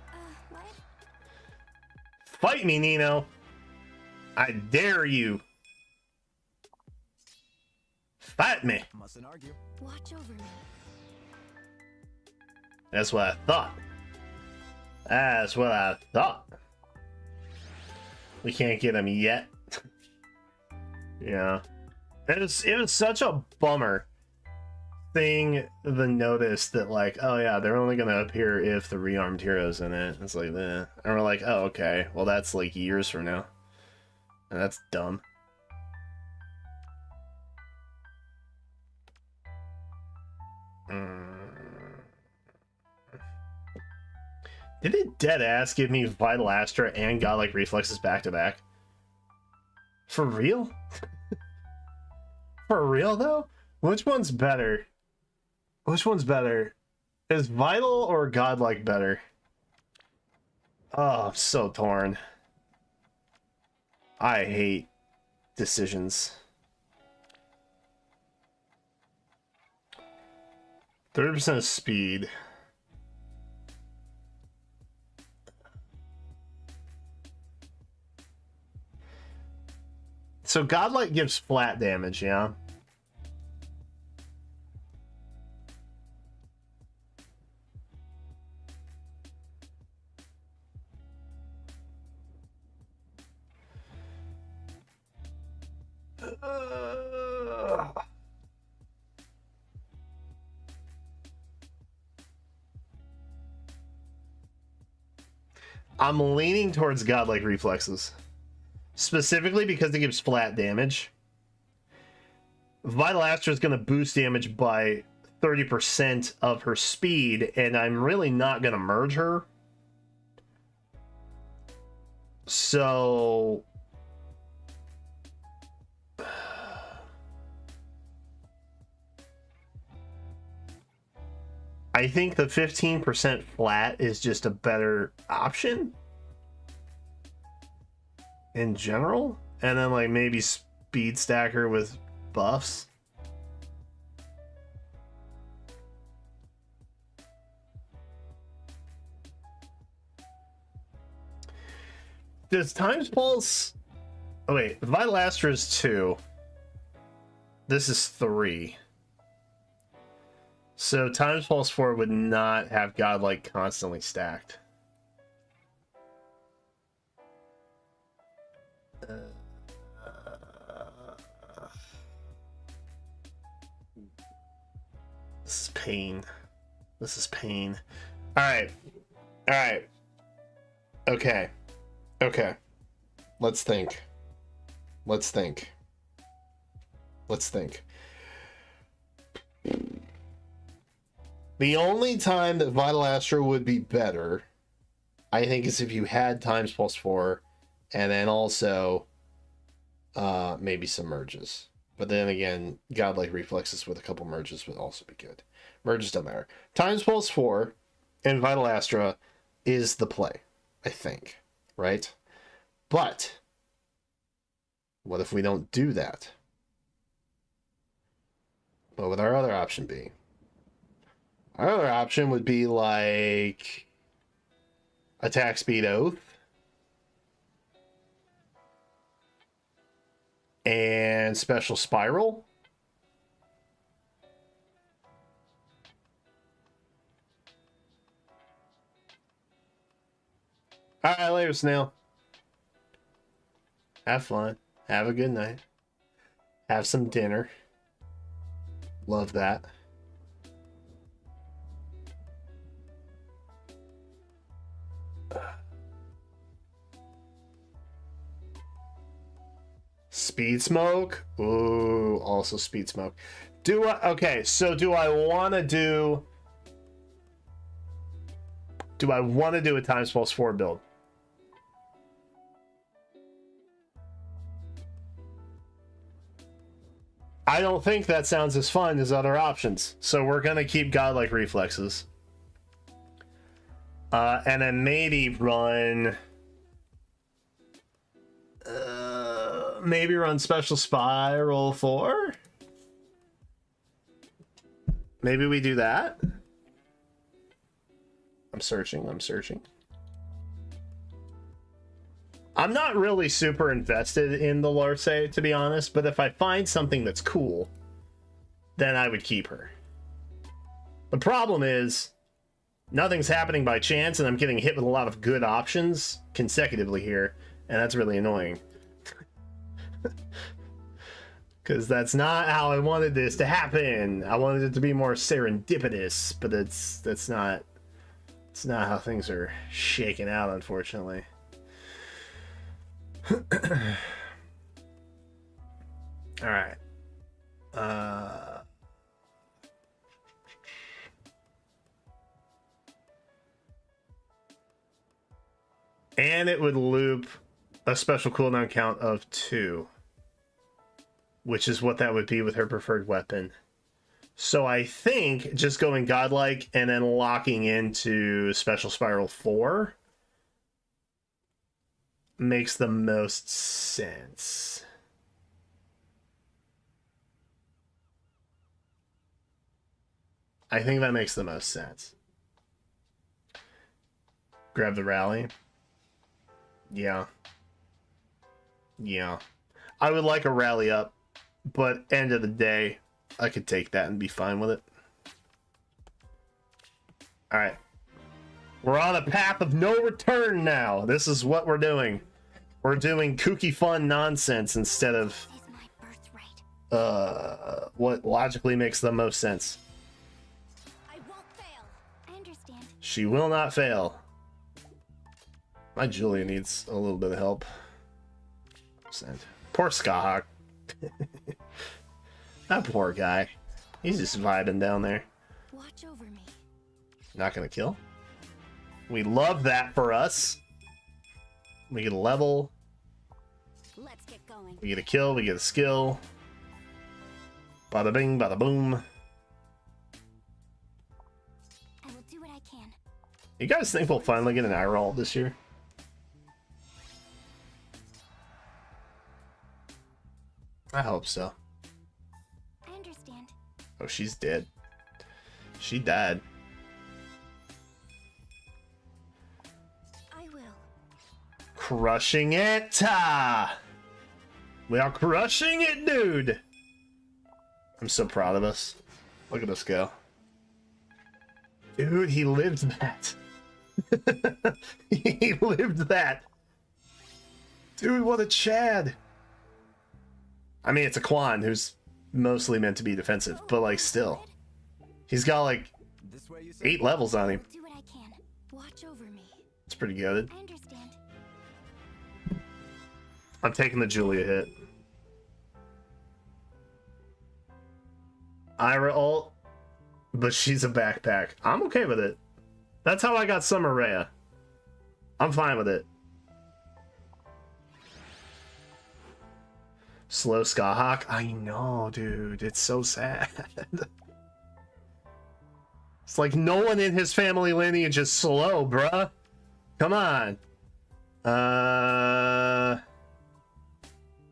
what? Fight me, Nino. I dare you. Fight me. Mustn't argue. Watch over me. That's what I thought. That's what I thought. We can't get him yet. Yeah. It was such a bummer seeing the notice that, like, oh yeah, they're only gonna appear if the rearmed hero's in it. It's like, eh. And we're like, oh, okay. Well, that's like years from now. And that's dumb. Did it dead ass give me Vital Astra and Godlike Reflexes back to back? For real? For real though? Which one's better? Which one's better? Is Vital or Godlike better? Oh, I'm so torn. I hate decisions. 30% of speed. So Godlike gives flat damage, yeah? I'm leaning towards Godlike Reflexes. Specifically because it gives flat damage. Vital Astra is going to boost damage by 30% of her speed, and I'm really not going to merge her. So... I think the 15% flat is just a better option in general, and then like maybe speed stacker with buffs. Does Times Pulse... Oh wait, Vital Astra is 2. This is 3. So Times Pulse 4 would not have Godlike constantly stacked. This is pain. This is pain. Alright. Alright. Okay. Okay. Let's think. Let's think. Let's think. The only time that Vital Astra would be better, I think, is if you had Times Pulse 4 and then also maybe some merges. But then again, Godlike Reflexes with a couple merges would also be good. Merges don't matter. Times Pulse 4 and Vital Astra is the play, I think. Right? But what if we don't do that? What would our other option be? Our other option would be like Attack Speed Oath and Special Spiral. Alright, later, Snail. Have fun. Have a good night. Have some dinner. Love that. Speed Smoke? Ooh, also Speed Smoke. Okay, so do I want to do a Times Pulse 4 build? I don't think that sounds as fun as other options, so we're gonna keep Godlike Reflexes. And then maybe run... maybe run Special Spiral 4? Maybe we do that? I'm searching. I'm not really super invested in the Larce, to be honest, but if I find something that's cool, then I would keep her. The problem is nothing's happening by chance, and I'm getting hit with a lot of good options consecutively here, and that's really annoying. Because that's not how I wanted this to happen. I wanted it to be more serendipitous, but that's not how things are shaking out, unfortunately. All right. And it would loop a special cooldown count of 2, which is what that would be with her preferred weapon. So I think just going godlike and then locking into special spiral 4 makes the most sense. I think that makes the most sense. Grab the rally. Yeah. I would like a rally up, but end of the day, I could take that and be fine with it. All right. We're on a path of no return now. This is what we're doing. We're doing kooky fun nonsense instead of what logically makes the most sense. I won't fail. I understand. She will not fail. My Julia needs a little bit of help. Send. Poor Skahawk. That poor guy. He's just vibing down there. Watch over me. Not gonna kill. We love that for us. We get a level. Let's get going. We get a kill. We get a skill. Bada bing, bada boom. I will do what I can. You guys think we'll finally get an eye roll this year? I hope so. I understand. Oh, she's dead. She died. I will. Crushing it! We are crushing it, dude! I'm so proud of us. Look at us go. Dude, he lived that. He lived that. Dude, what a Chad. I mean, it's a Quan who's mostly meant to be defensive, but like still. He's got like 8 levels on him. Do what I can. Watch over me. It's pretty good. I understand. I'm taking the Julia hit. Ira ult, but she's a backpack. I'm okay with it. That's how I got Summer Rhea. I'm fine with it. Slow Skahawk? I know, dude. It's so sad. It's like no one in his family lineage is slow, bruh. Come on.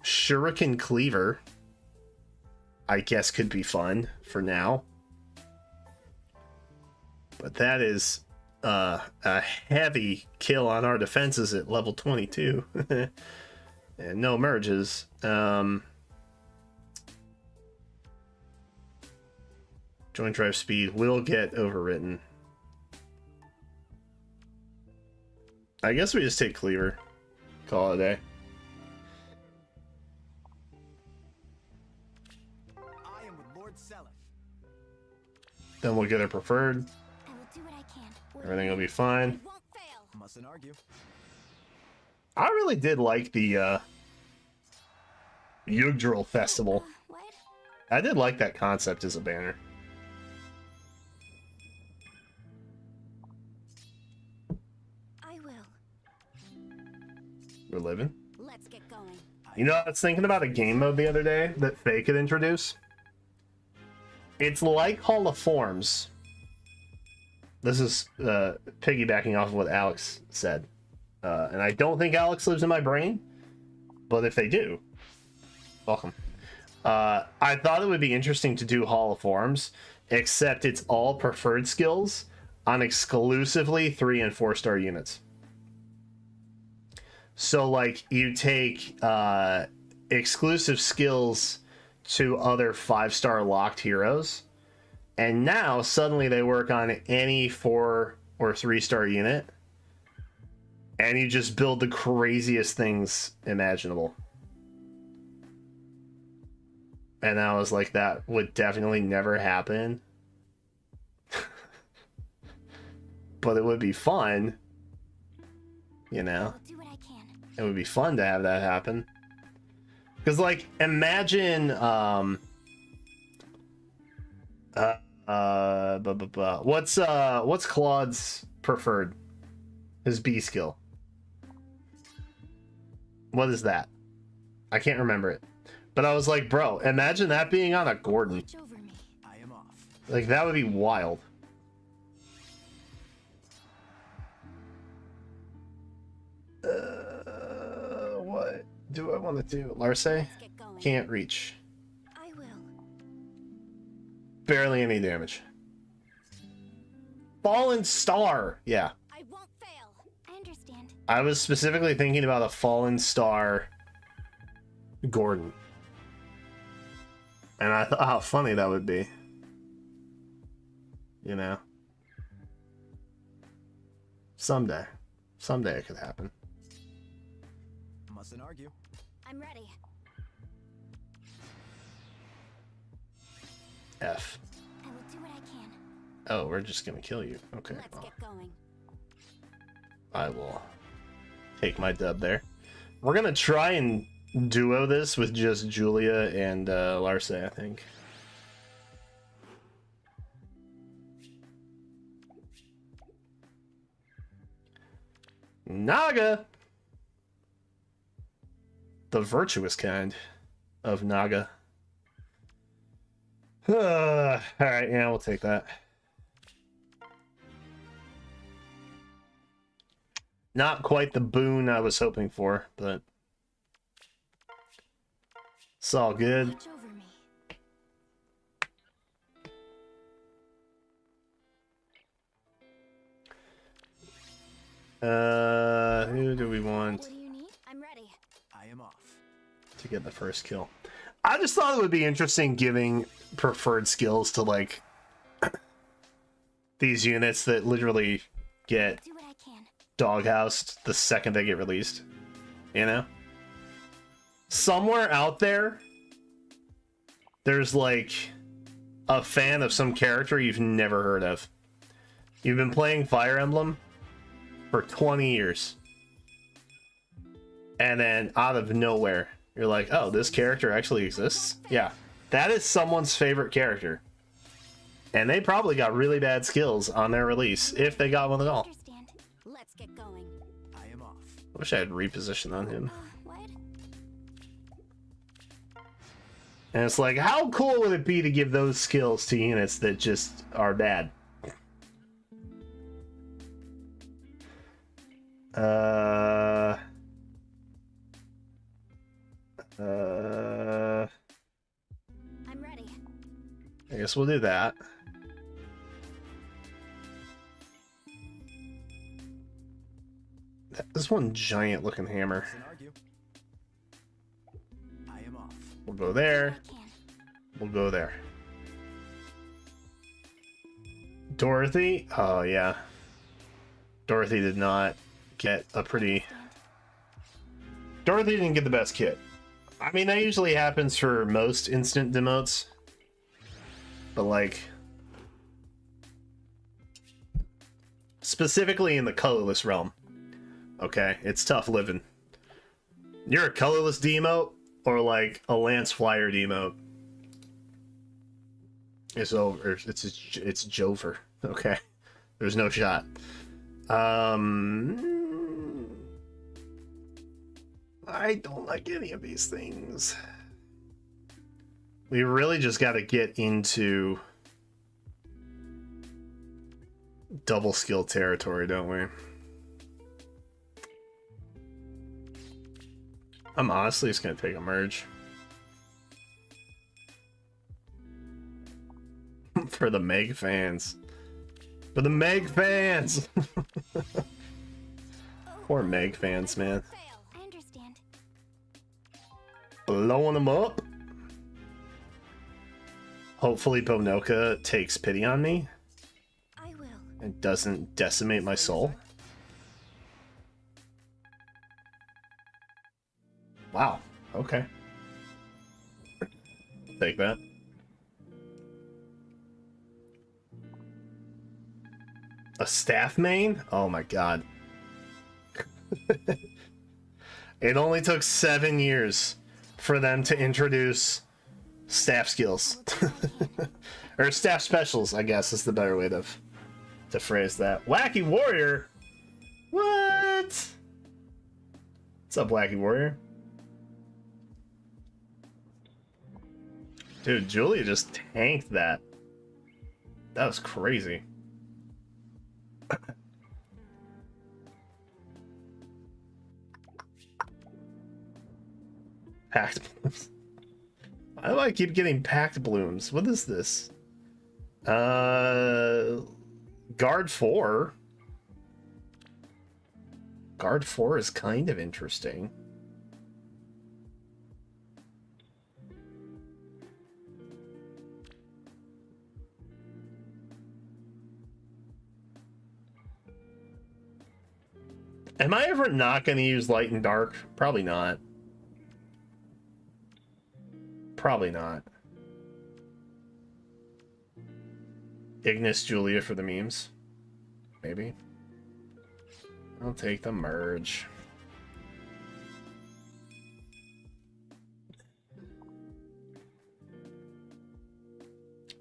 Shuriken Cleaver, I guess, could be fun for now. But that is a heavy kill on our defenses at level 22. And no merges. Joint drive speed will get overwritten. I guess we just take Cleaver. Call it a day. I am with Lord Seliph. Then we'll get a preferred. I will do what I can. Everything will be fine. I won't fail. Mustn't argue. I really did like the Yggdrasil Festival. What? I did like that concept as a banner. I will. We're living. Let's get going. You know, I was thinking about a game mode the other day that Faye could introduce. It's like Hall of Forms. This is piggybacking off of what Alex said. And I don't think Alex lives in my brain, but if they do, welcome. I thought it would be interesting to do Hall of Forms, except it's all preferred skills on exclusively 3 and 4 star units. So like you take exclusive skills to other 5-star locked heroes. And now suddenly they work on any 4 or 3-star unit. And you just build the craziest things imaginable. And I was like, that would definitely never happen. But it would be fun. You know? I'll do what I can. It would be fun to have that happen. Because, like, imagine, what's Claude's preferred? His B skill. What is that? I can't remember it. But I was like, bro, imagine that being on a Gordon. Watch over me. I am off. Like, that would be wild. What do I want to do? Larce? Let's get going. Can't reach. I will. Barely any damage. Fallen Star! Yeah. I won't fail. I understand. I was specifically thinking about a Fallen Star Gordon. And I thought how funny that would be. You know? Someday. Someday it could happen. Mustn't argue. I'm ready. F. I will do what I can. Oh, we're just gonna kill you. Okay. Let's Well, get going. I will take my dub there. We're gonna try and duo this with just Julia and Larce, I think. Naga! The virtuous kind of Naga. Alright, yeah, we'll take that. Not quite the boon I was hoping for, but it's all good. Watch over me. Who do we want What do you need? I'm ready. I am off. to get the first kill? I just thought it would be interesting giving preferred skills to, like, these units that literally get Do what I can. doghoused the second they get released. You know? Somewhere out there, there's, like, a fan of some character you've never heard of. You've been playing Fire Emblem for 20 years. And then out of nowhere, you're like, oh, this character actually exists? Yeah. That is someone's favorite character. And they probably got really bad skills on their release, if they got one at all. Understand. Let's get going. I am off. I wish I had reposition on him. What? And it's like, how cool would it be to give those skills to units that just are bad? I'm ready. I guess we'll do that. This one giant looking hammer. Mustn't argue. I am off. We'll go there. I can. We'll go there. Dorothy? Oh, yeah. Dorothy did not get a pretty... Dorothy didn't get the best kit. I mean, that usually happens for most instant demotes. But, like... specifically in the colorless realm. Okay? It's tough living. You're a colorless demote, or, like, a Lance Flyer demote. It's over. It's Jover. Okay. There's no shot. I don't like any of these things. We really just got to get into double skill territory, don't we? I'm honestly just going to take a merge. For the Meg fans. For the Meg fans! Poor Meg fans, man. Fail. I understand. Blowing them up. Hopefully Bonoka takes pity on me I will. and doesn't decimate my soul. Wow. Okay. Take that. A staff main? Oh my god. It only took 7 years for them to introduce staff skills. Or staff specials, I guess is the better way to phrase that. Wacky Warrior? What? What's up, Wacky Warrior? Dude, Julia just tanked that. That was crazy. Packed blooms. Why do I keep getting packed blooms? What is this? Guard 4. Guard 4 is kind of interesting. Am I ever not going to use light and dark? Probably not. Probably not. Ignis Julia for the memes. Maybe. I'll take the merge.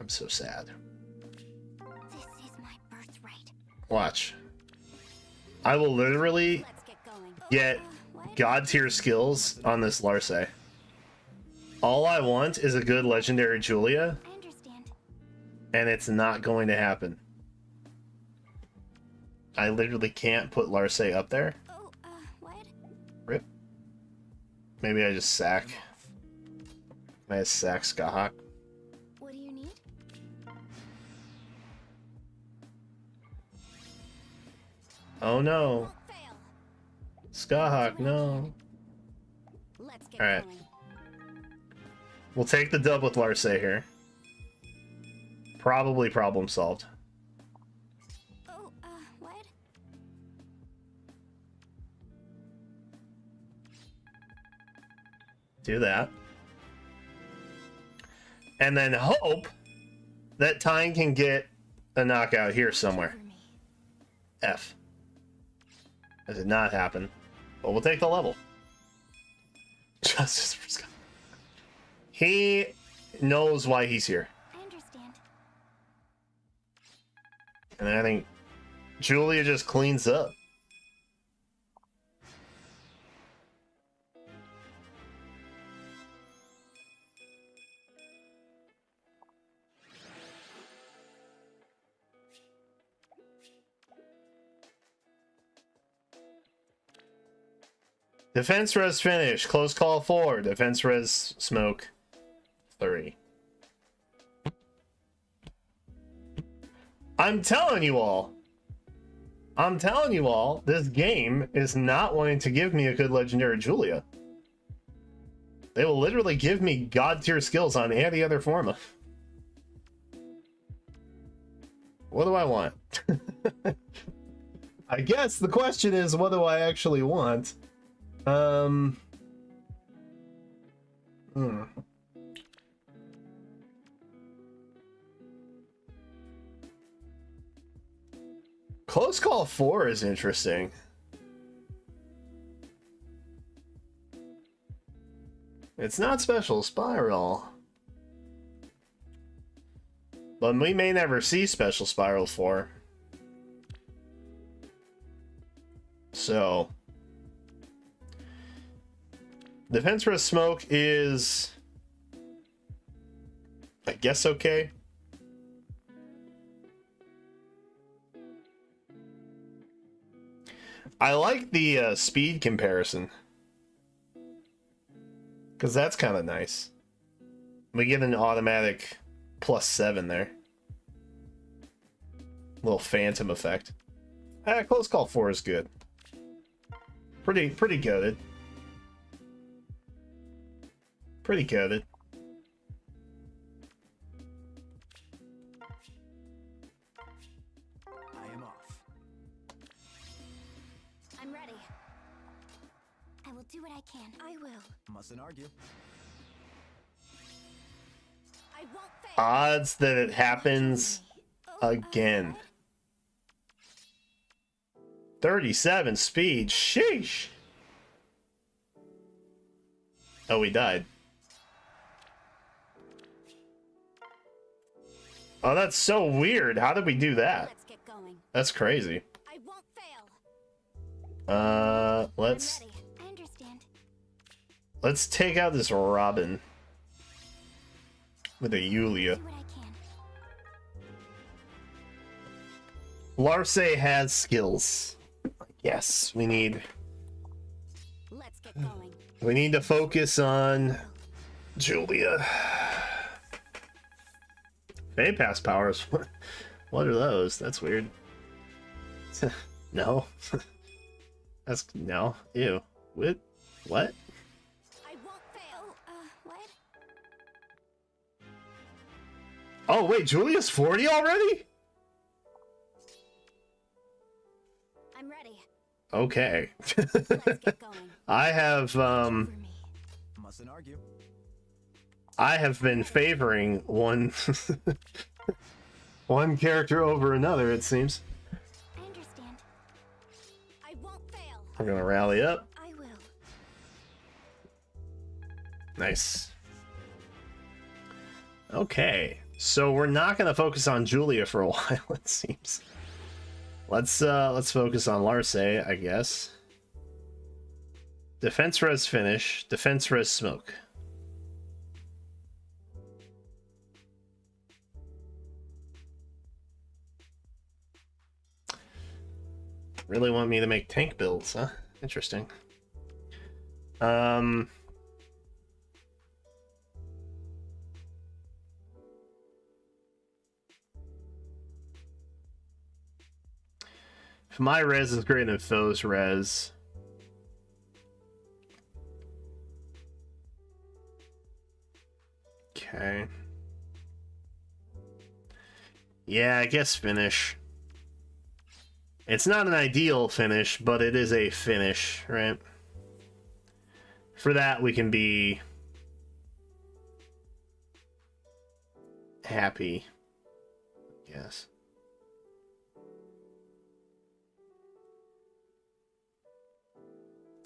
I'm so sad. This is my birthright. Watch. I will literally Let's get going. get What? god tier skills on this Larce. All I want is a good legendary Julia, I understand. and it's not going to happen. I literally can't put Larce up there. Oh, what? Rip. Maybe I just sack. I just sack Skahawk. What do you need? Oh no. Won't fail. Skahawk, no. Let's get Alright. going. We'll take the dub with Larce here. Probably problem solved. Oh, what? Do that. And then hope that Tyne can get a knockout here somewhere. Over me. F. That did not happen. But we'll take the level. Justice for Scott. He knows why he's here. I understand. And I think Julia just cleans up. Defense res finish. Close call 4. Defense res smoke 3. I'm telling you all, this game is not wanting to give me a good legendary Julia. They will literally give me god tier skills on any other forma. What do I want? I guess the question is, what do I actually want? Close call 4 is interesting. It's not special spiral. But we may never see special spiral 4. So defense res smoke is, I guess, okay. I like the speed comparison, because that's kind of nice. We get an automatic +7 there. Little phantom effect. Close call 4 is good. Pretty goated. Pretty goated. do what I can. I will. Mustn't argue. I won't fail. Odds that it happens again. 37 speed. Sheesh. Oh, we died. Oh, that's so weird. How did we do that? Let's get going. That's crazy. I won't fail. Let's I'm ready. I understand. let's take out this Robin with a Yulia. Do what I can. Larce has skills. Yes, we need Let's get going. to focus on Julia. Fade pass powers. What are those? That's weird. No. That's no. Ew. What? What? I won't fail. What? Oh wait, Julia's 40 already? I'm ready. Okay. Let's get going. I have Over me. Mustn't argue. I have been favoring one one character over another, it seems. I understand. I won't fail. We're gonna rally up. I will. Nice. Okay, so we're not gonna focus on Julia for a while, it seems. Let's focus on Larce, I guess. Defense res finish, defense res smoke. Really want me to make tank builds, huh? Interesting. If my res is greater than foe's res, okay. Yeah, I guess finish. It's not an ideal finish, but it is a finish, right? For that, we can be happy, yes.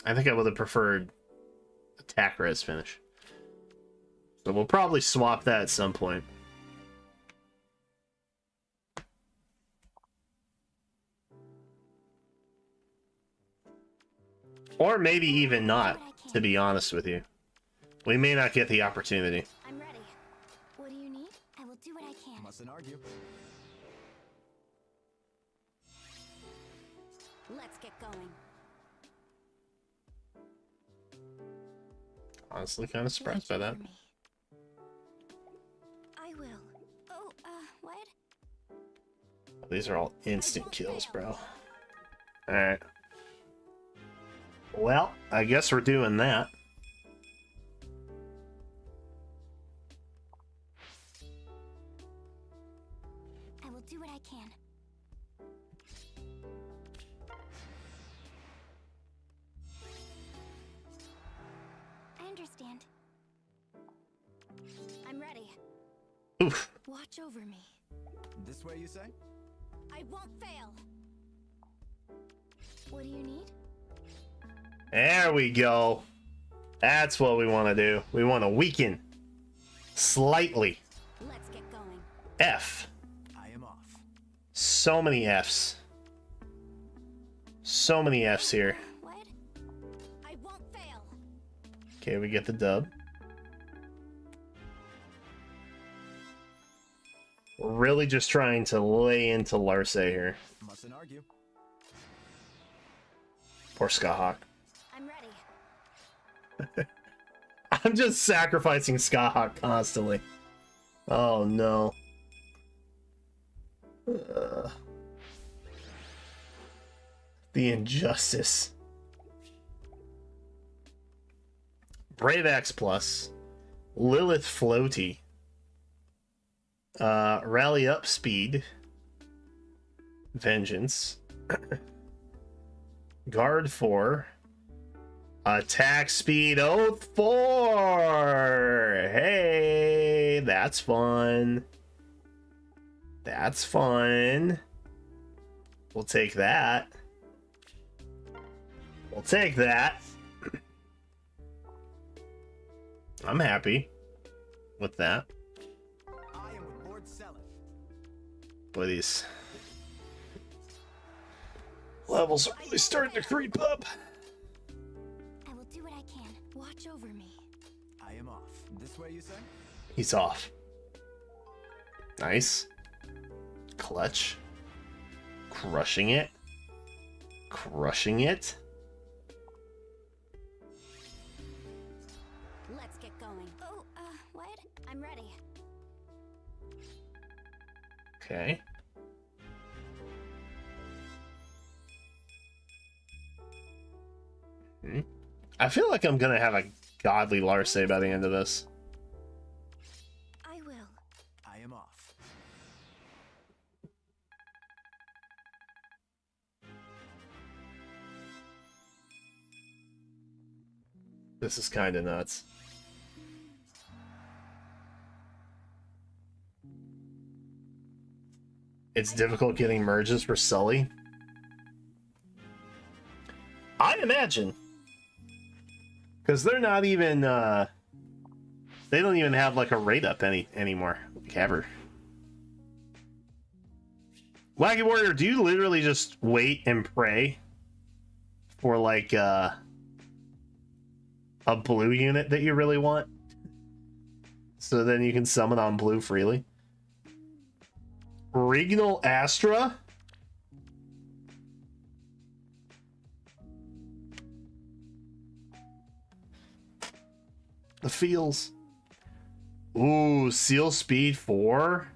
I think I would have preferred attack res finish. So we'll probably swap that at some point. Or maybe even not, to be honest with you. We may not get the opportunity. I'm ready. What do you need? I will do what I can. Mustn't argue. Let's get going. Honestly, kind of surprised by that. Watch over me. I will. Oh, what? These are all instant kills, bro. Alright. Well, I guess we're doing that. I will do what I can. I understand. I'm ready. Oof. Watch over me. This way, you say? I won't fail. What do you need? There we go. That's what we want to do. We want to weaken. Slightly. Let's get going. F. I am off. So many Fs. So many Fs here. What? I won't fail. Okay, we get the dub. We're really just trying to lay into Larce here. Mustn't argue. Poor Skahawk. I'm ready. I'm just sacrificing Skahawk constantly. Oh no. The injustice. Brave Axe Plus. Lilith Floaty. Rally Up Speed. Vengeance. Guard 4. Attack speed 04. Hey, that's fun. That's fun. We'll take that. We'll take that. I'm happy with that. I am with Lord Seleth. Boy, these levels are really starting to creep up. I will do what I can. Watch over me. I am off. This way, you say? He's off. Nice. Clutch. Crushing it. Crushing it. Let's get going. Oh, what? I'm ready. Okay. I feel like I'm gonna have a godly Larse by the end of this. I will. I am off. This is kind of nuts. It's difficult getting merges for Sully. I imagine. Because they're not even, they don't even have like a rate up anymore. Like ever. Wacky Warrior, do you literally just wait and pray for like, a blue unit that you really want? So then you can summon on blue freely? Regnal Astra? The feels. Ooh, Seal Speed 4?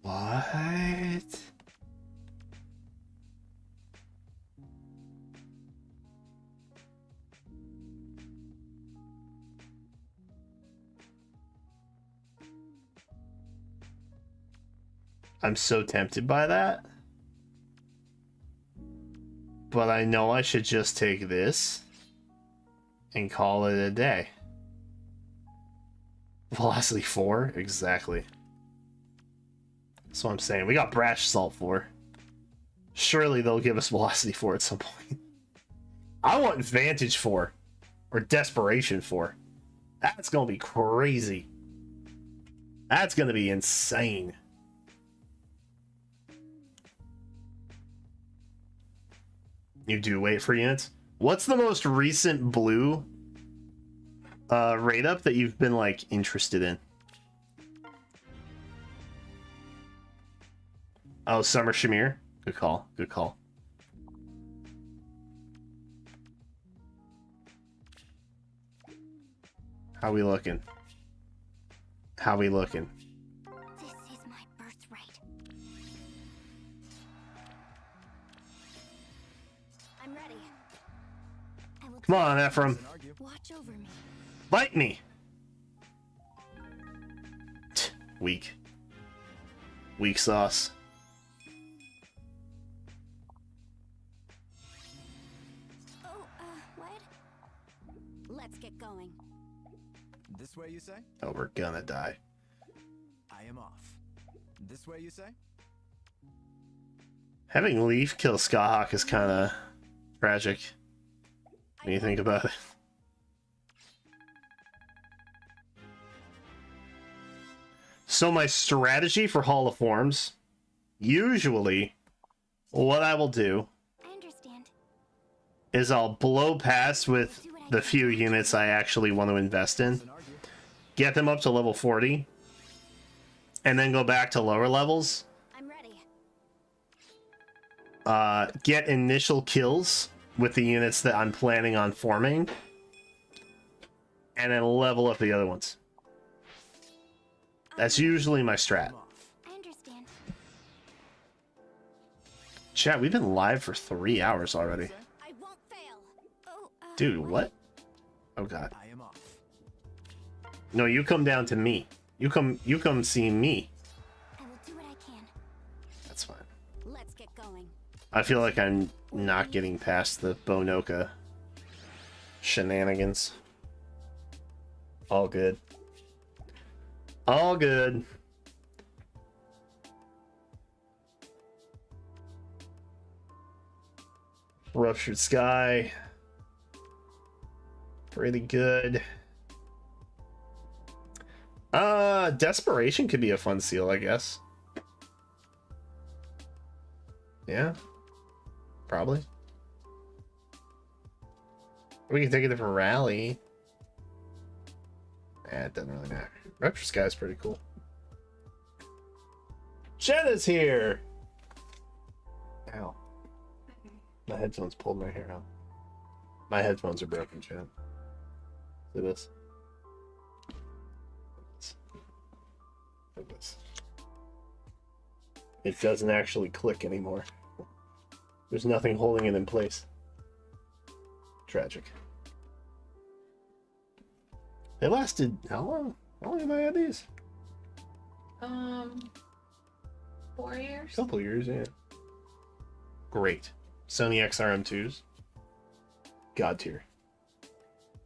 What? I'm so tempted by that. But I know I should just take this and call it a day. Velocity 4? Exactly. That's what I'm saying. We got Brash Salt 4. Surely they'll give us Velocity 4 at some point. I want Vantage 4. Or Desperation 4. That's going to be crazy. That's going to be insane. You do wait for units. What's the most recent blue rate up that you've been like interested in? Oh, Summer Shamir. Good call. Good call. How we looking? How we looking? This is my birthright. I'm ready. I will Come on, Ephraim. Mustn't argue. watch over me. Bite me. Weak. Weak sauce. Oh, what? Let's get going. This way, you say? Oh, we're gonna die. I am off. This way, you say? Having Leaf kill Skahawk is kind of tragic when you think about it. So my strategy for Hall of Forms, usually what I will do I understand. is I'll blow past with the few units I actually want to invest in, Mustn't argue. get them up to level 40, and then go back to lower levels, I'm ready. get initial kills with the units that I'm planning on forming, and then level up the other ones. That's usually my strat. I'm off. I understand. Chat, we've been live for 3 hours already. I won't fail. Oh, Dude, what? Oh god. I am off. No, you come down to me. You come see me. I will do what I can. That's fine. I feel like I'm not getting past the Bonoka shenanigans. All good. All good. Ruptured Sky. Pretty good. Desperation could be a fun seal, I guess. Yeah. Probably. We can take a different rally. It doesn't really matter. Ruptured Sky is pretty cool. Jenna's here! Ow. My headphones pulled my hair out. My headphones are broken, Jen. Look at this. Like this. It doesn't actually click anymore. There's nothing holding it in place. Tragic. They lasted how long? How long have I had these? 4 years. Couple years, yeah. Great. Sony XRM2s. God tier.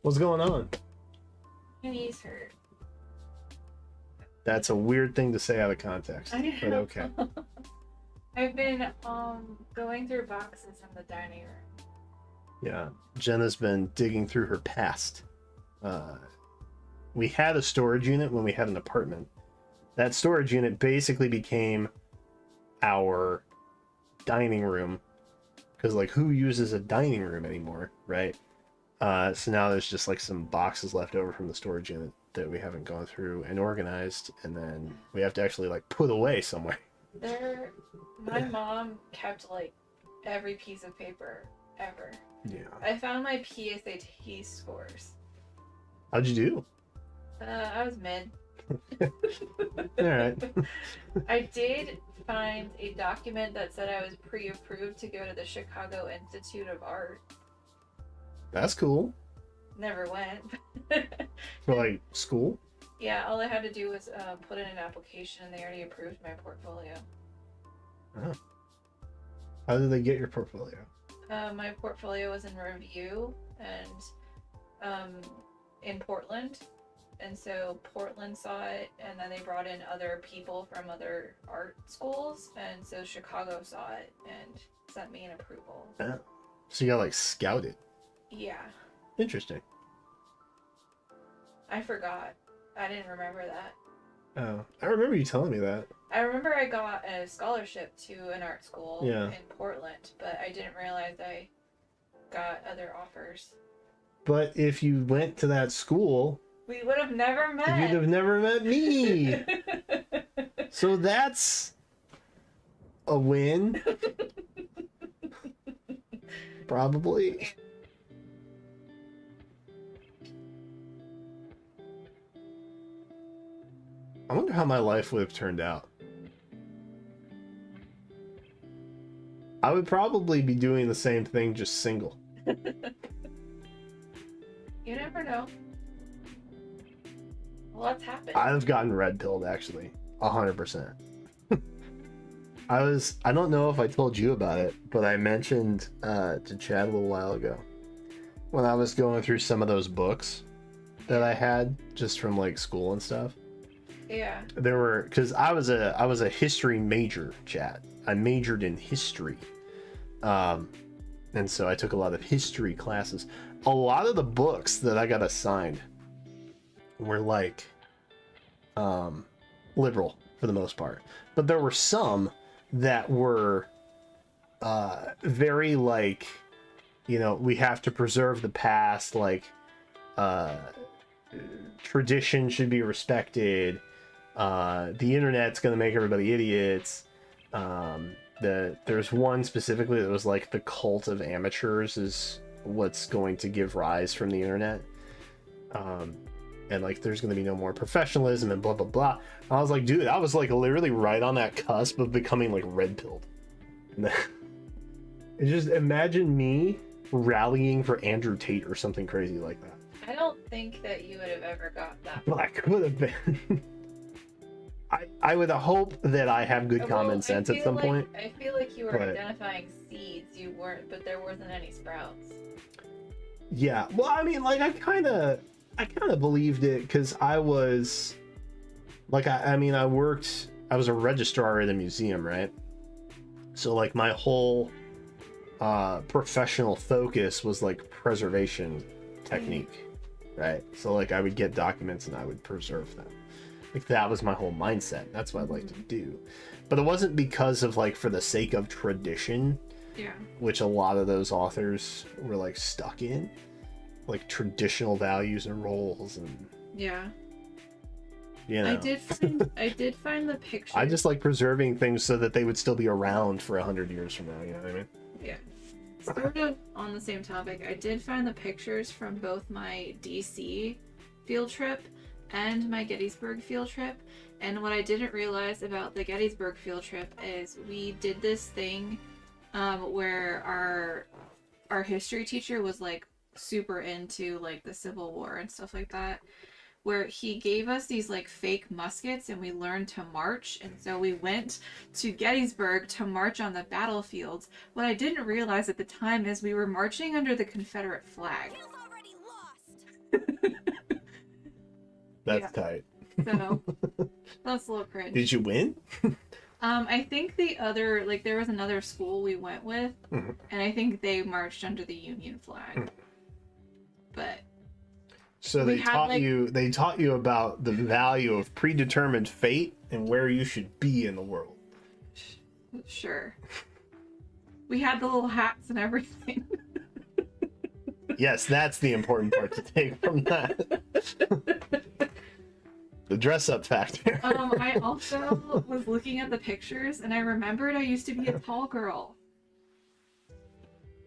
What's going on? My knees hurt. That's a weird thing to say out of context. I know. But okay. I've been going through boxes in the dining room. Yeah. Jenna's been digging through her past. We had a storage unit when we had an apartment. That storage unit basically became our dining room. Because, like, who uses a dining room anymore, right? So now there's just, like, some boxes left over from the storage unit that we haven't gone through and organized. And then we have to actually, like, put away somewhere. My mom kept, like, every piece of paper ever. Yeah. I found my PSAT scores. How'd you do? I was mid. Alright. I did find a document that said I was pre-approved to go to the Chicago Institute of Art. That's cool. Never went. For, like, school? Yeah, all I had to do was put in an application and they already approved my portfolio. Oh. How did they get your portfolio? My portfolio was in review and in Portland. And so Portland saw it, and then they brought in other people from other art schools, and so Chicago saw it and sent me an approval. Oh. So you got, like, scouted. Yeah. Interesting. I forgot. I didn't remember that. Oh. I remember you telling me that. I remember I got a scholarship to an art school Yeah. in Portland, but I didn't realize I got other offers. But if you went to that school, We would have never met. you'd have never met me. So that's a win. Probably. I wonder how my life would have turned out. I would probably be doing the same thing, just single. You never know. What's happened? I've gotten red pilled, actually. 100%. I don't know if I told you about it, but I mentioned to Chad a little while ago when I was going through some of those books that I had just from, like, school and stuff. Yeah. There were, because I was a history major, Chad. I majored in history. And so I took a lot of history classes. A lot of the books that I got assigned were, like, liberal for the most part. But there were some that were very, like, you know, we have to preserve the past, like, tradition should be respected. The internet's gonna make everybody idiots. There's one specifically that was like the cult of amateurs is what's going to give rise from the internet. And like there's gonna be no more professionalism and blah blah blah. I was like, dude, I was like literally right on that cusp of becoming like red pilled. Just imagine me rallying for Andrew Tate or something crazy like that. I don't think that you would have ever got that. But I could have been. I would hope that I have good Well, common I sense at feel some like- point. I feel like you were but- identifying seeds. You weren't, but there wasn't any sprouts. Yeah. Well, I mean, like I kind of believed it because I was like I mean I was a registrar at a museum, right? So like my whole professional focus was like preservation technique, right? So like I would get documents and I would preserve them. Like that was my whole mindset. That's what I'd like to do. But it wasn't because of like for the sake of tradition, Yeah. which a lot of those authors were like stuck in, like traditional values and roles and Yeah. you know. I did find the picture. I just like preserving things so that they would still be around for 100 years from now, you know what I mean? Yeah. Sort of on the same topic, I did find the pictures from both my DC field trip and my Gettysburg field trip. And what I didn't realize about the Gettysburg field trip is we did this thing where our history teacher was like super into like the Civil War and stuff like that, where he gave us these like fake muskets and we learned to march. And so we went to Gettysburg to march on the battlefields. What I didn't realize at the time is we were marching under the Confederate flag. You've already lost. That's tight. So that's a little cringe. Did you win? I think there was another school we went with, Mhm. and I think they marched under the Union flag. But So We they had, taught like- you about the value of predetermined fate and where you should be in the world. sure. We had the little hats and everything. Yes, that's the important part to take from that. The dress up factor. I also was looking at the pictures and I remembered I used to be a tall girl.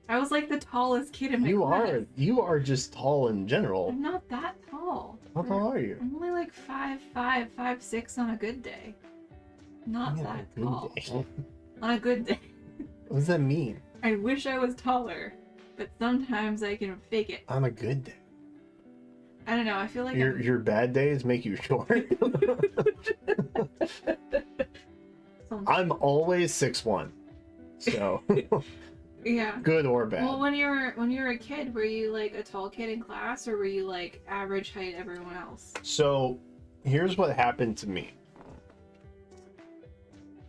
I was like the tallest kid in my class. You are just tall in general. I'm not that tall. How tall are you? I'm only like 5'5", 5'6" on a good day. Not Yeah, that good tall. day. On a good day. What does that mean? I wish I was taller, but sometimes I can fake it. On a good day. I don't know. I feel like Your bad days make you short. I'm always 6'1". So yeah. good or bad. Well, when you were a kid, were you like a tall kid in class, or were you like average height everyone else? So here's what happened to me.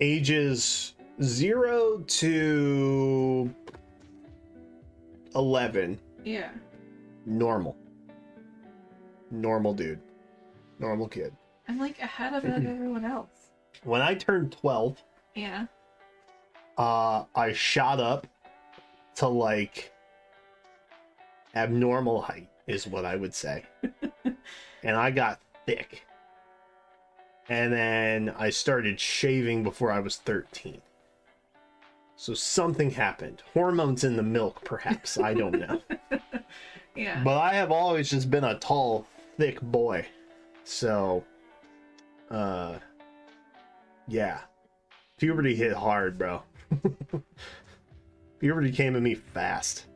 Ages 0 to 11, Yeah. normal dude, normal kid. I'm like ahead of everyone else. When I turned 12, Yeah. I shot up to like abnormal height is what I would say. And I got thick. And then I started shaving before I was 13. So something happened. Hormones in the milk, perhaps. I don't know. Yeah. But I have always just been a tall, thick boy. So, yeah. Puberty hit hard, bro. Puberty came at me fast.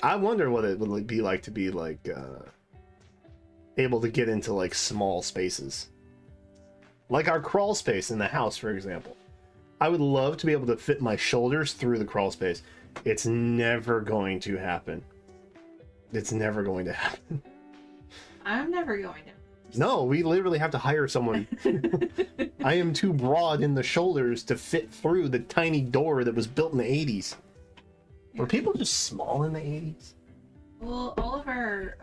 I wonder what it would be like to be like able to get into like small spaces. Like our crawl space in the house, for example. I would love to be able to fit my shoulders through the crawl space. It's never going to happen. It's never going to happen. I'm never going to. No, we literally have to hire someone. I am too broad in the shoulders to fit through the tiny door that was built in the 80s. Were people just small in the 80s? Well, all of our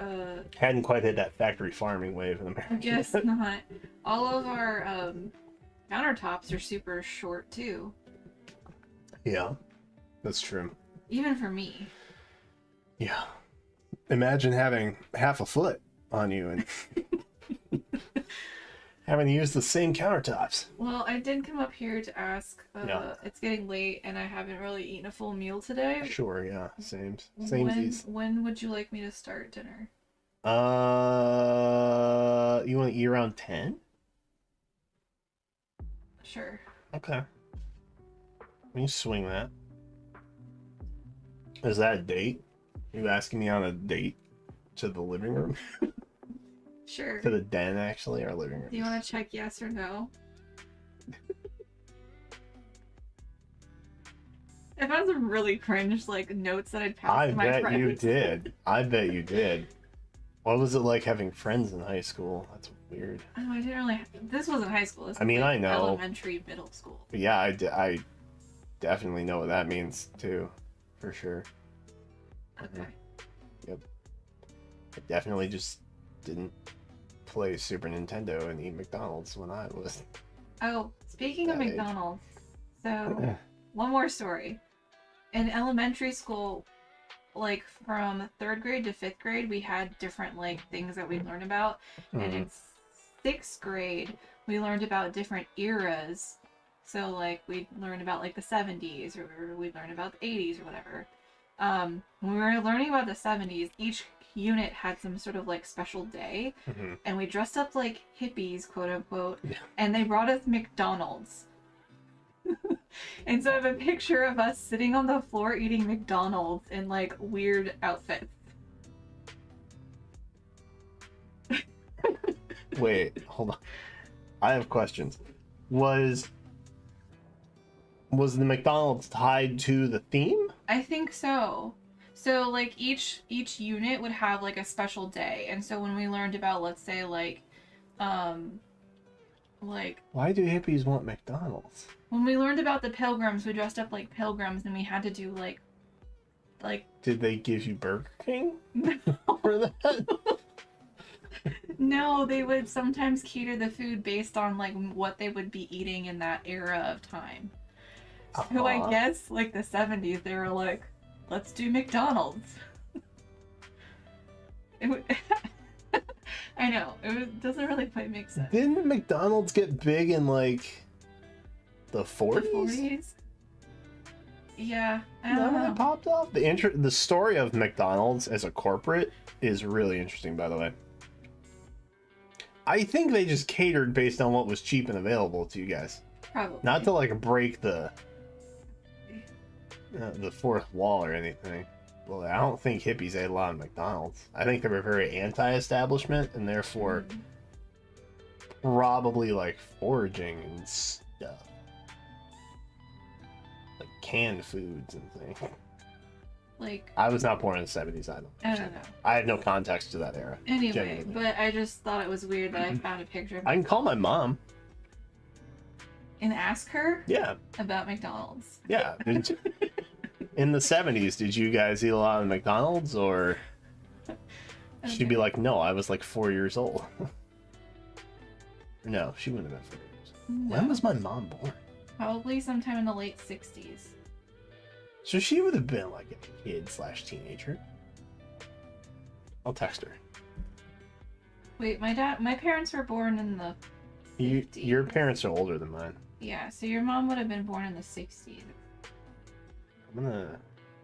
Hadn't quite hit that factory farming wave in America. I guess not. All of our countertops are super short too. Yeah, that's true. Even for me. Yeah. Imagine having half a foot on you and having to use the same countertops. Well, I did come up here to ask. Yeah. It's getting late, and I haven't really eaten a full meal today. Sure, yeah. Same. When would you like me to start dinner? You want to eat around 10? Sure. Okay. Let me swing that. Is that a date? You asking me on a date to the living room? Sure. To the den, actually, our living room. Do you want to check yes or no? I found some really cringe like notes that I'd passed I to my bet friends. you did. I bet you did. What was it like having friends in high school? That's weird. Oh, I didn't really. This wasn't high school. This I mean, was, like, I know. Elementary, middle school. But yeah, I definitely know what that means too, for sure. Okay. Yep. I definitely just didn't play Super Nintendo and eat McDonald's when I was. Oh, speaking of That age. McDonald's, so one more story. In elementary school, like from 3rd grade to 5th grade, we had different like things that we learned about, and in 6th grade, we learned about different eras. So like we learned about like the 70s, or we learned about the 80s or whatever. When we were learning about the 70s, each unit had some sort of like special day, and we dressed up like hippies, quote unquote, and they brought us McDonald's. And so I have a picture of us sitting on the floor eating McDonald's in like weird outfits. Wait, hold on. I have questions. Was the McDonald's tied to the theme? I think so. So like each unit would have like a special day, and so when we learned about, let's say like Why do hippies want McDonald's? when we learned about the pilgrims, we dressed up like pilgrims, and we had to do like Did they give you Burger King for that? no, they would sometimes cater the food based on like what they would be eating in that era of time. So I guess like the 70s, they were like, let's do McDonald's. I know, doesn't really quite make sense. Didn't McDonald's get big in like the 40s? The 40s? Yeah, I That don't when know. it popped off? The story of McDonald's as a corporate is really interesting, by the way. I think they just catered based on what was cheap and available to you guys. Probably. Not to like break the fourth wall or anything. Well, I don't think hippies ate a lot of McDonald's. I think they were very anti-establishment and therefore probably like foraging and stuff. Like canned foods and things. Like, I was not born in the 70s, I I don't know. I had no context to that era. Anyway, Genuinely. but I just thought it was weird that I found a picture of I can call my mom. and ask her Yeah, about McDonald's. yeah. In the 70s, did you guys eat a lot of McDonald's, or she'd be like, no, I was like 4 years old. No, she wouldn't have been 4 years. No. When was my mom born? Probably sometime in the late 60s. So she would have been like a kid/teenager. I'll text her. Wait, my parents were born in the... Your parents are older than mine. Yeah, so your mom would have been born in the 60s. I'm gonna...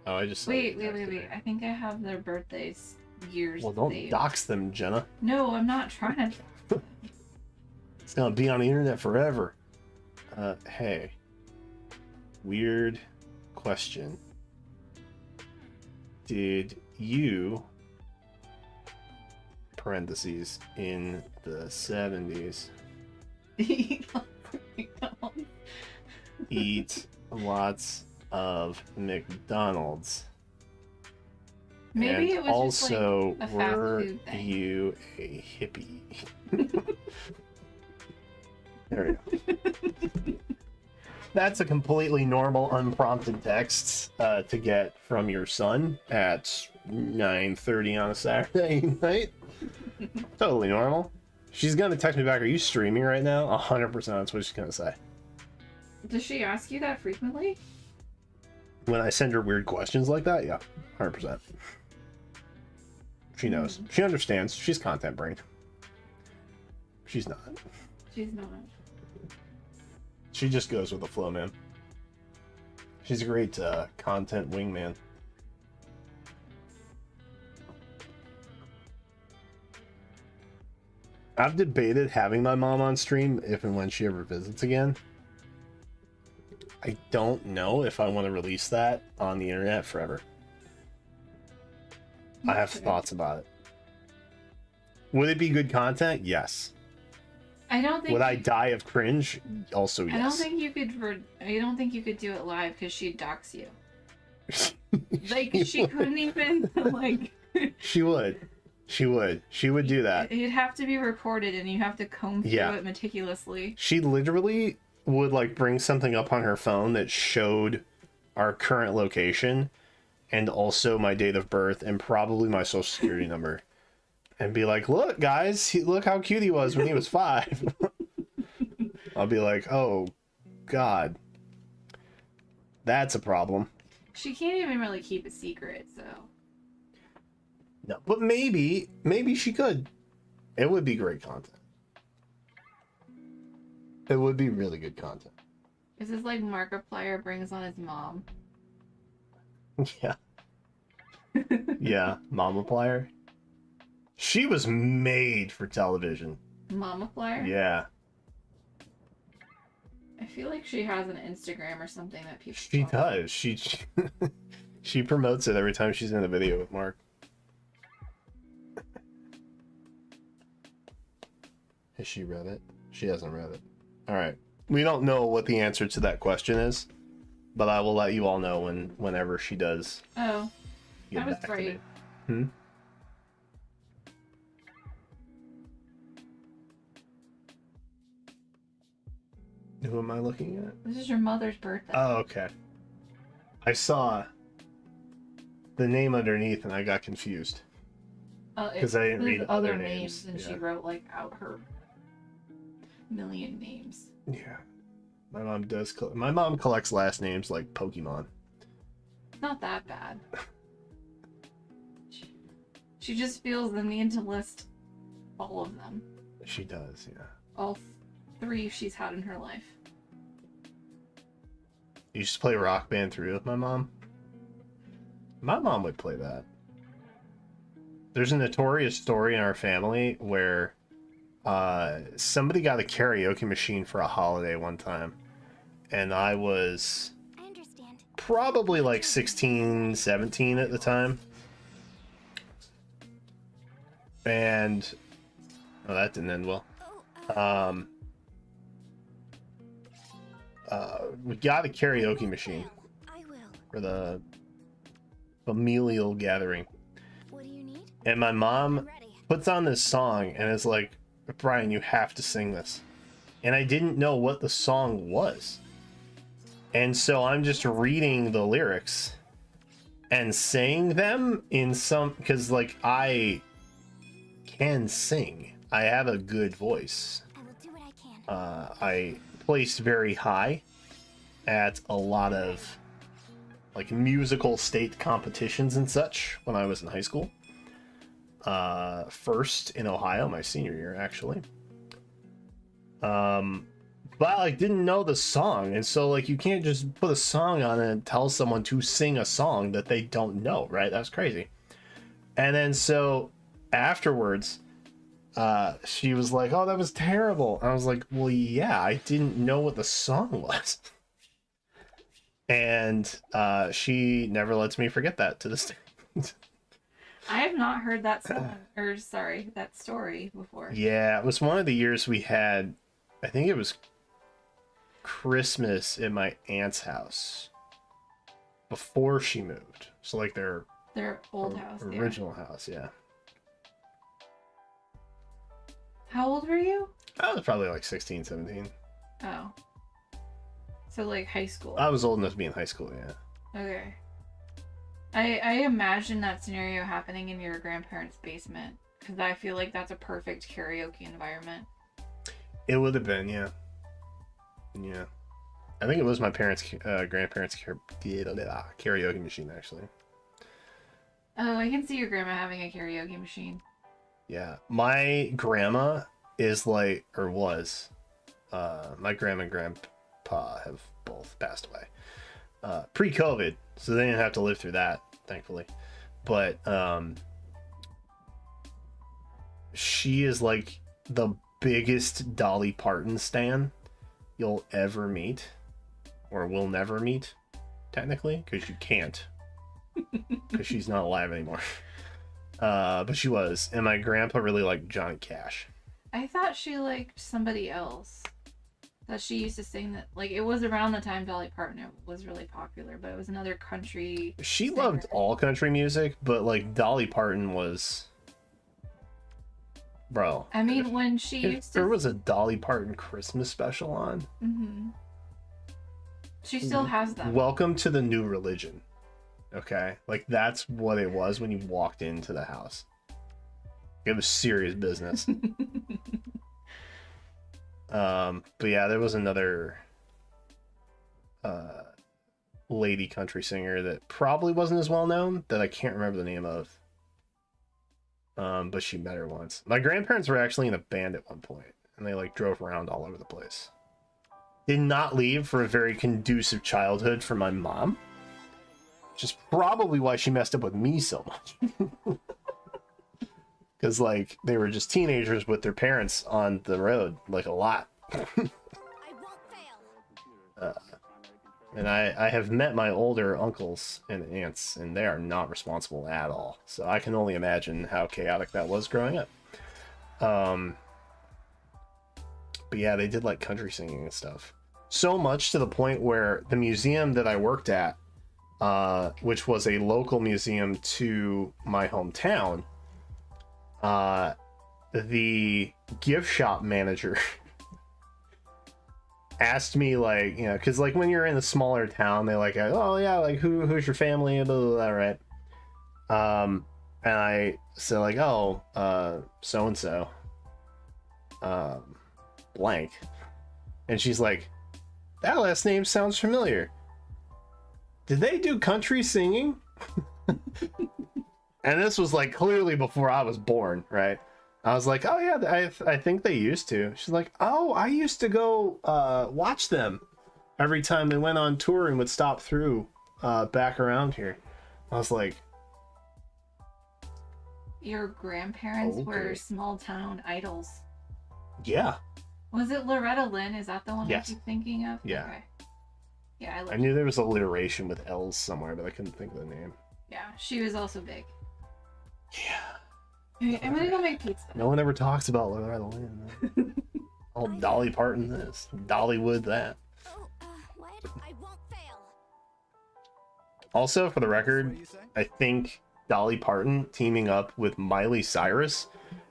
Oh, I just... Wait. I think I have their birthdays years. Well, don't saved. dox them, Jenna. No, I'm not trying to. It's gonna be on the internet forever. Hey. Weird question. Did you, parentheses, in the 70s, eat lots of McDonald's? Maybe And it was also, just like a fast were food thing. you a hippie? There we go. That's a completely normal, unprompted text to get from your son at 9:30 on a Saturday night. Totally normal. She's gonna text me back, are you streaming right now? 100% that's what she's gonna say. Does she ask you that frequently? When I send her weird questions like that, yeah, 100%. She knows. She understands. She's content brain. She's not. She's not. She just goes with the flow, man. She's a great content wingman. I've debated having my mom on stream if and when she ever visits again. I don't know if I want to release that on the internet forever. I have thoughts about it. Would it be good content? Yes. I don't think. Would I die of cringe? Also, yes. I don't think you could. I don't think you could do it live because she'd dox you. Like she couldn't even like. She would. She would do that. It'd have to be recorded, and you have to comb through it meticulously. She literally would like bring something up on her phone that showed our current location and also my date of birth and probably my social security number, and be like, "Look, guys, look how cute he was when he was 5." I'll be like, "Oh, God, that's a problem." She can't even really keep a secret, so. No, but maybe she could. It would be great content. It would be really good content. This is like Markiplier brings on his mom. Yeah. Yeah, Mamaplier. She was made for television. Mamaplier? Yeah. I feel like she has an Instagram or something that people She follow. does. She promotes it every time she's in a video with Mark. Has she read it? She hasn't read it. All right. We don't know what the answer to that question is, but I will let you all know whenever she does. Oh, Get I was back to right. me. Who am I looking at? This is your mother's birthday. Oh, okay. I saw the name underneath and I got confused. Because I didn't read other names. and she wrote like out her million names. Yeah. My mom does. My mom collects last names like Pokemon. Not that bad. She just feels the need to list all of them. She does, yeah. All 3 she's had in her life. You just play Rock Band 3 with my mom? My mom would play that. There's a notorious story in our family where somebody got a karaoke machine for a holiday one time. And I was probably like 16, 17 at the time. And oh, that didn't end well. We got a karaoke machine for the familial gathering. What do you need? And my mom I'm ready. puts on this song and is like, "Brian, you have to sing this." And I didn't know what the song was. And so I'm just reading the lyrics and saying them in some, because like I can sing. I have a good voice. I will do what I can. I placed very high at a lot of like musical state competitions and such when I was in high school. First in Ohio, my senior year, actually. But I didn't know the song, and so like you can't just put a song on and tell someone to sing a song that they don't know, right? That's crazy. And then so afterwards, she was like, "Oh, that was terrible." I was like, "Well, yeah, I didn't know what the song was." And she never lets me forget that to this day. I have not heard that song, or sorry, that story before. Yeah, it was one of the years we had, I think it was Christmas at my aunt's house before she moved. So like their old house. original house, yeah. How old were you? I was probably like 16, 17. Oh. So like high school. I was old enough to be in high school, yeah. Okay. I imagine that scenario happening in your grandparents' basement, because I feel like that's a perfect karaoke environment. It would have been, yeah. Yeah. I think it was my grandparents' karaoke machine, actually. Oh, I can see your grandma having a karaoke machine. Yeah. My grandma is like, or was, my grandma and grandpa have both passed away. Pre-COVID, so they didn't have to live through that, thankfully. But she is like the biggest Dolly Parton stan you'll ever meet, or will never meet, technically, because you can't, because she's not alive anymore. But she was, and my grandpa really liked Johnny Cash. I thought she liked somebody else. That she used to sing that, like, it was around the time Dolly Parton was really popular, but it was another country. She singer. loved all country music, but like Dolly Parton was, bro. I mean, when she used to. There was a Dolly Parton Christmas special on. Mm-hmm. She still has them. Welcome to the new religion. Okay, like that's what it was when you walked into the house. It was serious business. But yeah, there was another lady country singer that probably wasn't as well known, that I can't remember the name of. But she met her once. My grandparents were actually in a band at one point, and they like drove around all over the place. Did not leave for a very conducive childhood for my mom, which is probably why she messed up with me so much. Because like they were just teenagers with their parents on the road, like a lot. I won't fail. And I have met my older uncles and aunts, and they are not responsible at all. So I can only imagine how chaotic that was growing up. But yeah, they did like country singing and stuff. So much to the point where the museum that I worked at, which was a local museum to my hometown, the gift shop manager asked me, like, you know, because like when you're in a smaller town, they like, oh yeah, like who's your family, blah, blah, blah, right? And I said like, oh, so and so, blank, and she's like, that last name sounds familiar. Did they do country singing? And this was like clearly before I was born, right? I was like, oh yeah, I think they used to. She's like, oh, I used to go watch them every time they went on tour and would stop through back around here. I was like, Your grandparents Okay. were small town idols. yeah. Was it Loretta Lynn? Is that the one Yes. I keep thinking of? Yeah. Okay. Yeah, I like. knew there was alliteration with L's somewhere, but I couldn't think of the name. Yeah, she was also big. Yeah. Okay, I'm gonna go make pizza. No one ever talks about Loretta Lynn. Oh, Dolly Parton this, Dollywood that. Oh, what? I won't fail. Also, for the This record, way you say? I think Dolly Parton teaming up with Miley Cyrus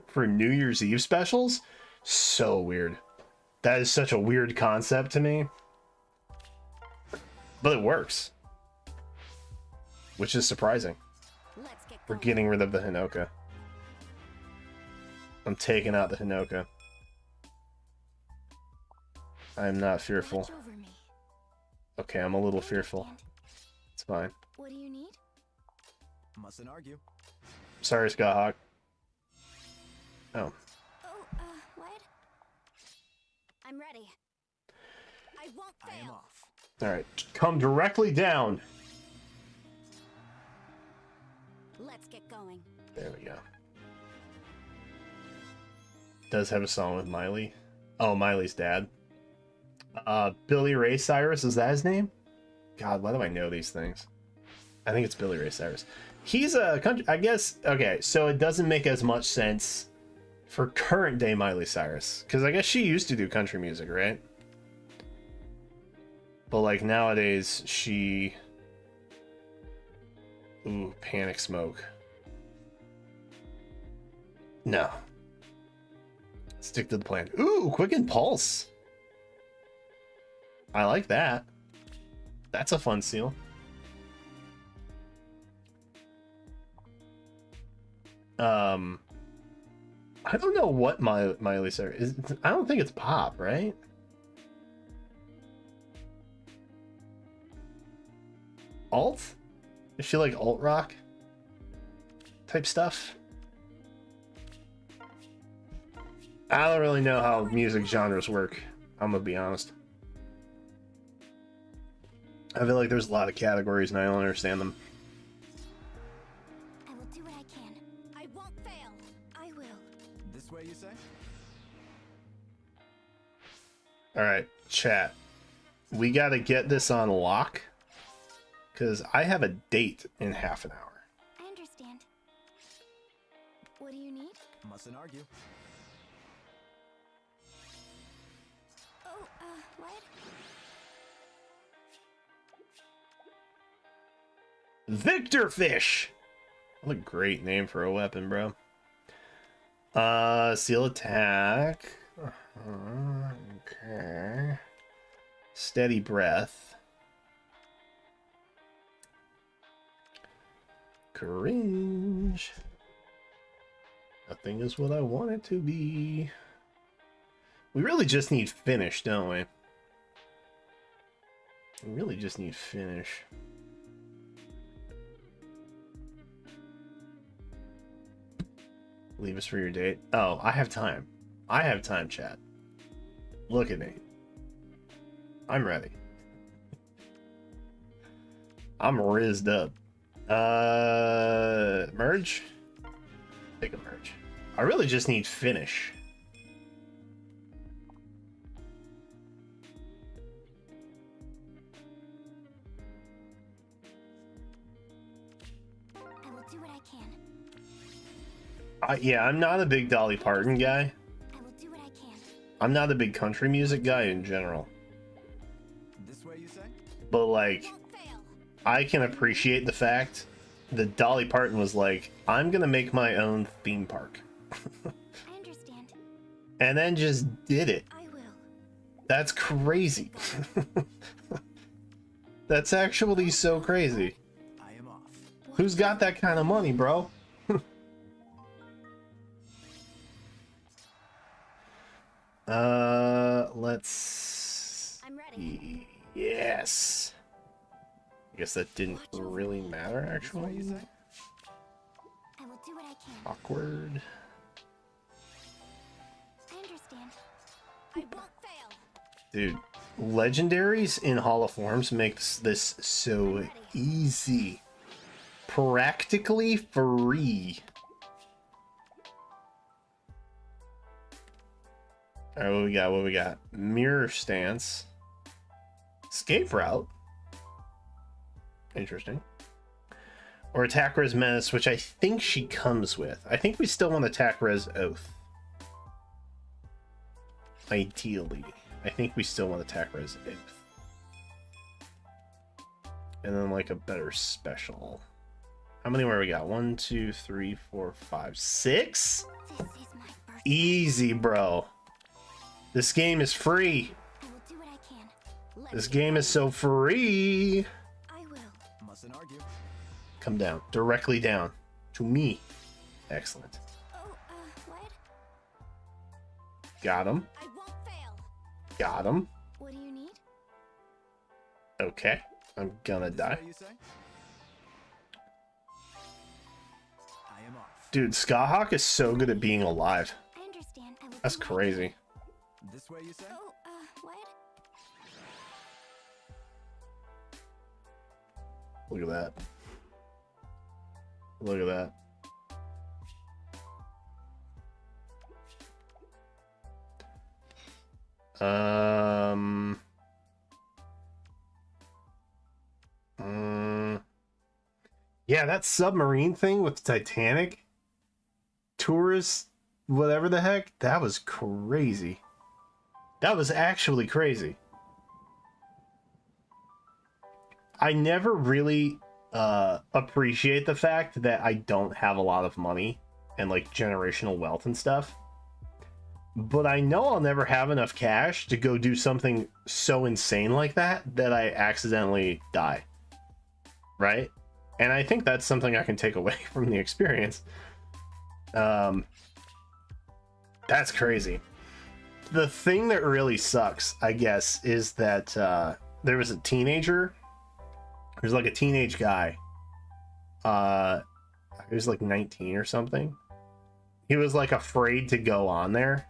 for New Year's Eve specials, so weird. That is such a weird concept to me. But it works. Which is surprising. Let's get We're going. getting rid of the Hinoka. I'm taking out the Hinoka. I'm not fearful. Watch over me. Okay, I'm a little fearful. Understand. It's fine. What do you need? Mustn't argue. Sorry, Scott Hawk. Oh. Oh, what? I'm ready. I won't I am fail. off. Alright. Come directly down. Let's get going. There we go. Does have a song with Miley. Oh, Miley's dad. Billy Ray Cyrus, is that his name? God, why do I know these things? I think it's Billy Ray Cyrus. He's a country, I guess. Okay, so it doesn't make as much sense for current day Miley Cyrus, because I guess she used to do country music, right? But like nowadays, she... Ooh, Panic Smoke. No. Stick to the plan. Ooh, Quicken Pulse. I like that. That's a fun seal. I don't know what Miley Cyrus is. I don't think it's pop, right? Alt? Is she like alt rock type stuff? I don't really know how music genres work. I'm gonna be honest. I feel like there's a lot of categories and I don't understand them. I will do what I can. I won't fail. I will. This way you say? Alright, chat. We gotta get this on lock. Because I have a date in half an hour. I understand. What do you need? Mustn't argue. Oh, what? Victor Fish. What a great name for a weapon, bro. Seal attack. Okay. Steady breath. Cringe. Nothing is what I want it to be. We really just need finish, don't we? We really just need finish. Leave us for your date. Oh, I have time. I have time, chat. Look at me. I'm ready. I'm rizzed up. Merge? Take a merge. I really just need finish. I will do what I can. Yeah, I'm not a big Dolly Parton guy. I will do what I can. I'm not a big country music guy in general. This way, you say? But, like, Won't fail. I can appreciate the fact that Dolly Parton was like, I'm gonna make my own theme park. I understand. And then just did it. I will. That's crazy. That's actually so crazy. I am off. Who's got that kind of money, bro? Let's I'm ready. yes. I guess that didn't really matter, actually. I will do what I can. Awkward. I understand. I won't fail. Dude, legendaries in Hall of Forms makes this so easy. Practically free. Alright, what we got? What we got? Mirror stance. Escape route. Interesting. Or attack res menace, which I think she comes with. I think we still want attack res oath. Ideally. I think we still want attack res oath. And then like a better special. How many more we got? 1, 2, 3, 4, 5, 6? This is my birthday. Easy, bro. This game is free. I will do what I can. Let's This get game is so free. I will. Mustn't argue. Come down. Directly down. To me. Excellent. Oh, what? Got him. I won't fail. Got him. What do you need? Okay. I'm gonna This die. way, you say? I am off. Dude, Skahawk is so good at being alive. I understand. I will That's do what I crazy. This way, you say? can. Oh, what? Look at that. Look at that. Yeah, that submarine thing with Titanic, tourist, whatever the heck, that was crazy. That was actually crazy. I never really appreciate the fact that I don't have a lot of money and like generational wealth and stuff. But I know I'll never have enough cash to go do something so insane like that that I accidentally die. Right? And I think that's something I can take away from the experience. That's crazy. The thing that really sucks, I guess, is that there was a teenager. There's like a teenage guy. He was like 19 or something. He was like afraid to go on there.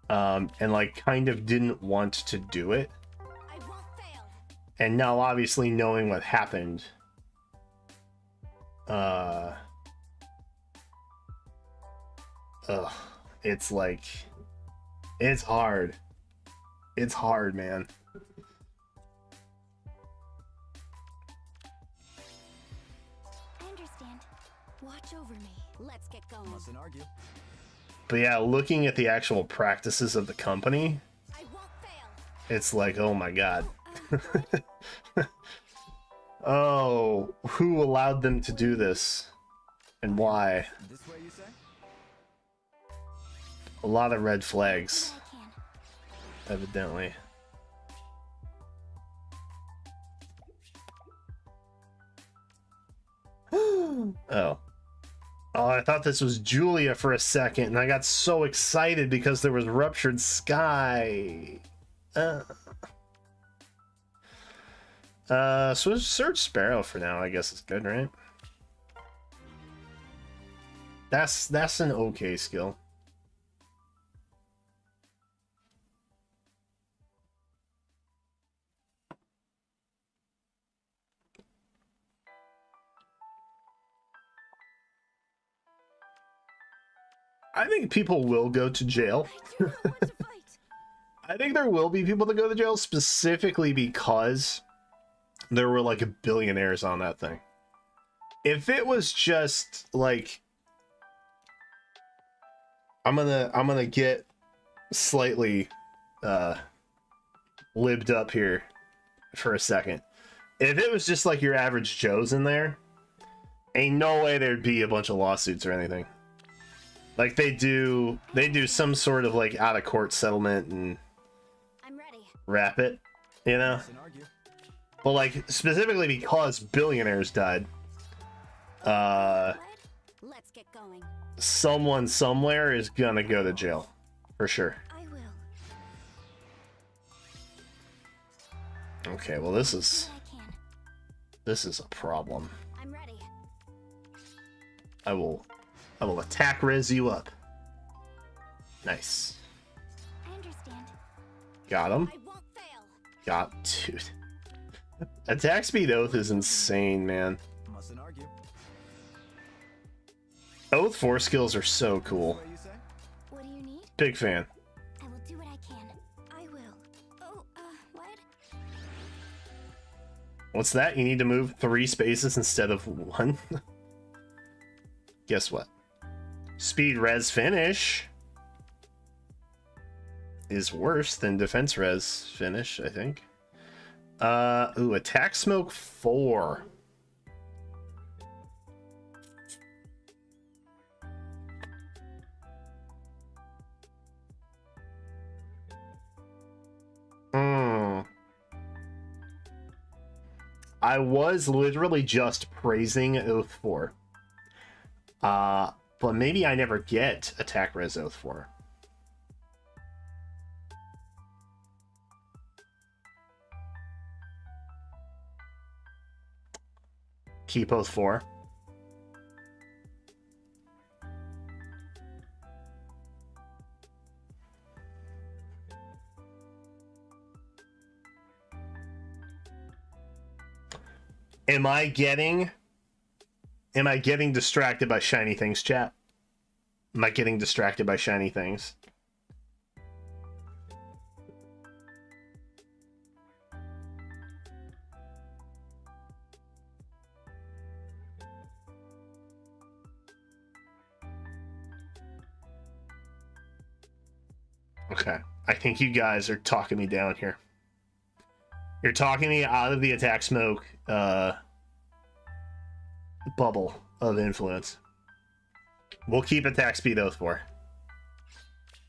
And like kind of didn't want to do it. I won't fail. And now obviously knowing what happened, it's like, it's hard. It's hard, man. I understand. Watch over me. Let's get going. Mustn't argue. But yeah, looking at the actual practices of the company, I won't fail. it's like, oh my god. Oh, who allowed them to do this? And why? This way, you say? A lot of red flags, I can. evidently. Oh. Oh, I thought this was Julia for a second, and I got so excited because there was Ruptured Sky. So search Sparrow for now, I guess it's good, right? That's an okay skill. I think people will go to jail. I do not want to fight. I think there will be people that go to jail specifically because there were like billionaires on that thing. If it was just like, I'm gonna get slightly libbed up here for a second. If it was just like your average Joes in there, ain't no way there'd be a bunch of lawsuits or anything. Like they do some sort of like out of court settlement and I'm ready. wrap it, you know? Mustn't argue. But like specifically because billionaires died, What? Let's get going. someone somewhere is gonna go to jail for sure. I will. Okay, well this Do is what I can. a problem. I'm ready. I will attack res you up. Nice. I understand. Got him. I won't fail. Dude. Attack speed oath is insane, man. Mustn't argue. Oath 4 skills are so cool. This way, you say? What do you need? Big fan. I will do what I can. I will. Oh, what? What's that? You need to move 3 spaces instead of 1? Guess what? Speed res finish is worse than defense res finish, I think. Ooh, attack smoke 4. I was literally just praising Oath 4. But maybe I never get attack res Oath 4. Keep Oath 4. Am I getting distracted by shiny things, chat? Am I getting distracted by shiny things? Okay. I think you guys are talking me down here. You're talking me out of the attack smoke bubble of influence. We'll keep attack speed Oath 4.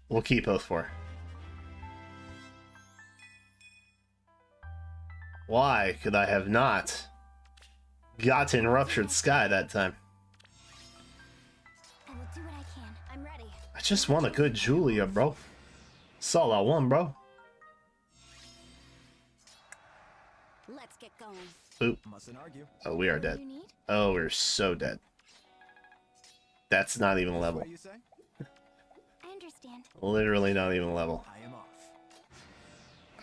We'll keep Oath 4. Why could I have not gotten Ruptured Sky that time? I will do what I can. I'm ready. I just want a good Julia, bro. That's all I want, bro. Let's get going. Oop. Mustn't argue. Oh, we are What do dead. you need? Oh, we're so dead. That's not even a This level. way, you say? I understand. Literally not even a level. I am off.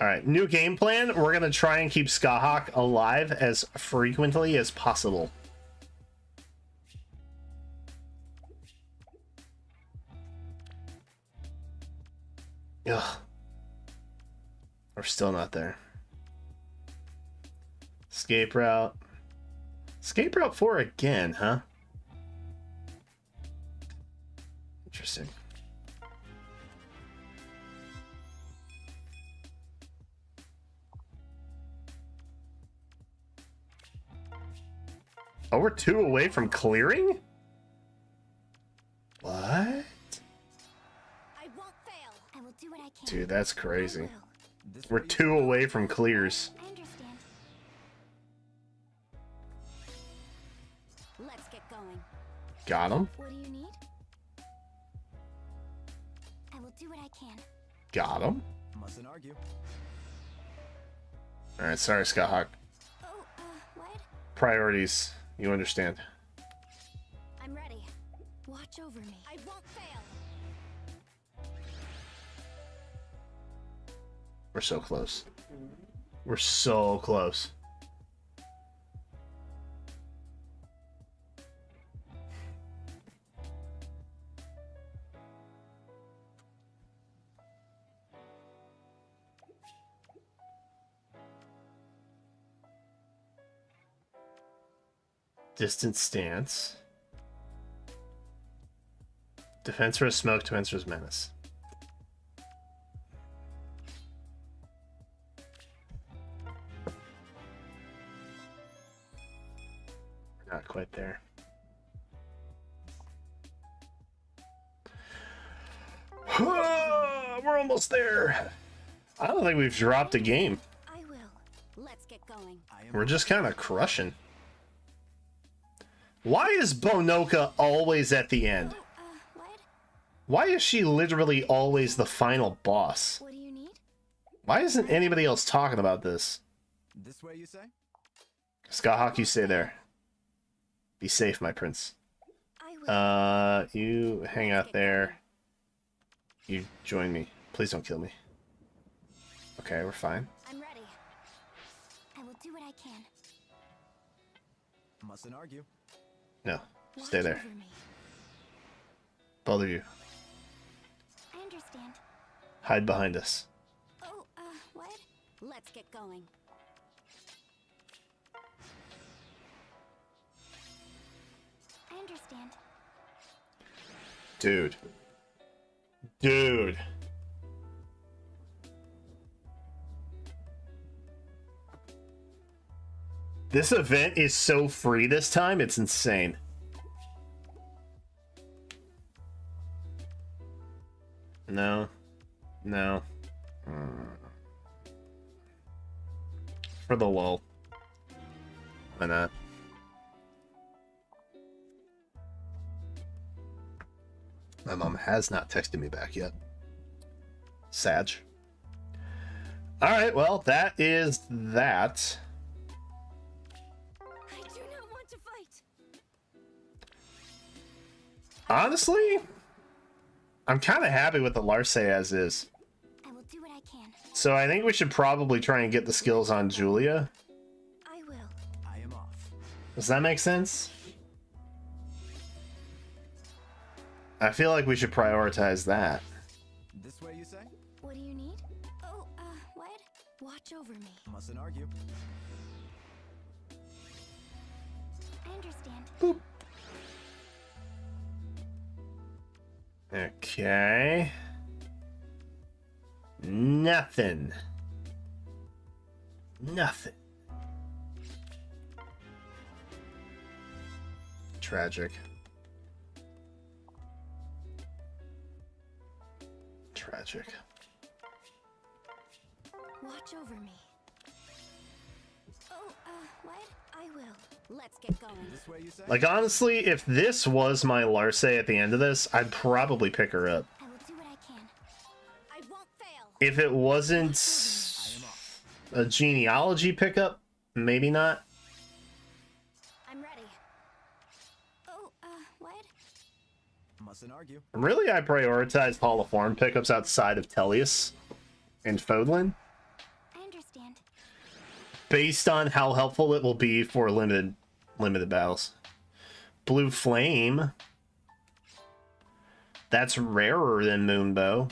Alright, new game plan. We're going to try and keep Skahawk alive as frequently as possible. Ugh. We're still not there. Escape route. Escape route 4 again, huh? Interesting. Oh, we're 2 away from clearing? What? I won't fail. I will do what I can. Dude, that's I crazy. will. This We're way you 2 away from clears. I understand. Let's get going. Got him. What do you need? I will do what I can. Got him. mustn't argue. Alright, sorry, Scott Hawk. Oh, what? Priorities. You understand. I'm ready. Watch over me. I won't fail. We're so close. We're so close. Distant stance. Defense versus smoke, defense versus menace. Not quite there. We're almost there. I don't think we've dropped a game. I will. Let's get going. I am We're just kind of crushing. Why is Bonoka always at the end? Oh, what? Why is she literally always the final boss? What do you need? Why isn't anybody else talking about this? this way you say? Scott Hawk, you stay there. Be safe, my prince. I will. You hang out there. You join me. Please don't kill me. Okay, we're fine. I'm ready. I will do what I can. Mustn't argue. No, stay Watch there. over me. Both of you, I understand. hide behind us. Oh, what? Let's get going. I understand. Dude. Dude. This event is so free this time, it's insane. No. No. For the lull. Why not? My mom has not texted me back yet. Sag. Alright, well, that is that. I do not want to fight. Honestly, I'm kind of happy with the Larce as is. I will do what I can. So I think we should probably try and get the skills on Julia. I will. I am off. Does that make sense? I feel like we should prioritize that. This way you say? What do you need? Oh, what? Watch over me. Mustn't argue. I understand. Boop. Okay. Nothing. Nothing. Tragic. Tragic. Watch over me. Oh, what? I will. Let's get going. This way you say? Like, honestly, if this was my Larce at the end of this, I'd probably pick her up. I will do what I can. I won't fail. If it wasn't I am off. a genealogy pickup, maybe not. I'm ready. Oh, what? Mustn't argue. Really, I prioritized Hall of Form pickups outside of Tellius and Fodlin, I understand. based on how helpful it will be for limited battles. Blue Flame. That's rarer than Moonbow.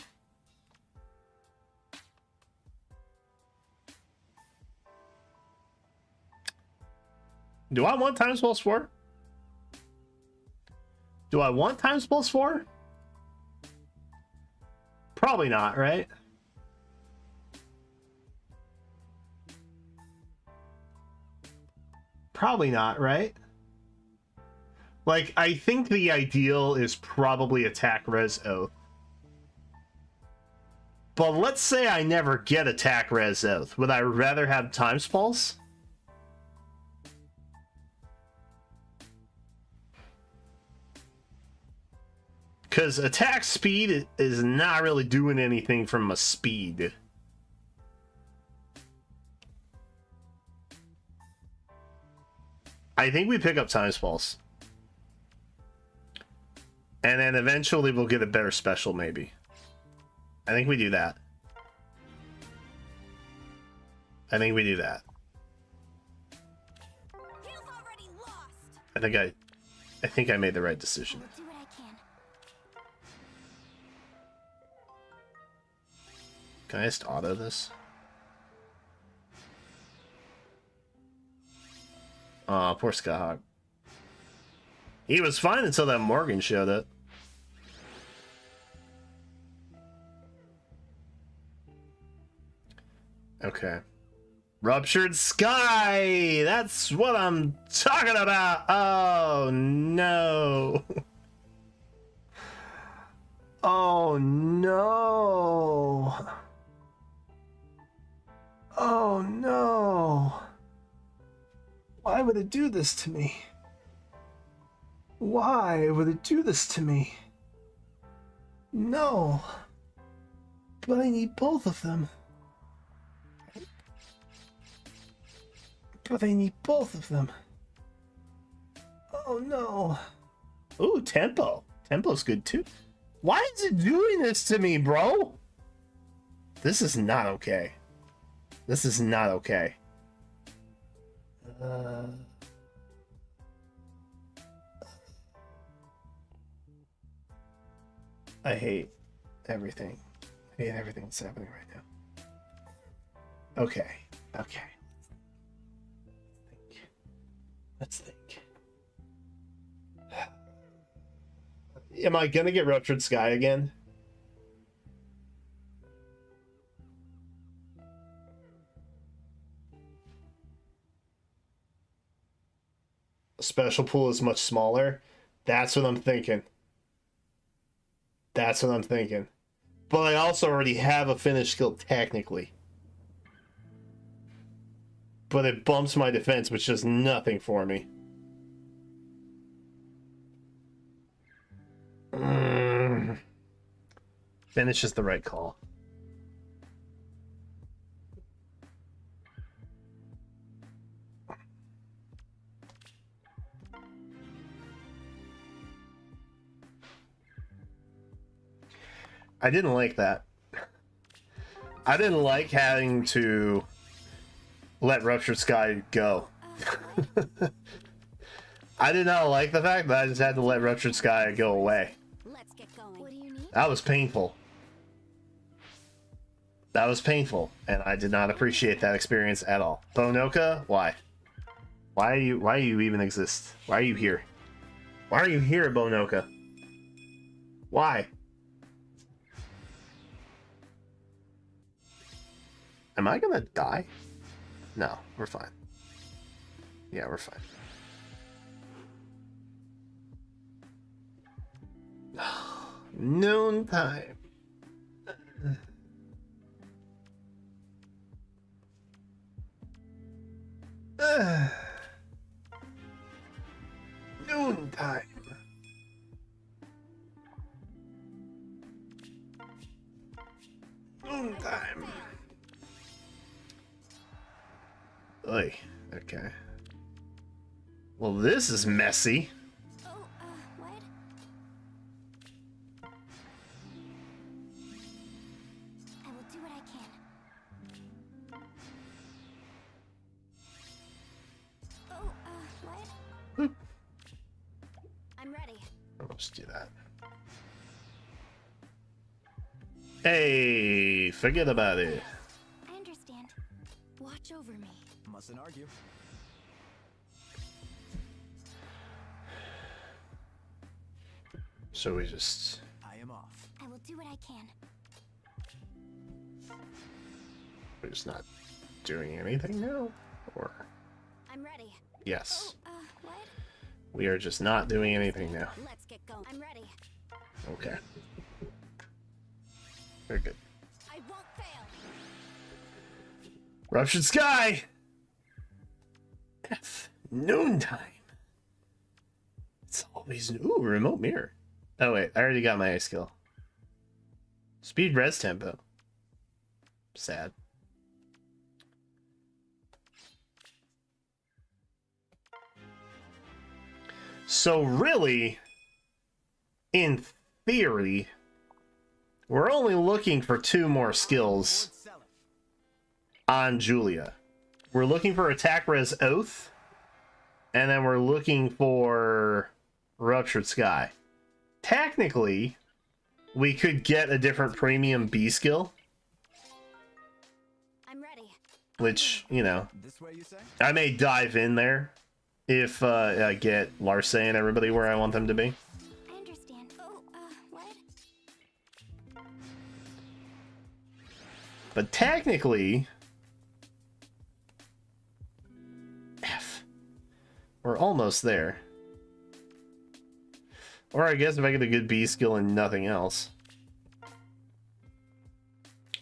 Do I want times plus 4? Do I want times plus 4? Probably not, right? Probably not, right? Like, I think the ideal is probably attack res oath. But let's say I never get attack res oath. Would I rather have times pulse? Because attack speed is not really doing anything from a speed. I think we pick up times pulse. And then eventually we'll get a better special, maybe. I think we do that. I think we do that. I think I made the right decision. Can I just auto this? Aw, poor Skyhawk. He was fine until that Morgan showed up. Okay. Ruptured Sky! That's what I'm talking about! Oh, no. Oh, no. Oh, no. Why would it do this to me? Why would it do this to me? No. But I need both of them. But I need both of them. Oh no. Ooh, tempo. Tempo's good too. Why is it doing this to me, bro? This is not okay. This is not okay. I hate everything. I hate everything that's happening right now. Okay. Okay. Let's think. Am I gonna get Ruptured Sky again? Special pool is much smaller. That's what I'm thinking. That's what I'm thinking. But I also already have a finished skill technically. But it bumps my defense, which does nothing for me. Finish is the right call. I didn't like that. I didn't like having to let Ruptured Sky go. I did not like the fact that I just had to let Ruptured Sky go away. Let's get going. What do you need? That was painful. That was painful, and I did not appreciate that experience at all. Bonoka, why? Why do you even exist? Why are you here? Why are you here, Bonoka? Why? Am I gonna die? No, we're fine. Yeah, we're fine. Noon time. Noon time. Noon time. Oy, okay. Well, this is messy. Oh, what? I will do what I can. Oh, what? I'm ready. Let's do that. Hey, forget about it. I understand. Watch over me. Mustn't argue. So we just... I am off. I will do what I can. just not doing anything now? Or I'm ready. yes. What? We are just not doing anything now. Let's get going. I'm ready. Okay. Very good. I won't fail. Ruptured Sky! F. Noontime. It's always... Ooh, remote mirror. Oh, wait. I already got my A skill. Speed res tempo. Sad. So really, in theory, we're only looking for 2 more skills on Julia. We're looking for attack res oath, and then we're looking for ruptured sky. Technically, we could get a different premium B skill, I'm ready. which, you know, This way you say? I may dive in there if I get Larse and everybody where I want them to be. I understand. Oh, what? But technically, F. We're almost there. Or I guess if I get a good B skill and nothing else.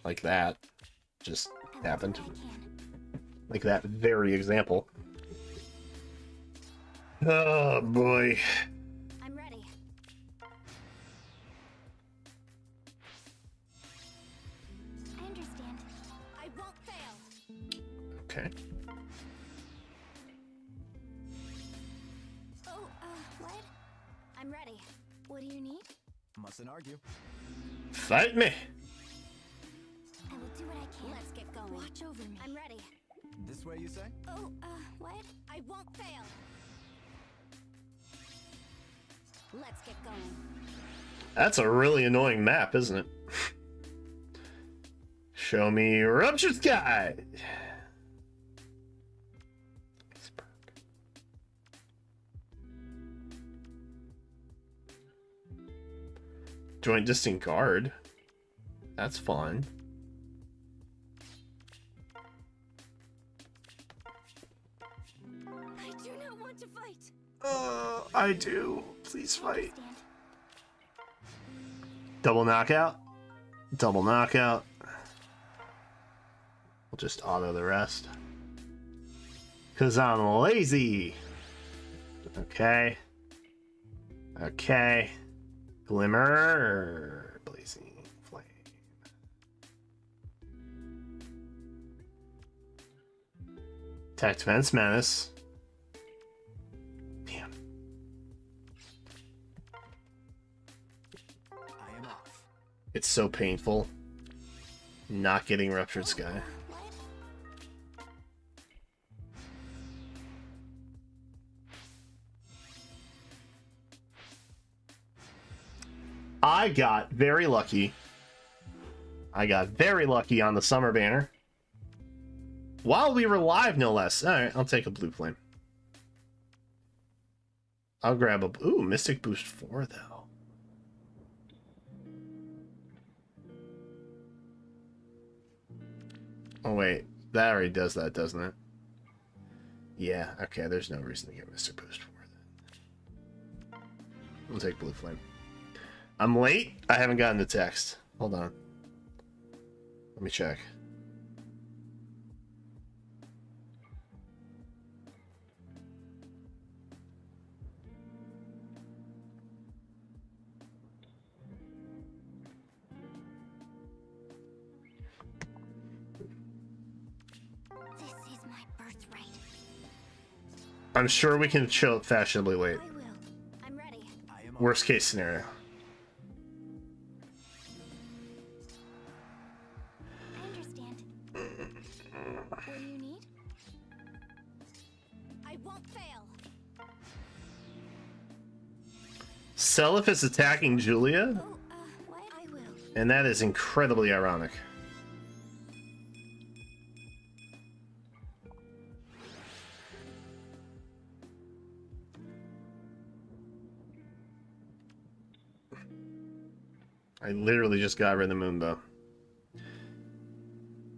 Like that. Just happened. Like that very example. Oh boy. I'm ready. I understand. I won't fail. Okay. Oh, what? I'm ready. What do you need? Mustn't argue. Fight me. I will do what I can. Let's get going. Watch over me. I'm ready. This way you say? Oh, what? I won't fail. Let's get going. That's a really annoying map, isn't it? Show me Ruptured Sky. Joint distant guard. That's fun. I do not want to fight. I do. Please I fight. understand. Double knockout. Double knockout. We'll just auto the rest. Because I'm lazy. Okay. Okay. Glimmer. Blazing flame. Attack defense menace. Damn. I am off. It's so painful not getting Ruptured Sky. What? I got very lucky. I got very lucky on the summer banner. While we were live, no less. Alright, I'll take a blue flame. I'll grab a... Ooh, Mystic Boost 4, though. Oh, wait. That already does that, doesn't it? Yeah, okay, there's no reason to get Mystic Boost 4, then. I'll take blue flame. I'm late? I haven't gotten the text. Hold on. Let me check. This is my birthright. I'm sure we can show up fashionably late. I will. I'm ready. I am off. Worst case scenario. I understand. What do you need? I won't fail. Seliph is attacking Julia, Oh, what? I will. and that is incredibly ironic. I literally just got rid of the moonbow.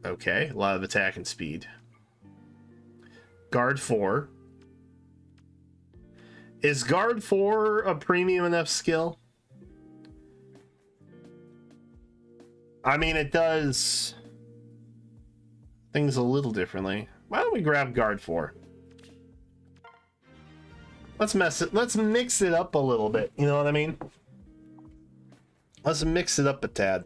Okay, a lot of attack and speed. Guard 4. Is Guard 4 a premium enough skill? I mean, it does things a little differently. Why don't we grab Guard 4? Let's mix it up a little bit. You know what I mean? Let's mix it up a tad.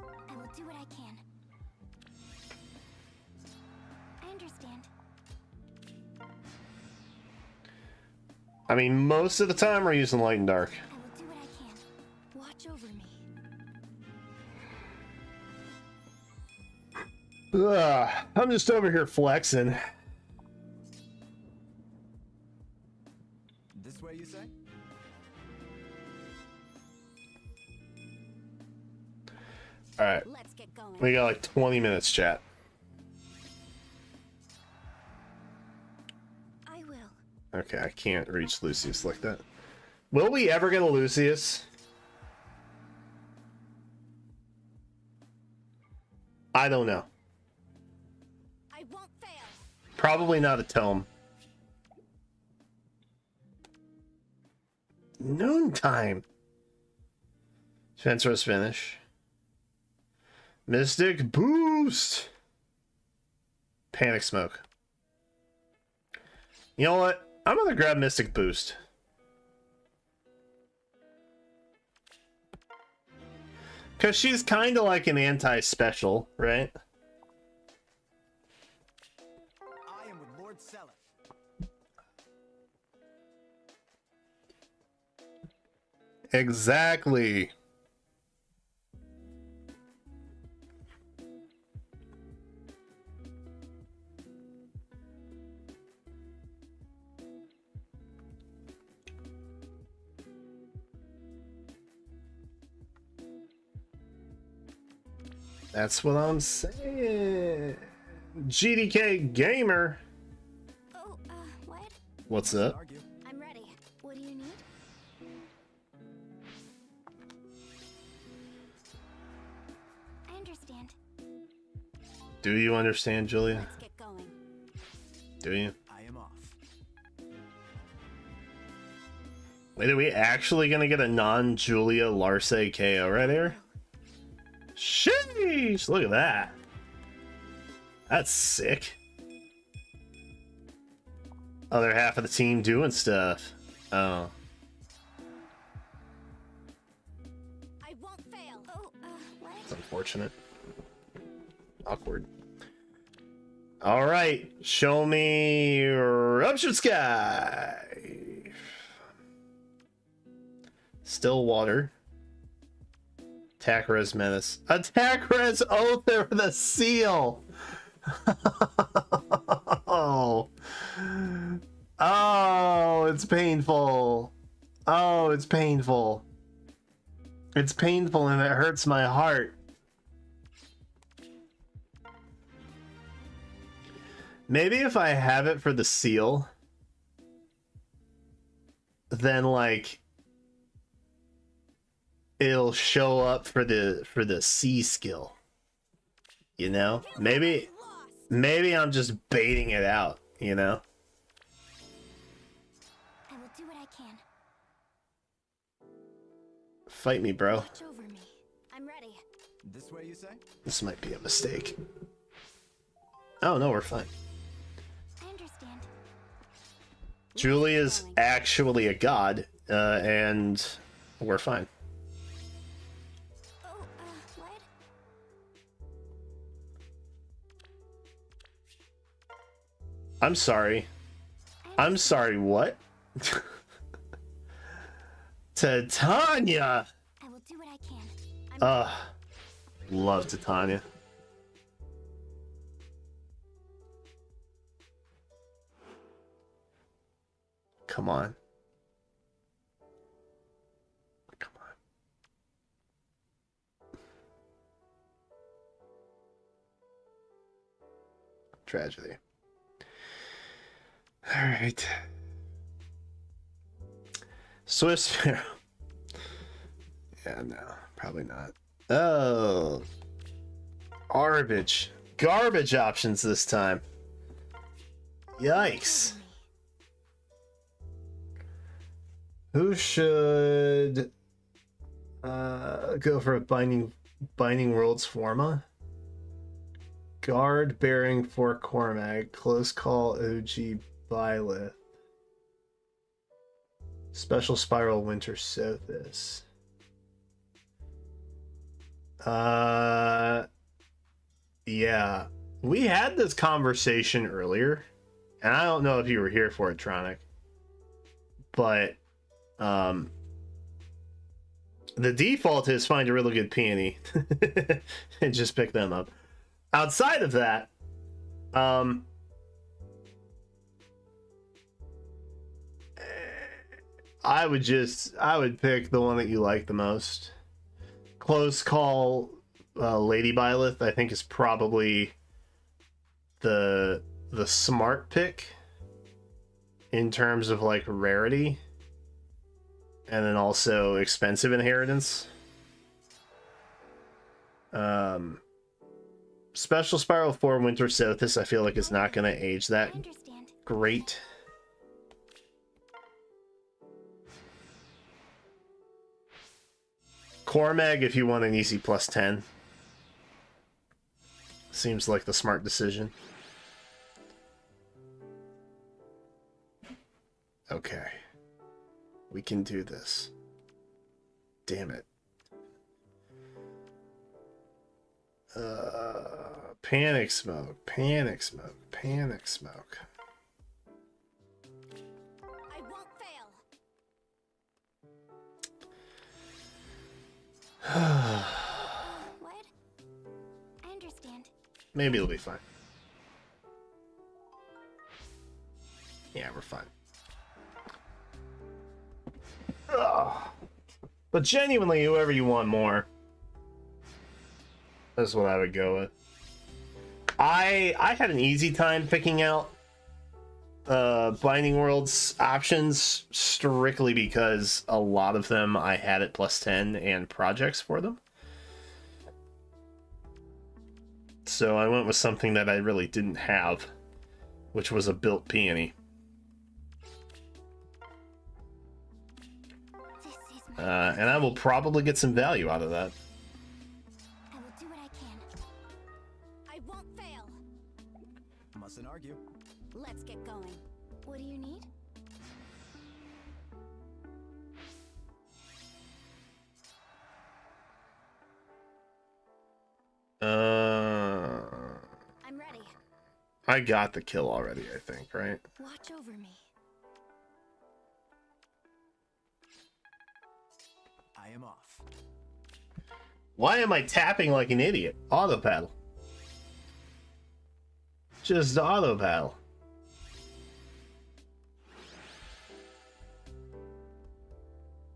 I will do what I can. I understand. I mean, most of the time we're using light and dark. I will do what I can. Watch over me. Ugh, I'm just over here flexing. This way, you say? All right, Let's get going. we got like 20 minutes, chat. I will. Okay, I can't reach Lucius like that. Will we ever get a Lucius? I don't know. I won't fail. Probably not a tome. Noontime. Spencer's finish. Mystic boost. Panic smoke. You know what? I'm gonna grab Mystic boost. Because she's kind of like an anti-special, right? I am with Lord Seleth. Exactly. That's what I'm saying. GDK Gamer. Oh, what? What's up? Argue. I'm ready. What do you need? I understand. Do you understand, Julia? Let's get going. Do you? I am off. Wait, are we actually gonna get a non-Julia Larce KO right here? Sheesh! Look at that. That's sick. Other half of the team doing stuff. Oh. I won't fail. Oh, what? It's unfortunate. Awkward. Alright. Show me Eruption Sky. Still water. Attack Res Menace. Attack Res Oath for the seal! Oh. Oh, it's painful. Oh, it's painful. It's painful and it hurts my heart. Maybe if I have it for the seal, then like it'll show up for the C skill. You know? Maybe I'm just baiting it out, you know? I will do what I can. Fight me, bro. Watch over me. I'm ready. This way, you say? This might be a mistake. Oh no, we're fine. I understand. Julia's actually a god, and we're fine. Oh, what? I'm sorry. I'm sorry, what? Titania! I will do what I can. Love Titania. Come on. Come on. Tragedy. All right. Swiss Sparrow. Yeah, no, probably not. Oh, garbage options this time. Yikes. Who should go for a binding worlds forma? Guard bearing for Cormag, close call OG Byleth. Special spiral winter Sothis. Yeah. We had this conversation earlier, and I don't know if you were here for it, Tronic. But the default is find a really good peony and just pick them up. Outside of that, I would pick the one that you like the most. Close call, Lady Byleth, I think is probably the smart pick in terms of like rarity, and then also expensive inheritance. Special Spiral 4 Winter Sothis I feel like is not going to age that great. Cormag if you want an easy +10. Seems like the smart decision. Okay. We can do this. Damn it. Panic smoke. I won't fail. What? I understand. Maybe it'll be fine. Yeah, we're fine. Ugh. But genuinely, whoever you want more, that's what I would go with. I had an easy time picking out Binding Worlds options strictly because a lot of them I had at +10 and projects for them. So I went with something that I really didn't have, which was a built peony. And I will probably get some value out of that. I will do what I can. I won't fail. Mustn't argue. Let's get going. What do you need? I'm ready. I got the kill already, I think, right? Watch over me. I am off. Why am I tapping like an idiot? Auto paddle. Just auto paddle.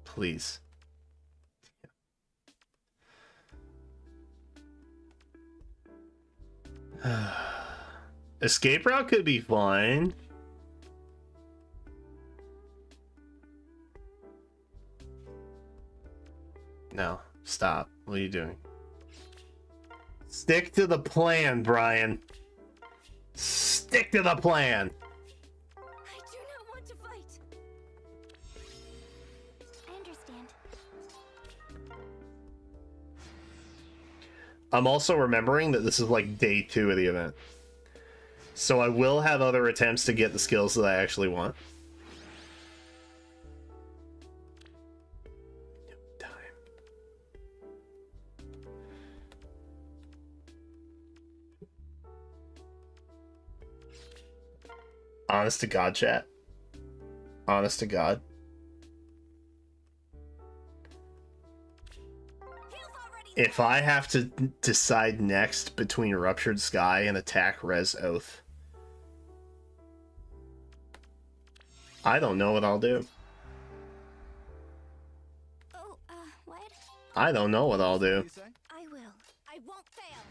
Please. Escape route could be fine. No, stop. What are you doing? Stick to the plan, Brian. Stick to the plan. I do not want to fight. I understand. I'm also remembering that this is like day 2 of the event. So I will have other attempts to get the skills that I actually want. Time. Honest to God, chat. Honest to God. If I have to decide next between Ruptured Sky and Attack Res Oath, I don't know what I'll do. Oh, what? I don't know what I'll do. You say? I will. I won't fail.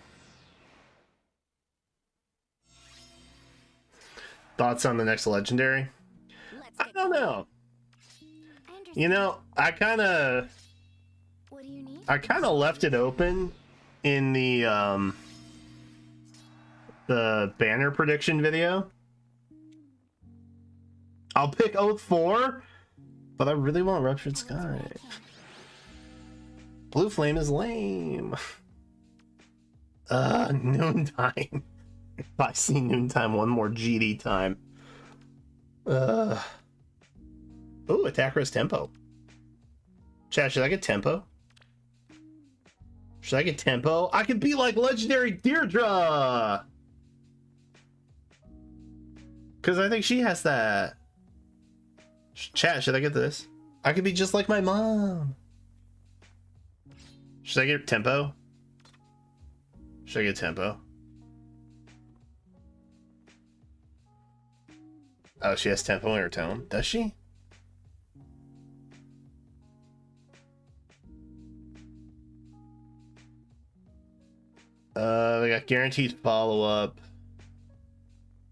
Thoughts on the next legendary? Let's I get don't going. know. I understand. You know, I kind of What do you need? I kind of left it open in the banner prediction video. I'll pick Oath 4, but I really want Ruptured Sky. Blue Flame is lame. Noontime. If I see Noontime one more GD time. Ooh, Attacker's Tempo. Chat, should I get Tempo? Should I get Tempo? I could be like Legendary Deirdre! Because I think she has that. Chat, should I get this? I could be just like my mom. Should I get Tempo? Should I get Tempo? Oh, she has Tempo in her tone. Does she? We got guaranteed follow-up.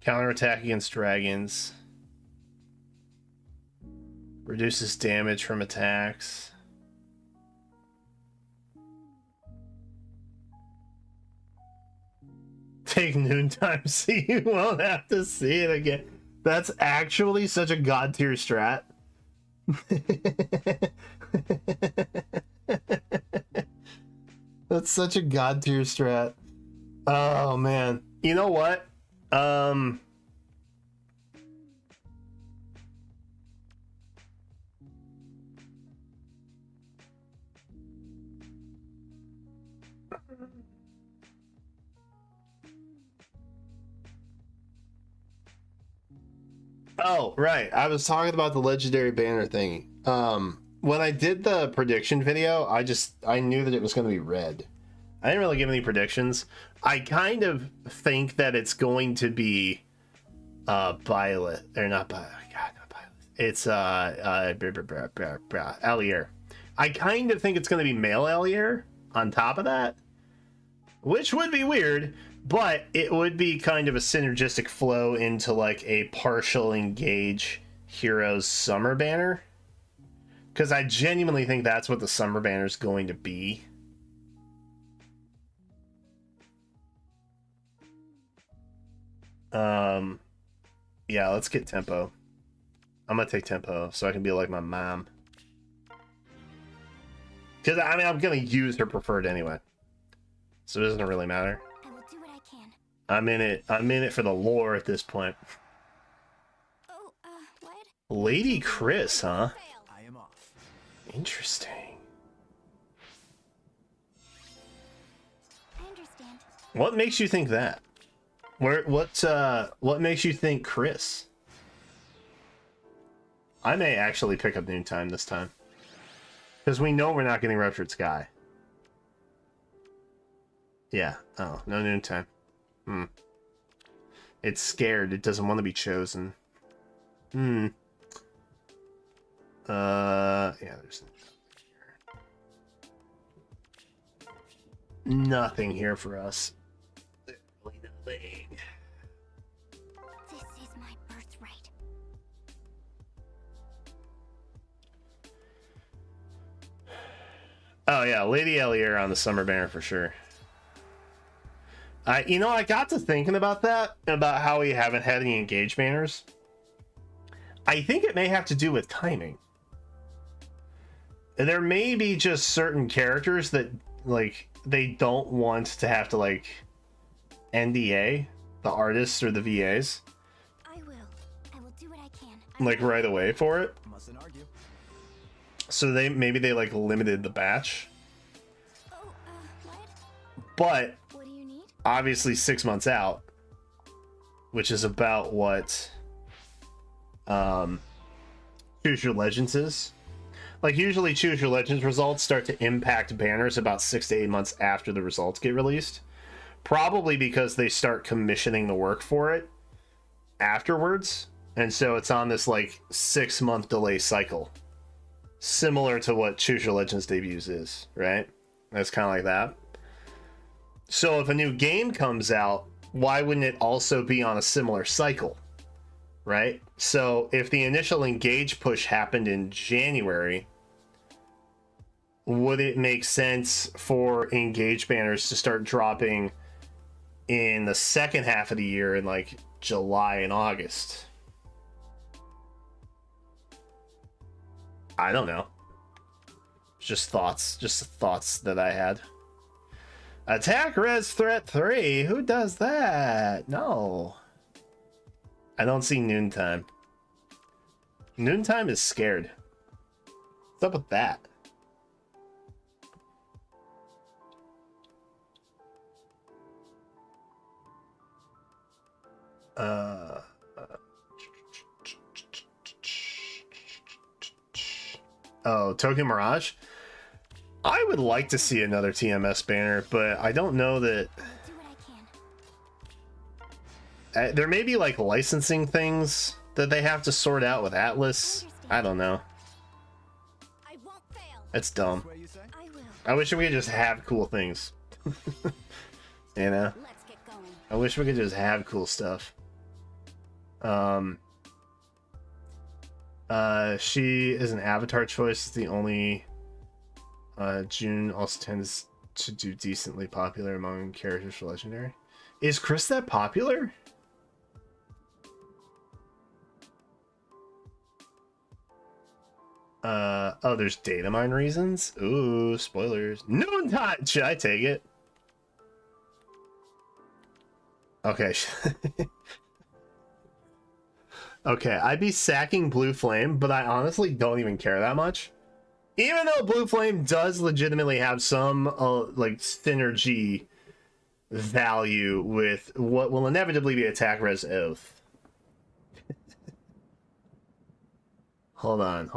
Counterattack against dragons. Reduces damage from attacks. Take Noontime so you won't have to see it again. That's actually such a god tier strat. That's such a god tier strat. Oh man. You know what? Oh, right. I was talking about the legendary banner thing. When I did the prediction video, I knew that it was going to be red. I didn't really give any predictions. I kind of think that it's going to be Violet. Or not Violet. God, not Violet. It's Allier. I kind of think it's going to be male Allier on top of that, which would be weird, but it would be kind of a synergistic flow into like a partial engage Heroes Summer banner. Because I genuinely think that's what the Summer banner is going to be. Yeah, let's get Tempo. I'm gonna take Tempo so I can be like my mom. Because I mean, I'm gonna use her preferred anyway, so it doesn't really matter. I will do what I can. I'm in it for the lore at this point. Oh, what? Lady Chris, huh? I am off. Interesting. I understand. What makes you think that? What makes you think Chris? I may actually pick up Noontime this time. Because we know we're not getting Ruptured Sky. Yeah. Oh, no Noontime. It's scared. It doesn't want to be chosen. Yeah, there's nothing here for us. Literally nothing. This is my birthright. Oh yeah, Lady Allier on the Summer banner for sure. I got to thinking about that, about how we haven't had any engage banners. I think it may have to do with timing. There may be just certain characters that like they don't want to have to like NDA the artists or the VAs. I will do what I can. Like right away for it. Mustn't argue. So they like limited the batch. Oh, what? But What do you need? obviously 6 months out, which is about what Choose Your Legends is. Like usually Choose Your Legends results start to impact banners about 6 to 8 months after the results get released. Probably because they start commissioning the work for it afterwards. And so it's on this like 6 month delay cycle. Similar to what Choose Your Legends debuts is, right? It's kind of like that. So if a new game comes out, why wouldn't it also be on a similar cycle? Right? So if the initial engage push happened in January, would it make sense for engage banners to start dropping in the second half of the year in like July and August? I don't know. Just thoughts that I had. Attack res threat 3. Who does that? No. I don't see noontime. Noontime is scared. What's up with that? Oh, Token Mirage? I would like to see another TMS banner, but I don't know that... Do what I can. There may be like licensing things that they have to sort out with Atlas. I don't know. I won't fail. It's dumb. This way you say? I will. I wish we could just have cool things. You know? Let's get going. I wish we could just have cool stuff. She is an avatar choice. It's the only June also tends to do decently popular among characters for Legendary. Is Chris that popular? Oh, there's data mine reasons. Ooh, spoilers. Noontime. Should I take it? Okay. Okay, I'd be sacking Blue Flame, but I honestly don't even care that much. Even though Blue Flame does legitimately have some like synergy value with what will inevitably be attack res oath. Hold on.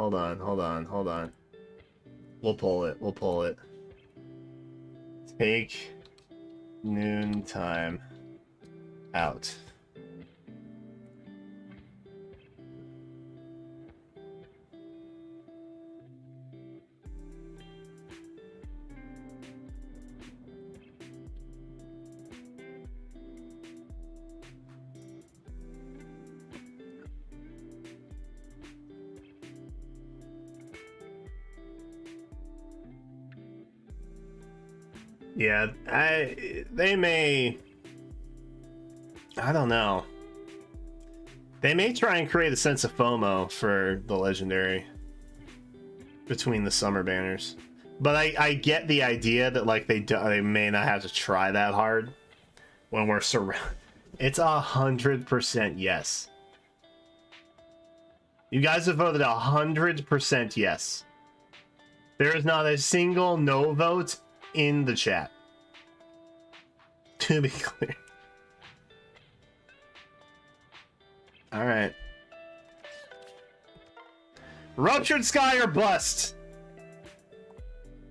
We'll pull it. Take noontime out. Yeah, they may, I don't know. They may try and create a sense of FOMO for the Legendary between the summer banners. But I get the idea that like they may not have to try that hard when we're surrounded. It's 100% yes. You guys have voted 100% yes. There is not a single no vote in the chat. To be clear. All right. Ruptured Sky or bust.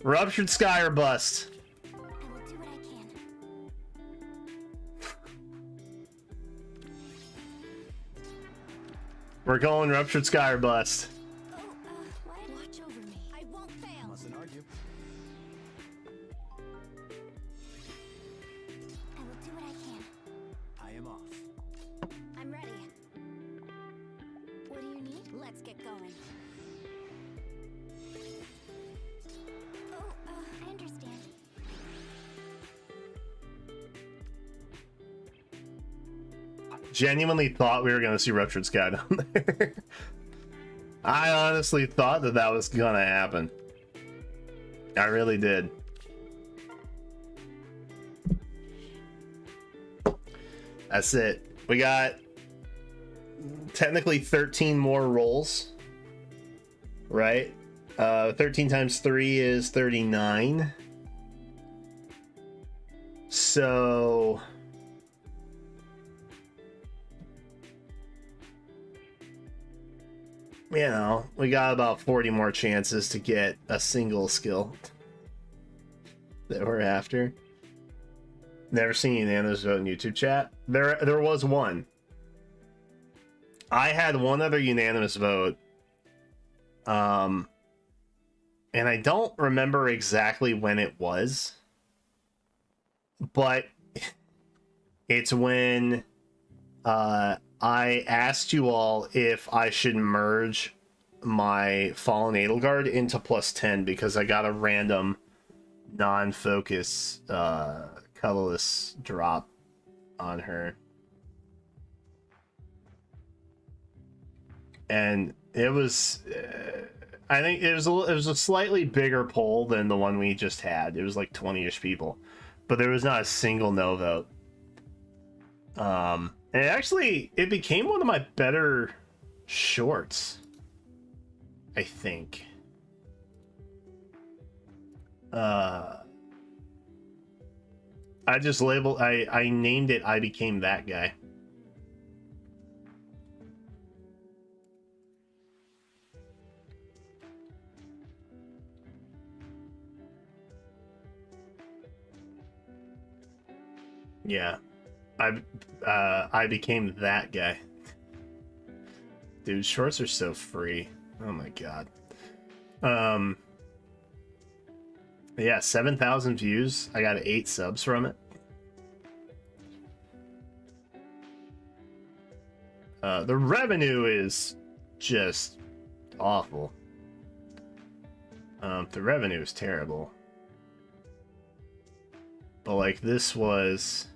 Ruptured Sky or bust. I will do what I can. We're going Ruptured Sky or bust. Oh, what? Watch over me. I won't fail. Mustn't argue. I will do what I can. I am off. I'm ready. What do you need? Let's get going. Oh, I understand. Genuinely thought we were going to see Ruptured Sky down there. I honestly thought that was going to happen. I really did. That's it. We got technically 13 more rolls, right? 13 times 3 is 39. So you know, we got about 40 more chances to get a single skill that we're after. Never seen unanimous vote in YouTube chat. There was one. I had one other unanimous vote. And I don't remember exactly when it was. But it's when I asked you all if I should merge my Fallen Edelgard into +10 because I got a random non-focus colorless drop on her. And it was I think it was a slightly bigger poll than the one we just had. It was like 20-ish people, but there was not a single no vote. And it became one of my better shorts, I think. I just labeled, I named it I Became That Guy. Yeah, I became that guy. Dude, shorts are so free. Oh my god. Yeah, 7,000 views. I got 8 subs from it. The revenue is just awful. The revenue is terrible. But like this was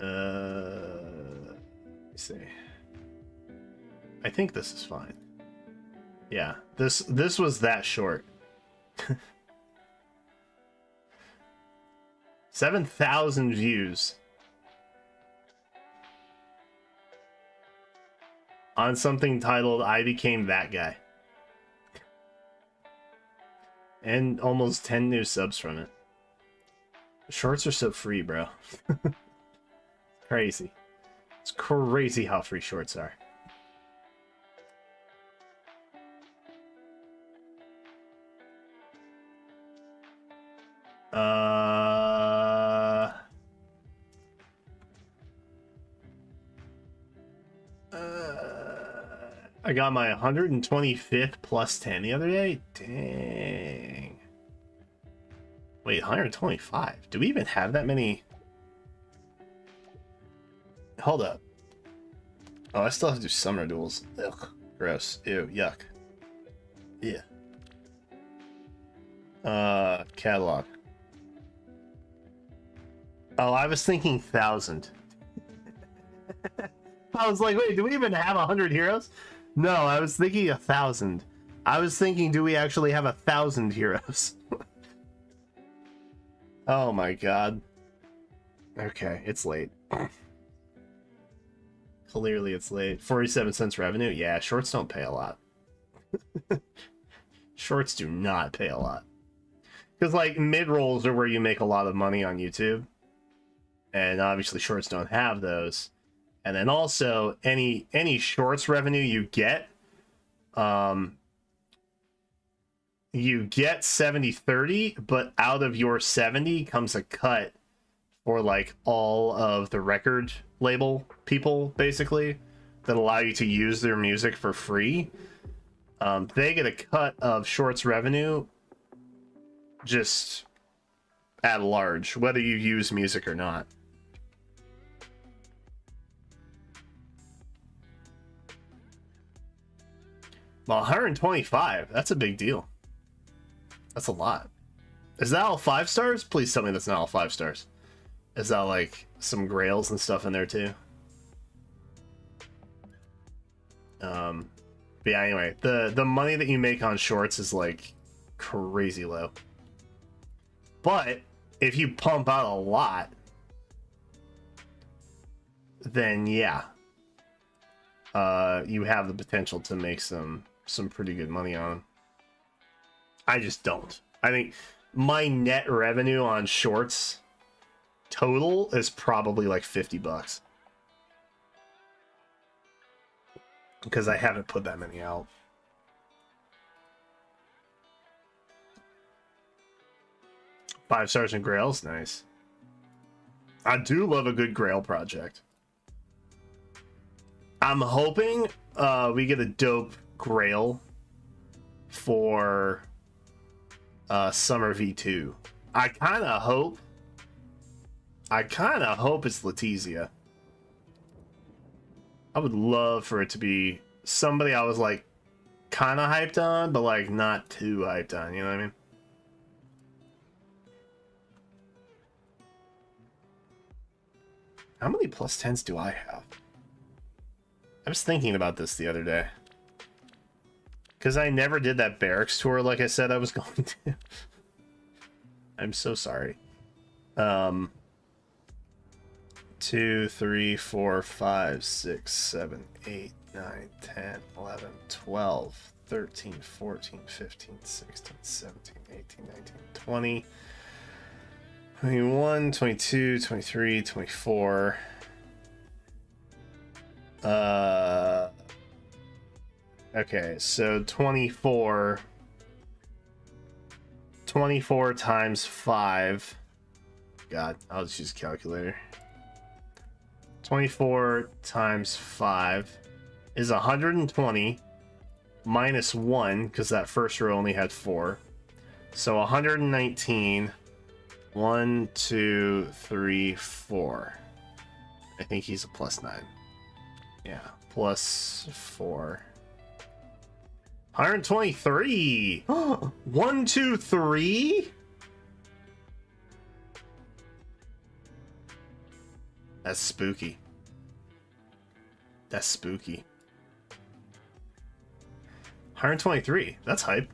let me see. I think this is fine. Yeah, this was that short. 7,000 views on something titled I Became That Guy. And almost 10 new subs from it. Shorts are so free, bro. Crazy. It's crazy how free shorts are. I got my 125th +10 the other day. Dang. Wait, 125? Do we even have that many? Hold up. Oh, I still have to do summer duels. Ugh, gross. Ew, yuck. Yeah. Catalog. Oh, I was thinking 1,000. I was like, wait, do we even have 100 heroes? No, I was thinking 1,000. I was thinking, do we actually have 1,000 heroes? Oh my god. Okay, it's late. Clearly it's late. 47 cents revenue? Yeah, shorts don't pay a lot. Shorts do not pay a lot. Because, like, mid-rolls are where you make a lot of money on YouTube. And obviously shorts don't have those. And then also, any shorts revenue you get 70/30, but out of your 70 comes a cut for like all of the record label people, basically, that allow you to use their music for free. They get a cut of shorts revenue just at large, whether you use music or not. Well, 125, that's a big deal. That's a lot. Is that all 5 stars? Please tell me that's not all 5 stars. Is that like some grails and stuff in there too? But yeah, anyway, the money that you make on shorts is like crazy low. But if you pump out a lot, then yeah, you have the potential to make some pretty good money on them. I just don't. I think my net revenue on shorts total is probably like $50 because I haven't put that many out. Five stars in Grails, nice. I do love a good Grail project. I'm hoping we get a dope Grail for Summer V2. I kind of hope it's Letizia. I would love for it to be somebody I was like kind of hyped on, but like not too hyped on, you know what I mean? How many plus 10s do I have? I was thinking about this the other day. Because I never did that barracks tour like I said I was going to. I'm so sorry. 2, 3, 4, 5, 6, 7, 8, 9, 10, 11, 12, 13, 14, 15, 16, 17, 18, 19, 20, 21, 22, 23, 24. Okay, so 24 times 5. God, I'll just use a calculator. 24 times 5 is 120 minus 1, because that first row only had 4. So 119. 1, 2, 3, 4. I think he's a plus 9. Yeah, plus 4. 123. 1, 2, 3. That's spooky. That's spooky. 123. That's hype.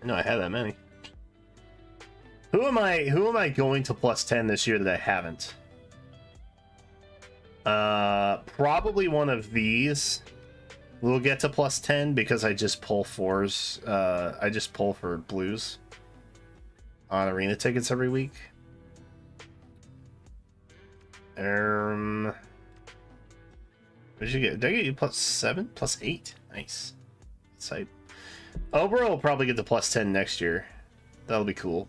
I know I had that many. Who am I going to plus 10 this year that I haven't? Probably one of these will get to plus 10 because I just pull 4s. I just pull for blues on arena tickets every week. What did you get? Did I get you plus 7? Plus 8? Nice. That's hype. Obra will probably get to plus 10 next year. That'll be cool.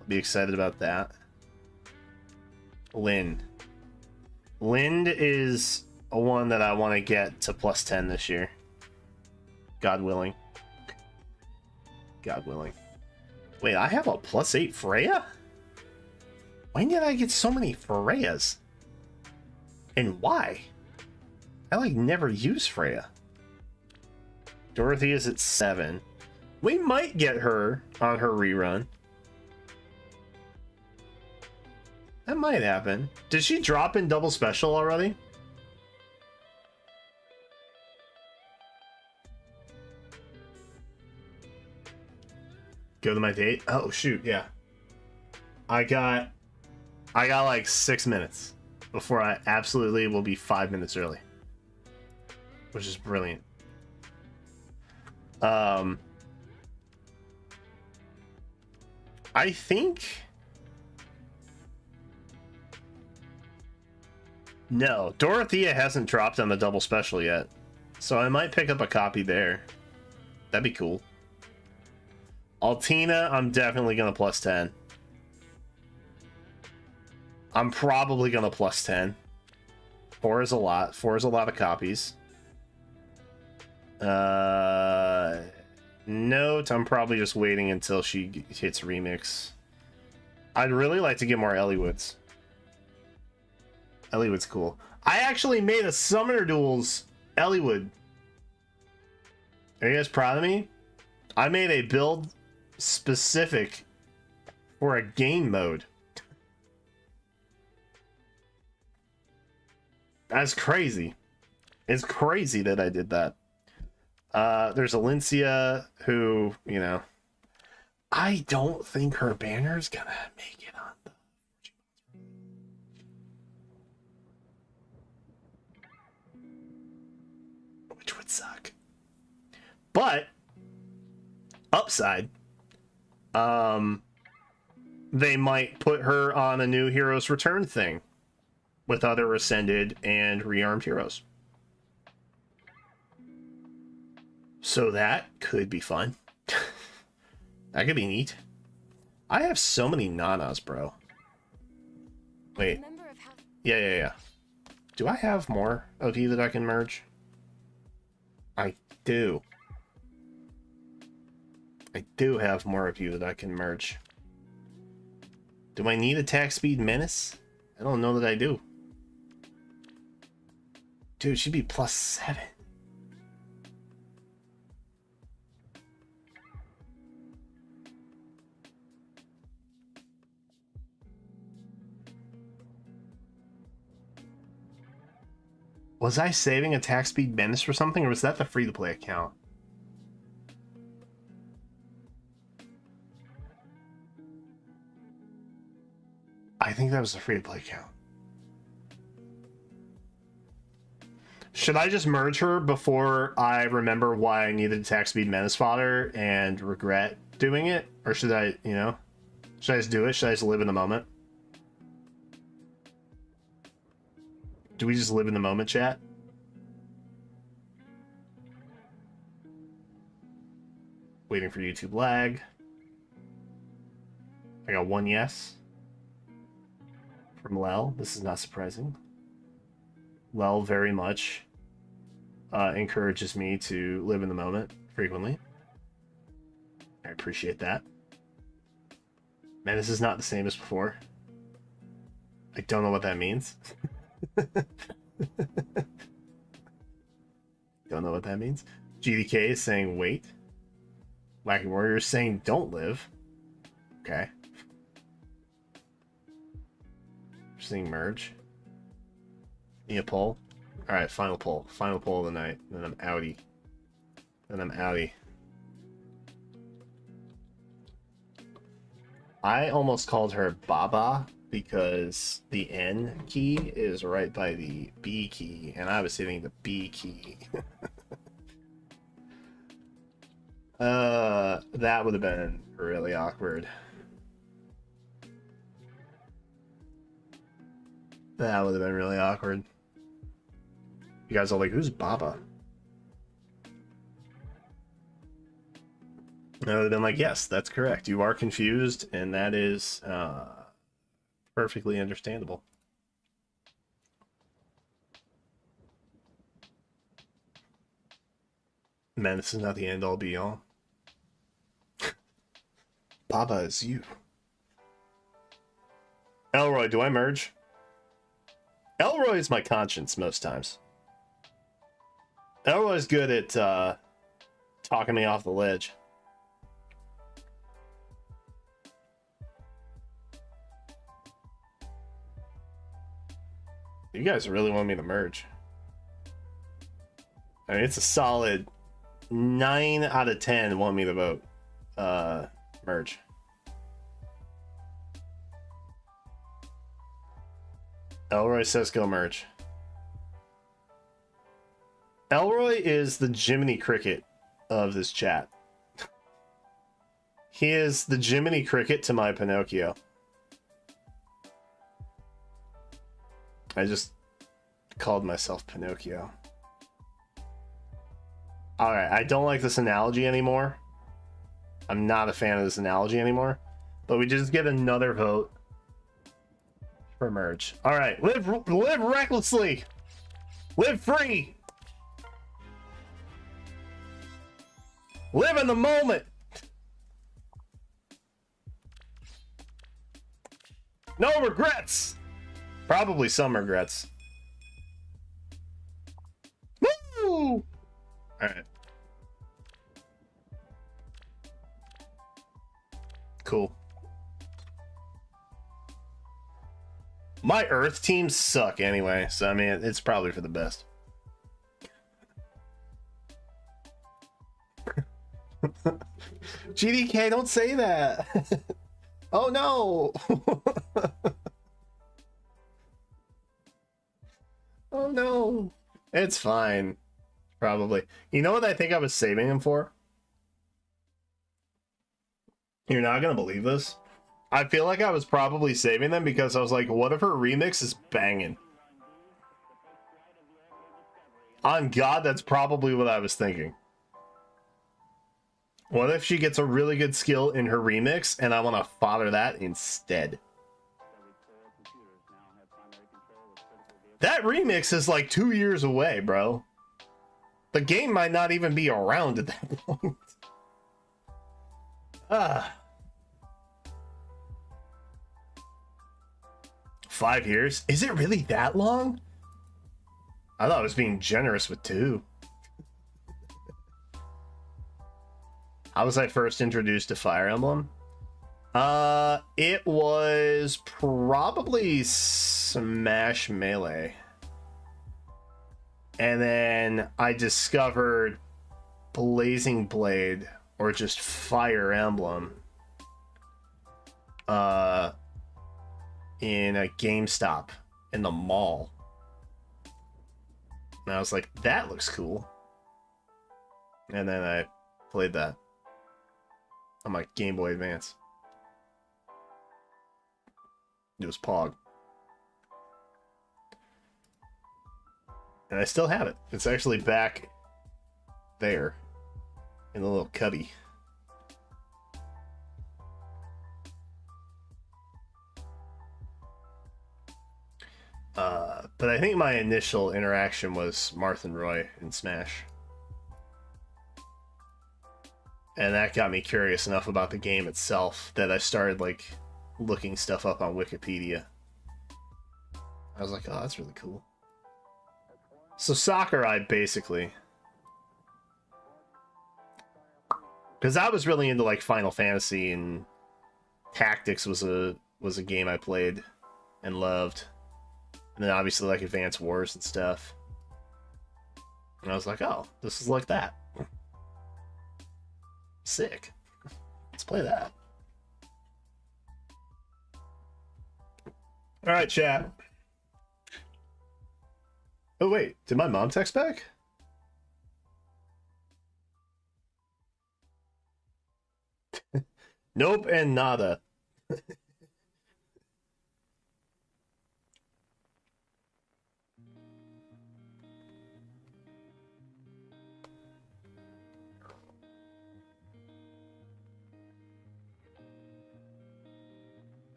I'll be excited about that. Lind is a one that I want to get to plus 10 this year. God willing. God willing. Wait, I have a plus 8 Freya? When did I get so many Freyas? And why? I like never use Freya. Dorothy is at 7. We might get her on her rerun. That might happen. Did she drop in double special already? Go to my date? Oh shoot, yeah. I got like 6 minutes before I absolutely will be 5 minutes early. Which is brilliant. I think no, Dorothea hasn't dropped on the double special yet. So I might pick up a copy there. That'd be cool. Altina, I'm definitely gonna plus 10. I'm probably gonna plus 10. 4 is a lot. 4 is a lot of copies. Note, I'm probably just waiting until she hits remix. I'd really like to get more Ellywoods. Elliowood's cool. I actually made a Summoner Duels Elliowood. Are you guys proud of me? I made a build specific for a game mode. That's crazy. It's crazy that I did that. There's Alencia who, you know, I don't think her banner's gonna make it on the... Which would suck. But upside, they might put her on a new Heroes Return thing with other Ascended and Rearmed heroes. So that could be fun. That could be neat. I have so many Nanas, bro. Wait. Yeah. Do I have more of you that I can merge? I do. I do have more of you that I can merge. Do I need Attack Speed Menace? I don't know that I do. Dude, she'd be +7. Was I saving attack speed menace for something, or was that the free-to-play account? I think that was the free-to-play account. Should I just merge her before I remember why I needed attack speed menace fodder and regret doing it? Or should I, you know, should I just do it? Should I just live in the moment? Do we just live in the moment, chat? Waiting for YouTube lag. I got 1 yes. From Lel. This is not surprising. Lel very much encourages me to live in the moment frequently. I appreciate that. Man, this is not the same as before. I don't know what that means. Don't know what that means. GDK is saying wait. Wacky Warrior is saying don't live. Okay. Seeing merge. Need a poll? Alright, final poll. Final poll of the night. Then I'm outie. Then I'm outie. I almost called her Baba because the N key is right by the B key, and I was hitting the B key. That would have been really awkward. That would have been really awkward. You guys are like, who's Baba? I would have been like, yes, that's correct. You are confused, and that is perfectly understandable. Man, this is not the end all be all. Baba is you. Elroy, do I merge? Elroy is my conscience most times. Elroy's good at talking me off the ledge. You guys really want me to merge. I mean, it's a solid 9 out of 10 want me to vote. Merge. Elroy says go merge. Elroy is the Jiminy Cricket of this chat. He is the Jiminy Cricket to my Pinocchio. I just called myself Pinocchio. Alright, I don't like this analogy anymore. I'm not a fan of this analogy anymore. But we just get another vote for merge. Alright, live recklessly! Live free! Live in the moment! No regrets! Probably some regrets. Woo! Alright. Cool. My Earth teams suck anyway, so I mean, it's probably for the best. GDK, don't say that. Oh no. Oh no. It's fine. Probably. You know what I think I was saving him for? You're not gonna believe this. I feel like I was probably saving them because I was like, what if her remix is banging? On God, that's probably what I was thinking. What if she gets a really good skill in her remix and I want to fodder that instead? That remix is like 2 years away, bro. The game might not even be around at that point. Ah. 5 years? Is it really that long? I thought I was being generous with 2. How was I first introduced to Fire Emblem? It was probably Smash Melee. And then I discovered Blazing Blade, or just Fire Emblem, in a GameStop in the mall. And I was like, that looks cool. And then I played that on my Game Boy Advance. It was Pog. And I still have it. It's actually back there in the little cubby. But I think my initial interaction was Marth and Roy in Smash. And that got me curious enough about the game itself that I started, like, looking stuff up on Wikipedia. I was like, oh, that's really cool. So Sakurai, basically. Because I was really into, like, Final Fantasy, and Tactics was a game I played and loved. And then obviously, like, Advance Wars and stuff. And I was like, oh, this is like that. Sick. Let's play that. Alright, chat. Oh, wait. Did my mom text back? Nope and nada.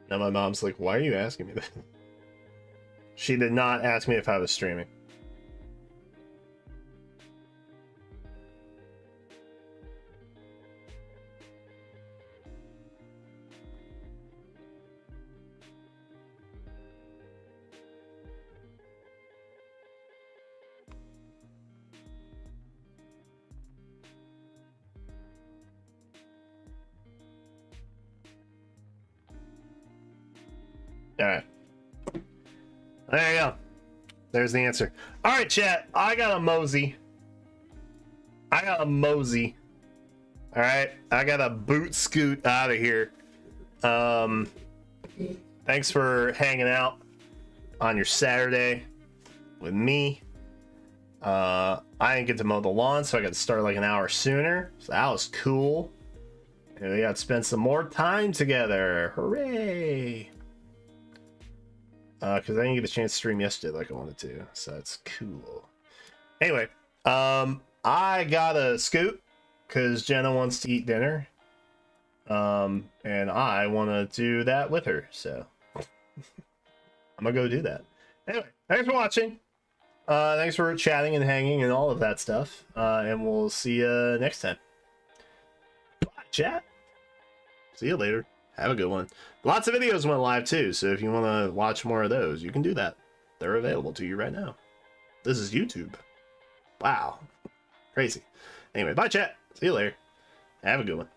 Now my mom's like, why are you asking me that? She did not ask me if I was streaming. Alright. There you go. There's the answer. Alright, chat. I got a mosey. Alright? I got a boot scoot out of here. Thanks for hanging out on your Saturday with me. I didn't get to mow the lawn, so I got to start like an hour sooner. So that was cool. And we got to spend some more time together. Hooray! Because I didn't get a chance to stream yesterday like I wanted to, so that's cool. Anyway, I got a scoot because Jenna wants to eat dinner, and I want to do that with her, so I'm gonna go do that. Anyway, thanks for watching. Thanks for chatting and hanging and all of that stuff, and we'll see you next time. Bye, chat. See you later. Have a good one. Lots of videos went live too, so if you want to watch more of those, you can do that. They're available to you right now. This is YouTube. Wow. Crazy. Anyway, bye chat. See you later. Have a good one.